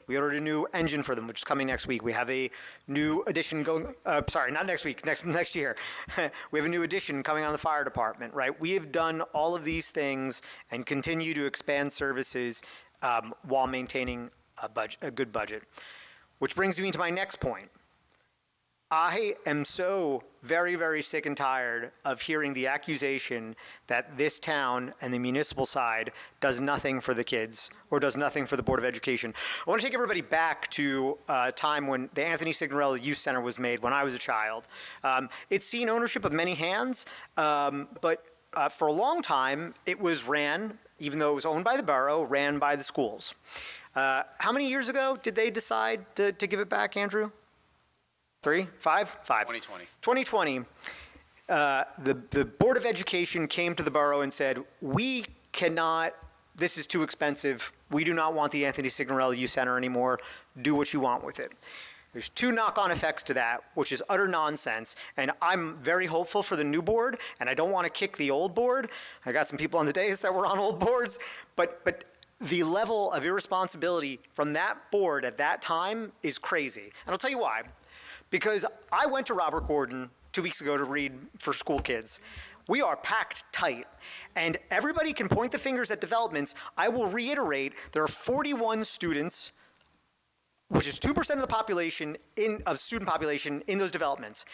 We ordered a new engine for them, which is coming next week. We have a new addition going, sorry, not next week, next year. We have a new addition coming on the fire department, right? We have done all of these things and continue to expand services while maintaining a good budget. Which brings me to my next point. I am so very, very sick and tired of hearing the accusation that this town and the municipal side does nothing for the kids or does nothing for the Board of Education. I want to take everybody back to a time when the Anthony Signorello Youth Center was made when I was a child. It's seen ownership of many hands, but for a long time it was ran, even though it was owned by the borough, ran by the schools. How many years ago did they decide to give it back, Andrew? 3? 5? 5. 2020. 2020. The Board of Education came to the borough and said, we cannot, this is too expensive. We do not want the Anthony Signorello Youth Center anymore. Do what you want with it. There's 2 knock-on effects to that, which is utter nonsense. And I'm very hopeful for the new board, and I don't want to kick the old board. I got some people on the dais that were on old boards, but the level of irresponsibility from that board at that time is crazy. And I'll tell you why. Because I went to Robert Gordon 2 weeks ago to read for school kids. We are packed tight, and everybody can point the fingers at developments. I will reiterate, there are 41 students, which is 2% of the population, of student population in those developments.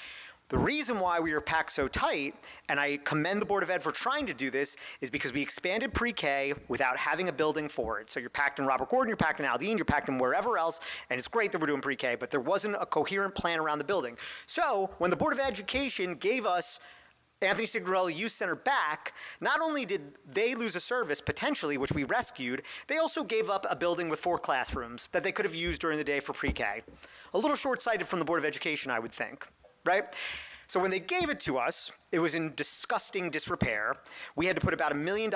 The reason why we are packed so tight, and I commend the Board of Ed for trying to do this, is because we expanded pre-K without having a building for it. So you're packed in Robert Gordon, you're packed in Aldine, you're packed in wherever else, and it's great that we're doing pre-K, but there wasn't a coherent plan around the building. So when the Board of Education gave us Anthony Signorelli Youth Center back, not only did they lose a service, potentially, which we rescued, they also gave up a building with 4 classrooms that they could have used during the day for pre-K. A little short-sighted from the Board of Education, I would think. Right? So when they gave it to us, it was in disgusting disrepair. We had to put about $1 million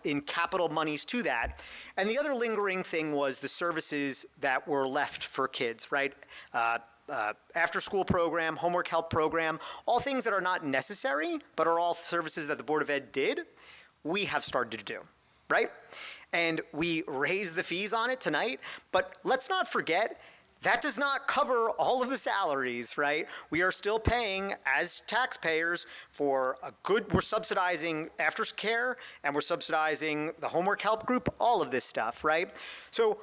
in capital monies to that. And the other lingering thing was the services that were left for kids, right? After-school program, homework help program, all things that are not necessary, but are all services that the Board of Ed did, we have started to do, right? And we raised the fees on it tonight, but let's not forget, that does not cover all of the salaries, right? We are still paying, as taxpayers, for we're subsidizing aftercare, and we're subsidizing the homework help group, all of this stuff, right? So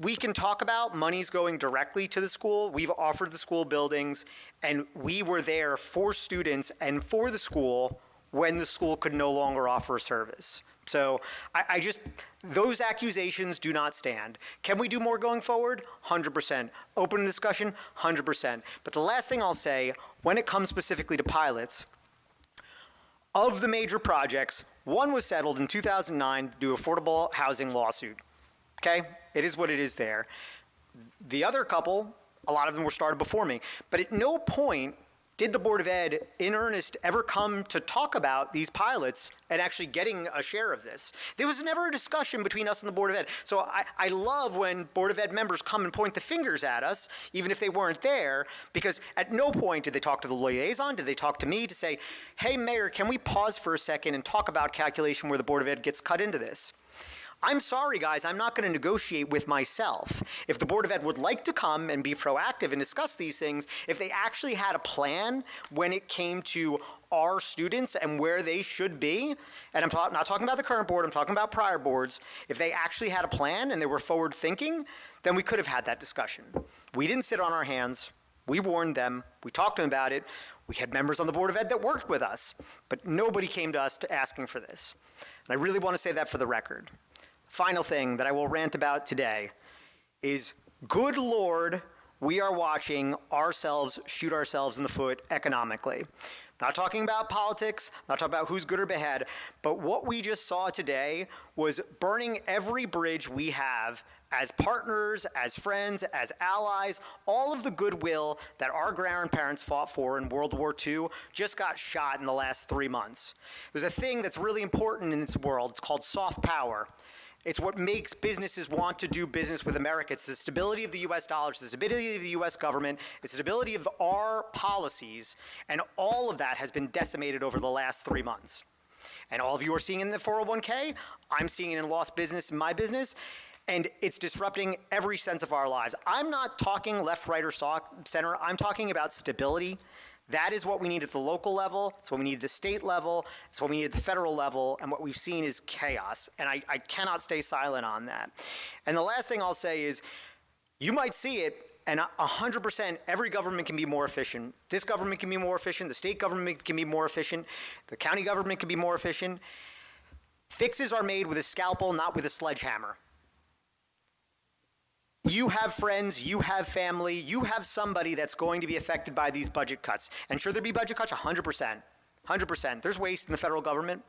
we can talk about monies going directly to the school. We've offered the school buildings, and we were there for students and for the school when the school could no longer offer a service. So I just, those accusations do not stand. Can we do more going forward? 100%. Open discussion? 100%. But the last thing I'll say, when it comes specifically to pilots, of the major projects, one was settled in 2009 due to affordable housing lawsuit. Okay? It is what it is there. The other couple, a lot of them were started before me, but at no point did the Board of Ed, in earnest, ever come to talk about these pilots and actually getting a share of this? There was never a discussion between us and the Board of Ed. So I love when Board of Ed members come and point the fingers at us, even if they weren't there, because at no point did they talk to the liaison, did they talk to me to say, hey, Mayor, can we pause for a second and talk about calculation where the Board of Ed gets cut into this? I'm sorry, guys, I'm not going to negotiate with myself. If the Board of Ed would like to come and be proactive and discuss these things, if they actually had a plan when it came to our students and where they should be, and I'm not talking about the current board, I'm talking about prior boards, if they actually had a plan and they were forward thinking, then we could have had that discussion. We didn't sit on our hands. We warned them. We talked to them about it. We had members on the Board of Ed that worked with us, but nobody came to us asking for this. And I really want to say that for the record. Final thing that I will rant about today is, good Lord, we are watching ourselves shoot ourselves in the foot economically. Not talking about politics, not talking about who's good or bad, but what we just saw today was burning every bridge we have as partners, as friends, as allies. All of the goodwill that our grandparents fought for in World War II just got shot in the last 3 months. There's a thing that's really important in this world. It's called soft power. It's what makes businesses want to do business with America. It's the stability of the U.S. dollar, it's the stability of the U.S. government, it's the stability of our policies, and all of that has been decimated over the last 3 months. And all of you are seeing it in the 401k, I'm seeing it in lost business in my business, and it's disrupting every sense of our lives. I'm not talking left, right, or center, I'm talking about stability. That is what we need at the local level, it's what we need at the state level, it's what we need at the federal level, and what we've seen is chaos, and I cannot stay silent on that. And the last thing I'll say is, you might see it, and 100% every government can be more efficient. This government can be more efficient, the state government can be more efficient, the county government can be more efficient. Fixes are made with a scalpel, not with a sledgehammer. You have friends, you have family, you have somebody that's going to be affected by these budget cuts. And should there be budget cuts? 100%. 100%. There's waste in the federal government,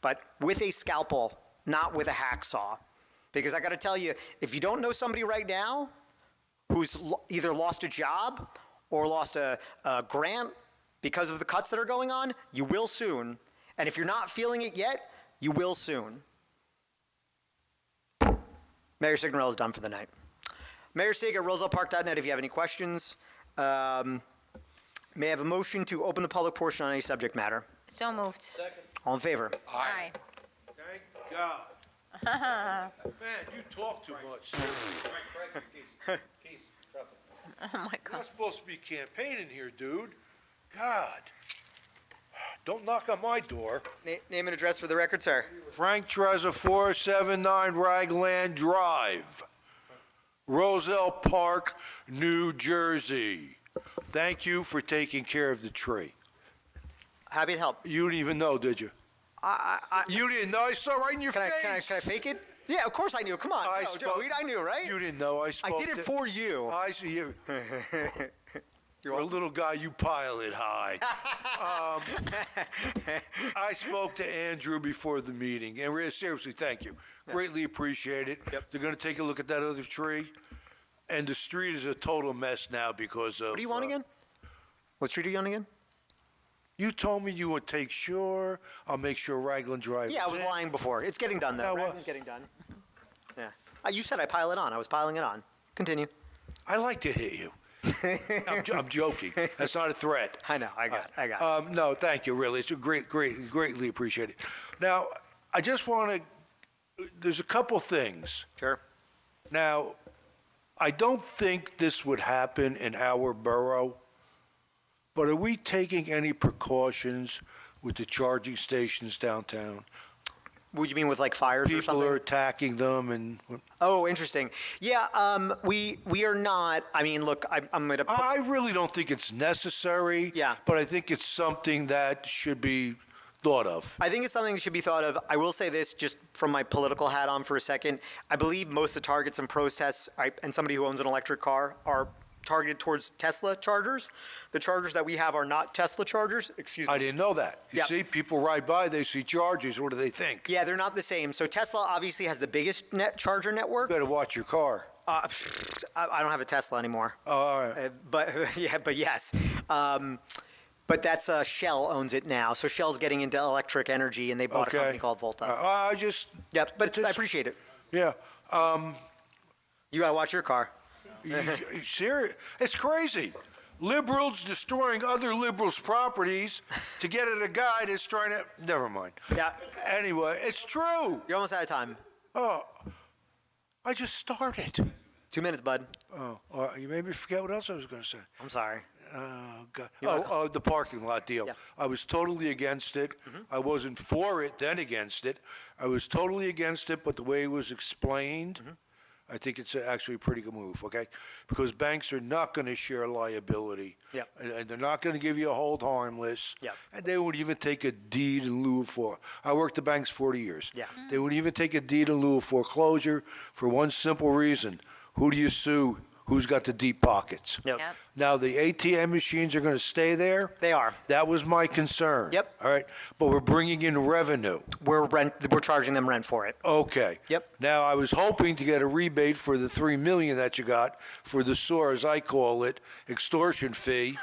but with a scalpel, not with a hacksaw. Because I got to tell you, if you don't know somebody right now who's either lost a job or lost a grant because of the cuts that are going on, you will soon. And if you're not feeling it yet, you will soon. Mayor Signorelli is done for the night. Mayor Sig at rosellepark.net if you have any questions. May I have a motion to open the public portion on any subject matter? So moved. All in favor? Aye. Thank God. Man, you talk too much. Oh my You're God. not supposed to be campaigning here, dude. God. Don't knock on my door. Name and address for the record, sir. Frank Trezor, 479 Ragland Drive, Roselle Park, New Jersey. Thank you for taking care of the tree. Happy to help. You didn't even know, did you? You didn't know? I saw right in your face. Can I fake it? Yeah, of course I knew. Come on. I knew, right? You didn't know. I did it for you. I see you. You're a little guy, you pile it high. I spoke to Andrew before the meeting, and really, seriously, thank you. Greatly appreciate it. They're going to take a look at that other tree, and the street is a total mess now because of... What do you want again? What street are you on again? You told me you would take sure. I'll make sure Ragland Drive... Yeah, I was lying before. It's getting done, though. It's getting done. Yeah. You said I pile it on. I was piling it on. Continue. I like to hit you. I'm joking. That's not a threat. I know. I got it. No, thank you, really. It's a greatly appreciated. Now, I just want to, there's a couple things. Sure. Now, I don't think this would happen in our borough, but are we taking any precautions with the charging stations downtown? What do you mean with like fires or something? People are attacking them and... Oh, interesting. Yeah, we are not. I mean, look, I'm going to... I really don't think it's necessary. Yeah. But I think it's something that should be thought of. I think it's something that should be thought of. I will say this, just from my political hat on for a second. I believe most of the targets and protests, and somebody who owns an electric car, are targeted towards Tesla chargers. The chargers that we have are not Tesla chargers. Excuse me. I didn't know that. You see, people ride by, they see chargers. What do they think? Yeah, they're not the same. So Tesla obviously has the biggest charger network. You better watch your car. I don't have a Tesla anymore. Oh, all right. But yes. But that's Shell owns it now. So Shell's getting into electric energy, and they bought a company called Volta. I just... Yeah, but I appreciate it. Yeah. You got to watch your car. Serious? It's crazy. Liberals destroying other liberals' properties to get at a guy that's trying to... Never mind. Yeah. Anyway, it's true. You're almost out of time. Oh, I just started. 2 minutes, bud. Oh, you made me forget what else I was going to say. I'm sorry. Oh, God. The parking lot deal. Yeah. I was totally against it. I wasn't for it, then against it. I was totally against it, but the way it was explained, I think it's actually a pretty good move, okay? Because banks are not going to share liability. Yeah. And they're not going to give you a hold harmless. Yeah. And they won't even take a deed in lieu of I worked the banks 40 years. Yeah. They wouldn't even take a deed in lieu of foreclosure for one simple reason. Who do you sue? Who's got the deep pockets? Yep. Now, the ATM machines are going to stay there? They are. That was my concern. Yep. All right. But we're bringing in revenue. We're charging them rent for it. Okay. Yep. Now, I was hoping to get a rebate for the $3 million that you got for the SOAR, as I call it, extortion fee.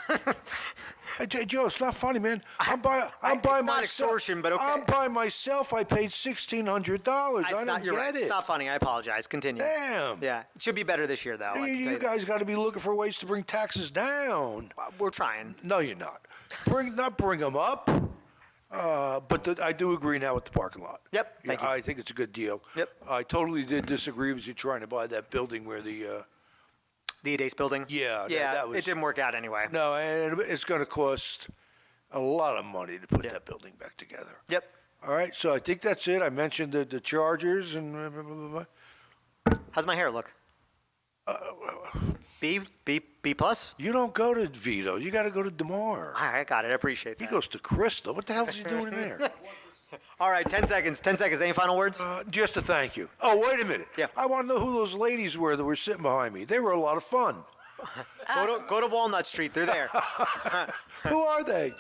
Hey, Joe, it's not funny, man. I'm by it's myself. not extortion, but okay. I'm by myself. I paid $1,600. I don't you're get right. it. It's not funny. I apologize. Continue. Damn. Yeah. It should be better this year, though. You guys got to be looking for ways to bring taxes down. We're trying. No, you're not. Not bring them up. But I do agree now with the parking lot. Yep. Thank you. I think it's a good deal. Yep. I totally did disagree with you trying to buy that building where the Dace building? Yeah. Yeah, that was, it didn't work out anyway. No, and it's going to cost a lot of money to put that building back together. Yep. All right, so I think that's it. I mentioned the Chargers and blah, blah, blah, blah. How's my hair look? B plus? You don't go to Vito. You got to go to DeMar. All right, got it. I appreciate that. He goes to Crystal. What the hell is he doing in there? All right, 10 seconds. 10 seconds. Any final words? Just a thank you. Oh, wait a minute. Yeah. I want to know who those ladies were that were sitting behind me. They were a lot of fun. Go to Walnut Street. They're there. Who are they?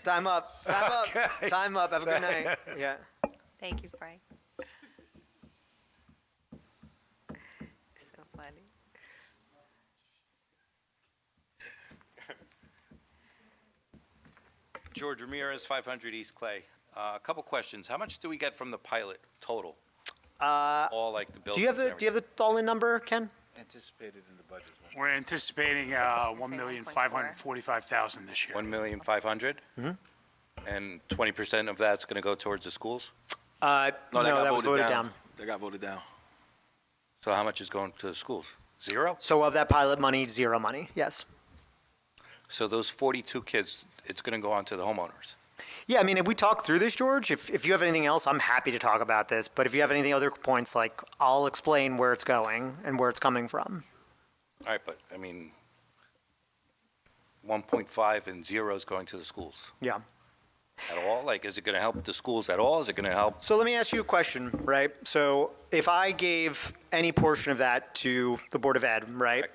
Time up. Time up. Okay. Time up. Have a good night. Yeah. Thank you, Frank. So funny. George Ramirez, 500 East Clay. A couple questions. How much do we get from the pilot total? All like the Do buildings. you have the all-in number, Ken? Anticipated in the budget. We're anticipating $1,545,000 this year. 1,500,000. Mm-hmm. And 20% of that's going to go towards the schools. No, that was voted down. That got voted down. So how much is going to the schools? Zero? So of that pilot money, zero money, yes. So those 42 kids, it's going to go on to the homeowners. Yeah, I mean, if we talk through this, George, if you have anything else, I'm happy to talk about this. But if you have any other points, like, I'll explain where it's going and where it's coming from. All right, but I mean, 1.5 and zero is going to the schools. Yeah. At all? Like, is it going to help the schools at all? Is it going to help? So let me ask you a question, right? So if I gave any portion of that to the Board of Ed, right?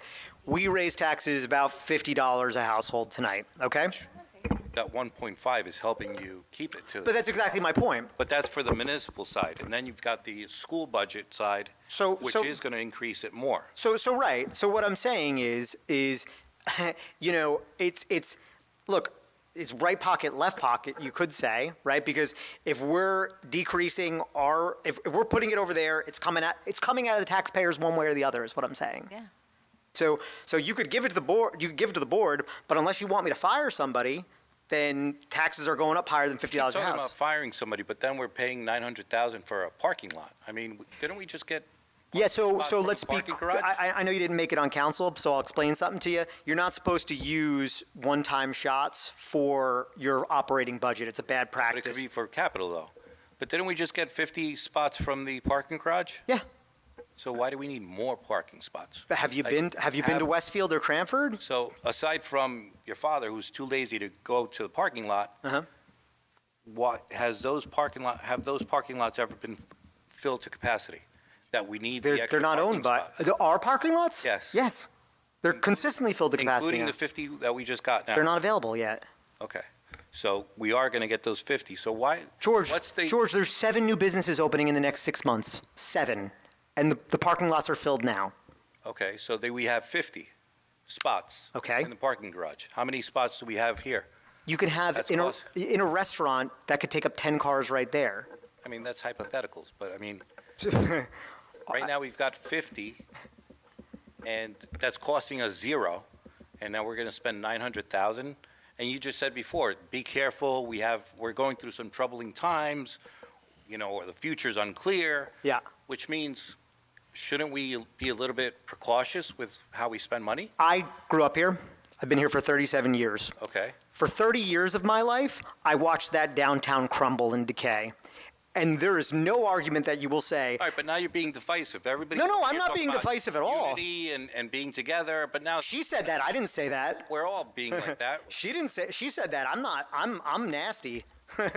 We raise taxes about $50 a household tonight, okay? That 1.5 is helping you keep it to. But that's exactly my point. But that's for the municipal side, and then you've got the school budget side, which is going to increase it more. So right. So what I'm saying is, you know, it's look, it's right pocket, left pocket, you could say, right? Because if we're decreasing if we're putting it over there, it's coming out of the taxpayers one way or the other, is what I'm saying. Yeah. So you could give it to the board, but unless you want me to fire somebody, then taxes are going up higher than $50 a We're talking about house. firing somebody, but then we're paying $900,000 for a parking lot. I mean, didn't we just get? Yeah, so from let's the be, parking garage? I know you didn't make it on council, so I'll explain something to you. You're not supposed to use one-time shots for your operating budget. It's a bad But it could practice. be for capital though. But didn't we just get 50 spots from the parking garage? Yeah. So why do we need more parking spots? Have you been to Westfield or Cranford? So aside from your father, who's too lazy to go to the parking lot, what have those parking lots ever been filled to capacity? That we need the They're extra not parking owned by, spots? there are parking lots? Yes. Yes. They're consistently filled to capacity Including now. the 50 that we just got now? They're not available yet. Okay. So we are going to get those 50. So why? George, what's the? George, there's 7 new businesses opening in the next 6 months. 7. And the parking lots are filled now. Okay, so we have 50 spots. Okay. In the parking garage. How many spots do we have here? You can have, That's in a restaurant, that could take up 10 cars right there. I mean, that's hypotheticals, but I mean, right now we've got 50, and that's costing us zero, and now we're going to spend 900,000. And you just said before, be careful. We're going through some troubling times, you know, or the future's unclear. Yeah. Which means, shouldn't we be a little bit precautious with how we spend money? I grew up here. I've been here for 37 years. Okay. For 30 years of my life, I watched that downtown crumble and decay. And there is no argument that you will say. All right, but now you're being divisive. Everybody. No, I'm you're not talking being about divisive at all. Unity and being together, but now. She said that. I didn't say that. We're all being like that. She didn't say. She said that. I'm not. I'm nasty. But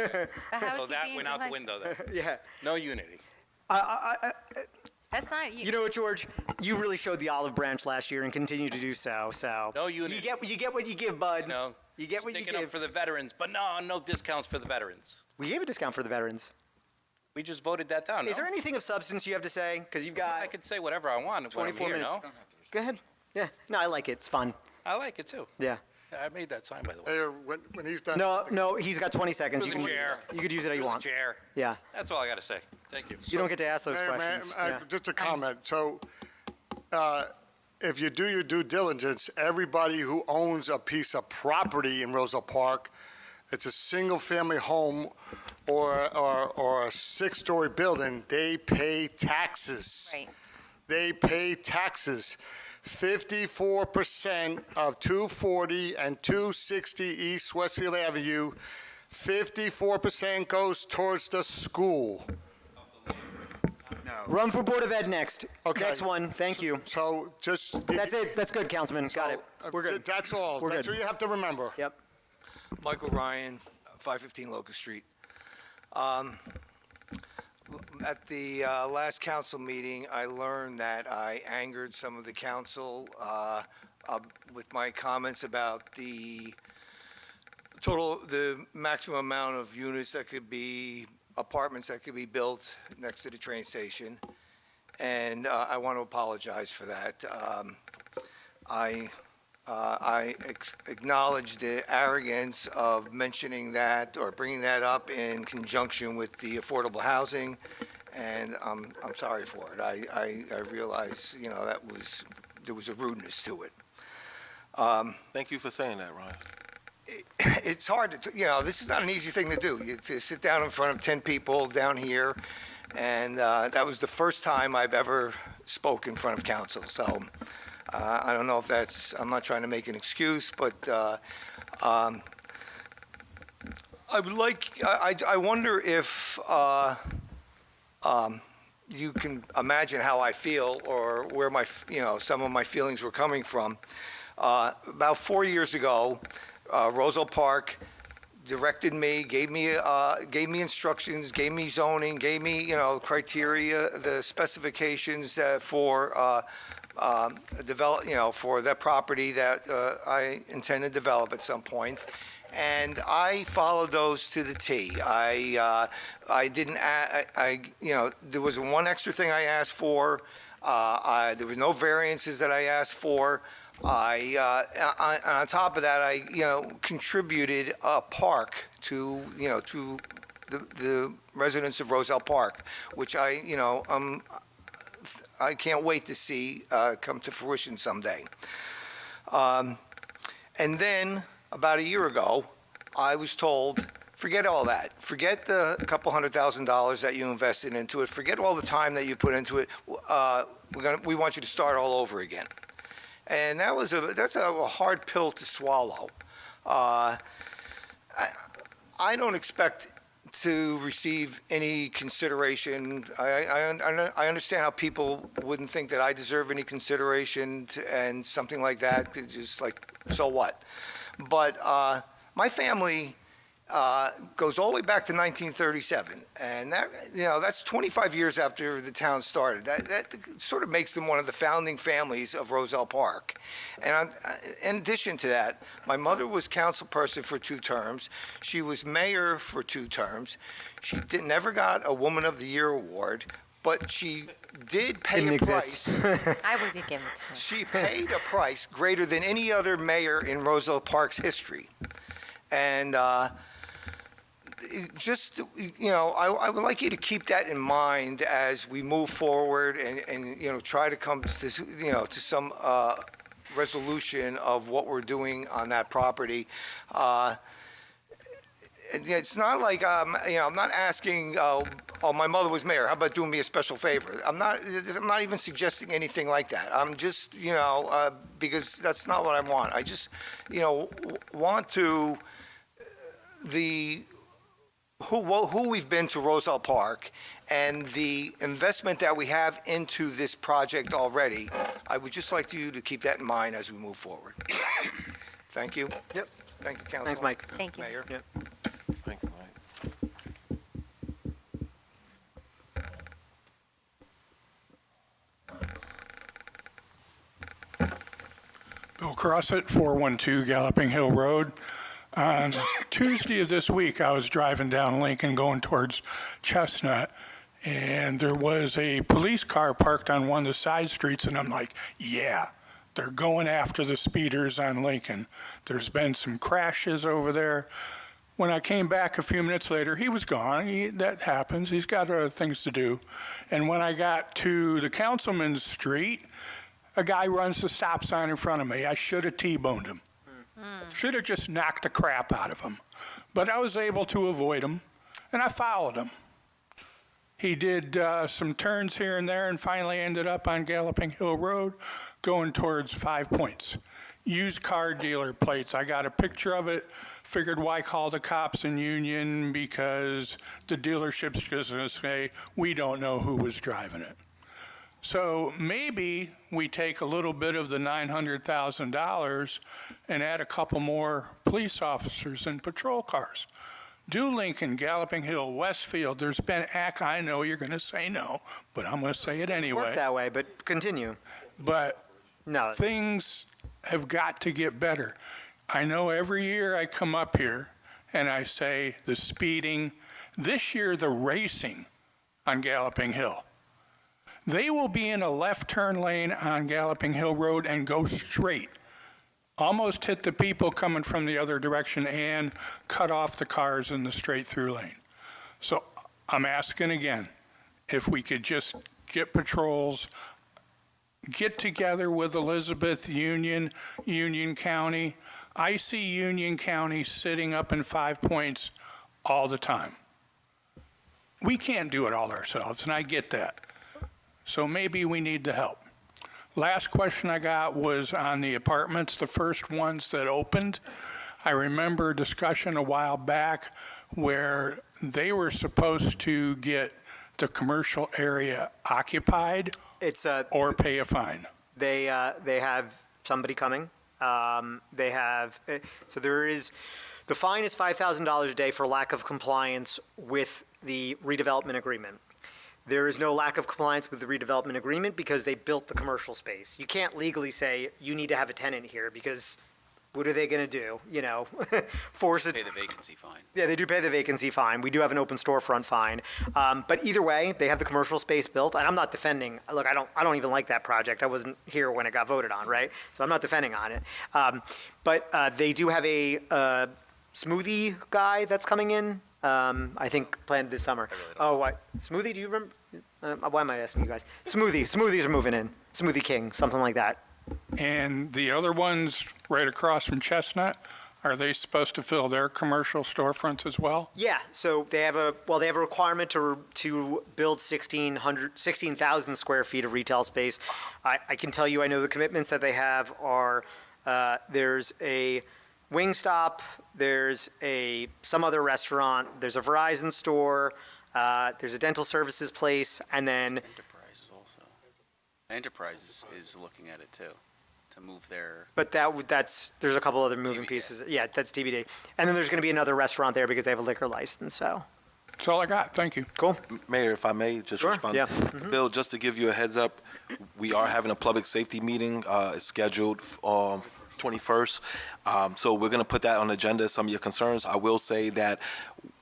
how So is he that being went out the divisive? window then. Yeah. No unity. That's not you. You know what, George? You really showed the olive branch last year and continue to do so. So. No unity. You get what you give, bud. No. You get what you Sticking up give. for the veterans, but no discounts for the veterans. We gave a discount for the veterans. We just voted that down. Is no? there anything of substance you have to say? Because you've got. I could say whatever I want. 24 when I'm here, minutes. No? Go ahead. Yeah. No, I like it. It's fun. I like it too. Yeah. I made that sign, by the way. Mayor, when he's done. No, he's got 20 seconds. Through the chair. You could use it how you want. Chair. Yeah. That's all I got to say. Thank you. You don't get to ask those Mayor, questions. Yeah. Just a comment. So, if you do your due diligence, everybody who owns a piece of property in Roselle Park, it's a single-family home or a 6-story building, they pay taxes. Right. They pay taxes. 54% of 240 and 260 East Westfield Avenue, 54% goes towards the school. Run for Board of Ed next. Okay. Next one. Thank you. So just. That's it. That's good, Councilman. Got it. We're good. That's all. We're That's good. what you have to remember. Yep. Michael Ryan, 515 Locust Street. At the last council meeting, I learned that I angered some of the council with my comments about the maximum amount of units that could be, apartments that could be built next to the train station. And I want to apologize for that. I acknowledge the arrogance of mentioning that or bringing that up in conjunction with the affordable housing, and I'm sorry for it. I realize, you know, there was a rudeness to it. Thank you for saying that, Ron. it's hard to, this is not an easy thing to do, to sit down in front of 10 people down here. And that was the first time I've ever spoke in front of council. So I don't know if I'm not trying to make an excuse, but I wonder if you can imagine how I feel or where some of my feelings were coming from. About 4 years ago, Roselle Park directed me, gave me instructions, gave me zoning, gave me, criteria, the specifications for for that property that I intend to develop at some point. And I followed those to the T. I didn't, there was one extra thing I asked for. There were no variances that I asked for. On top of that, I contributed a park to the residents of Roselle Park, which I can't wait to see come to fruition someday. And then about a year ago, I was told, forget all that. Forget the couple $100,000 that you invested into it. Forget all the time that you put into it. We want you to start all over again. And that's a hard pill to swallow. I don't expect to receive any consideration. I understand how people wouldn't think that I deserve any consideration and something like that. Just like, so what? But my family goes all the way back to 1937, and that's 25 years after the town started. That sort of makes them one of the founding families of Roselle Park. And in addition to that, my mother was councilperson for 2 terms. She was mayor for 2 terms. She never got a Woman of the Year award, but she did pay a price. I would give it to her. She paid a price greater than any other mayor in Roselle Park's history. And I would like you to keep that in mind as we move forward and try to come to some resolution of what we're doing on that property. It's not like I'm not asking. Oh, my mother was mayor. How about doing me a special favor? I'm not even suggesting anything like that. I'm just because that's not what I want. I just want to who we've been to Roselle Park and the investment that we have into this project already. I would just like you to keep that in mind as we move forward. Thank you. Yep. Thank you, Council. Thanks, Mike. Thank you. Mayor. Yep. Thank you, Mike. Bill Crossett, 412 Galloping Hill Road. On Tuesday of this week, I was driving down Lincoln going towards Chestnut, and there was a police car parked on one of the side streets, and I'm like, yeah, they're going after the speeders on Lincoln. There's been some crashes over there. When I came back a few minutes later, he was gone. That happens. He's got other things to do. And when I got to the Councilman's Street, a guy runs the stop sign in front of me. I should have T-boned him. Should have just knocked the crap out of him. But I was able to avoid him, and I followed him. He did some turns here and there and finally ended up on Galloping Hill Road going towards 5 Points. Used car dealer plates. I got a picture of it. Figured why call the cops in Union, because the dealership's just going to say, we don't know who was driving it. So maybe we take a little bit of the $900,000 and add a couple more police officers and patrol cars. Do Lincoln, Galloping Hill, Westfield. There's been I know you're going to say no, but I'm going to say it anyway. Work that way, but continue. But no, things have got to get better. I know every year I come up here and I say the speeding. This year, the racing on Galloping Hill. They will be in a left turn lane on Galloping Hill Road and go straight. Almost hit the people coming from the other direction and cut off the cars in the straight through lane. So I'm asking again, if we could just get patrols, get together with Elizabeth, Union County. I see Union County sitting up in 5 Points all the time. We can't do it all ourselves, and I get that. So maybe we need the help. Last question I got was on the apartments, the first ones that opened. I remember a discussion a while back where they were supposed to get the commercial area occupied or pay a fine. They have somebody coming. They have, so there is, the fine is $5,000 a day for lack of compliance with the redevelopment agreement. There is no lack of compliance with the redevelopment agreement because they built the commercial space. You can't legally say you need to have a tenant here because what are they going to do? You know, force it. Pay the vacancy fine. Yeah, they do pay the vacancy fine. We do have an open storefront fine. But either way, they have the commercial space built, and I'm not defending. Look, I don't even like that project. I wasn't here when it got voted on, right? So I'm not defending on it. But they do have a smoothie guy that's coming in. I think planned this summer. Oh, what smoothie? Do you remember? Why am I asking you guys? Smoothies are moving in. Smoothie King, something like that. And the other ones right across from Chestnut, are they supposed to fill their commercial storefronts as well? Yeah, so they have a requirement to build 16,000 square feet of retail space. I can tell you, I know the commitments that they have are, there's a Wingstop, there's some other restaurant, there's a Verizon store, there's a dental services place, and then Enterprise is looking at it too, to move their. But there's a couple other moving pieces. Yeah, that's TBD. And then there's going to be another restaurant there because they have a liquor license. So that's all I got. Thank you. Cool. Mayor, if I may just respond. Yeah. Bill, just to give you a heads up, we are having a public safety meeting. It's scheduled 21st. So we're going to put that on the agenda. Some of your concerns. I will say that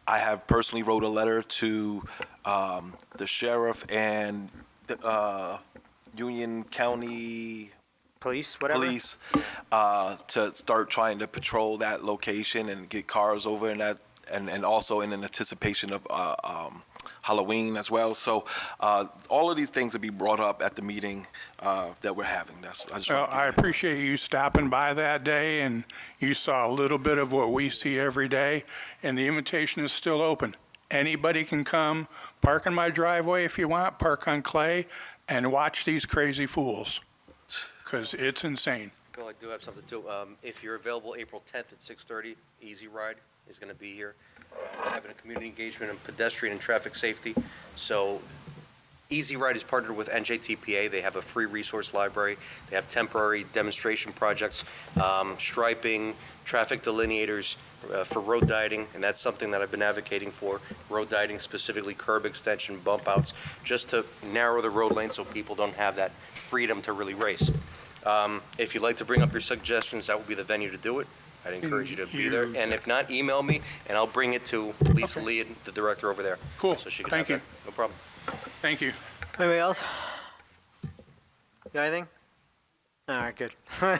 I have personally wrote a letter to the sheriff and the, Union County Police to start trying to patrol that location and get cars over in that, and also in anticipation of Halloween as well. So all of these things will be brought up at the meeting that we're having. I appreciate you stopping by that day, and you saw a little bit of what we see every day, and the invitation is still open. Anybody can come, park in my driveway if you want, park on Clay, and watch these crazy fools, because it's insane. Bill, I do have something too. If you're available April 10th at 6:30, Easy Ride is going to be here. We're having a community engagement in pedestrian and traffic safety. So Easy Ride is partnered with NJTPA. They have a free resource library. They have temporary demonstration projects, striping, traffic delineators for road dieting, and that's something that I've been advocating for, road dieting, specifically curb extension, bump outs, just to narrow the road lane so people don't have that freedom to really race. If you'd like to bring up your suggestions, that would be the venue to do it. I'd encourage you to be there. And if not, email me, and I'll bring it to Lisa Lee, the director over there. Cool. So she can Thank have you. that. No problem. Thank you. Anybody else? Got anything? All right, good. May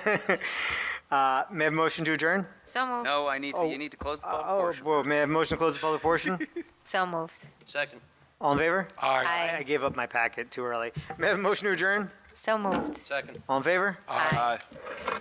I have a motion to adjourn? So moved. No, you need to close the public portion. Well, may I have a motion to close the public portion? So moved. Second. All in favor? Aye. I gave up my packet too early. May I have a motion to adjourn? So moved. Second. All in favor? Aye. Aye.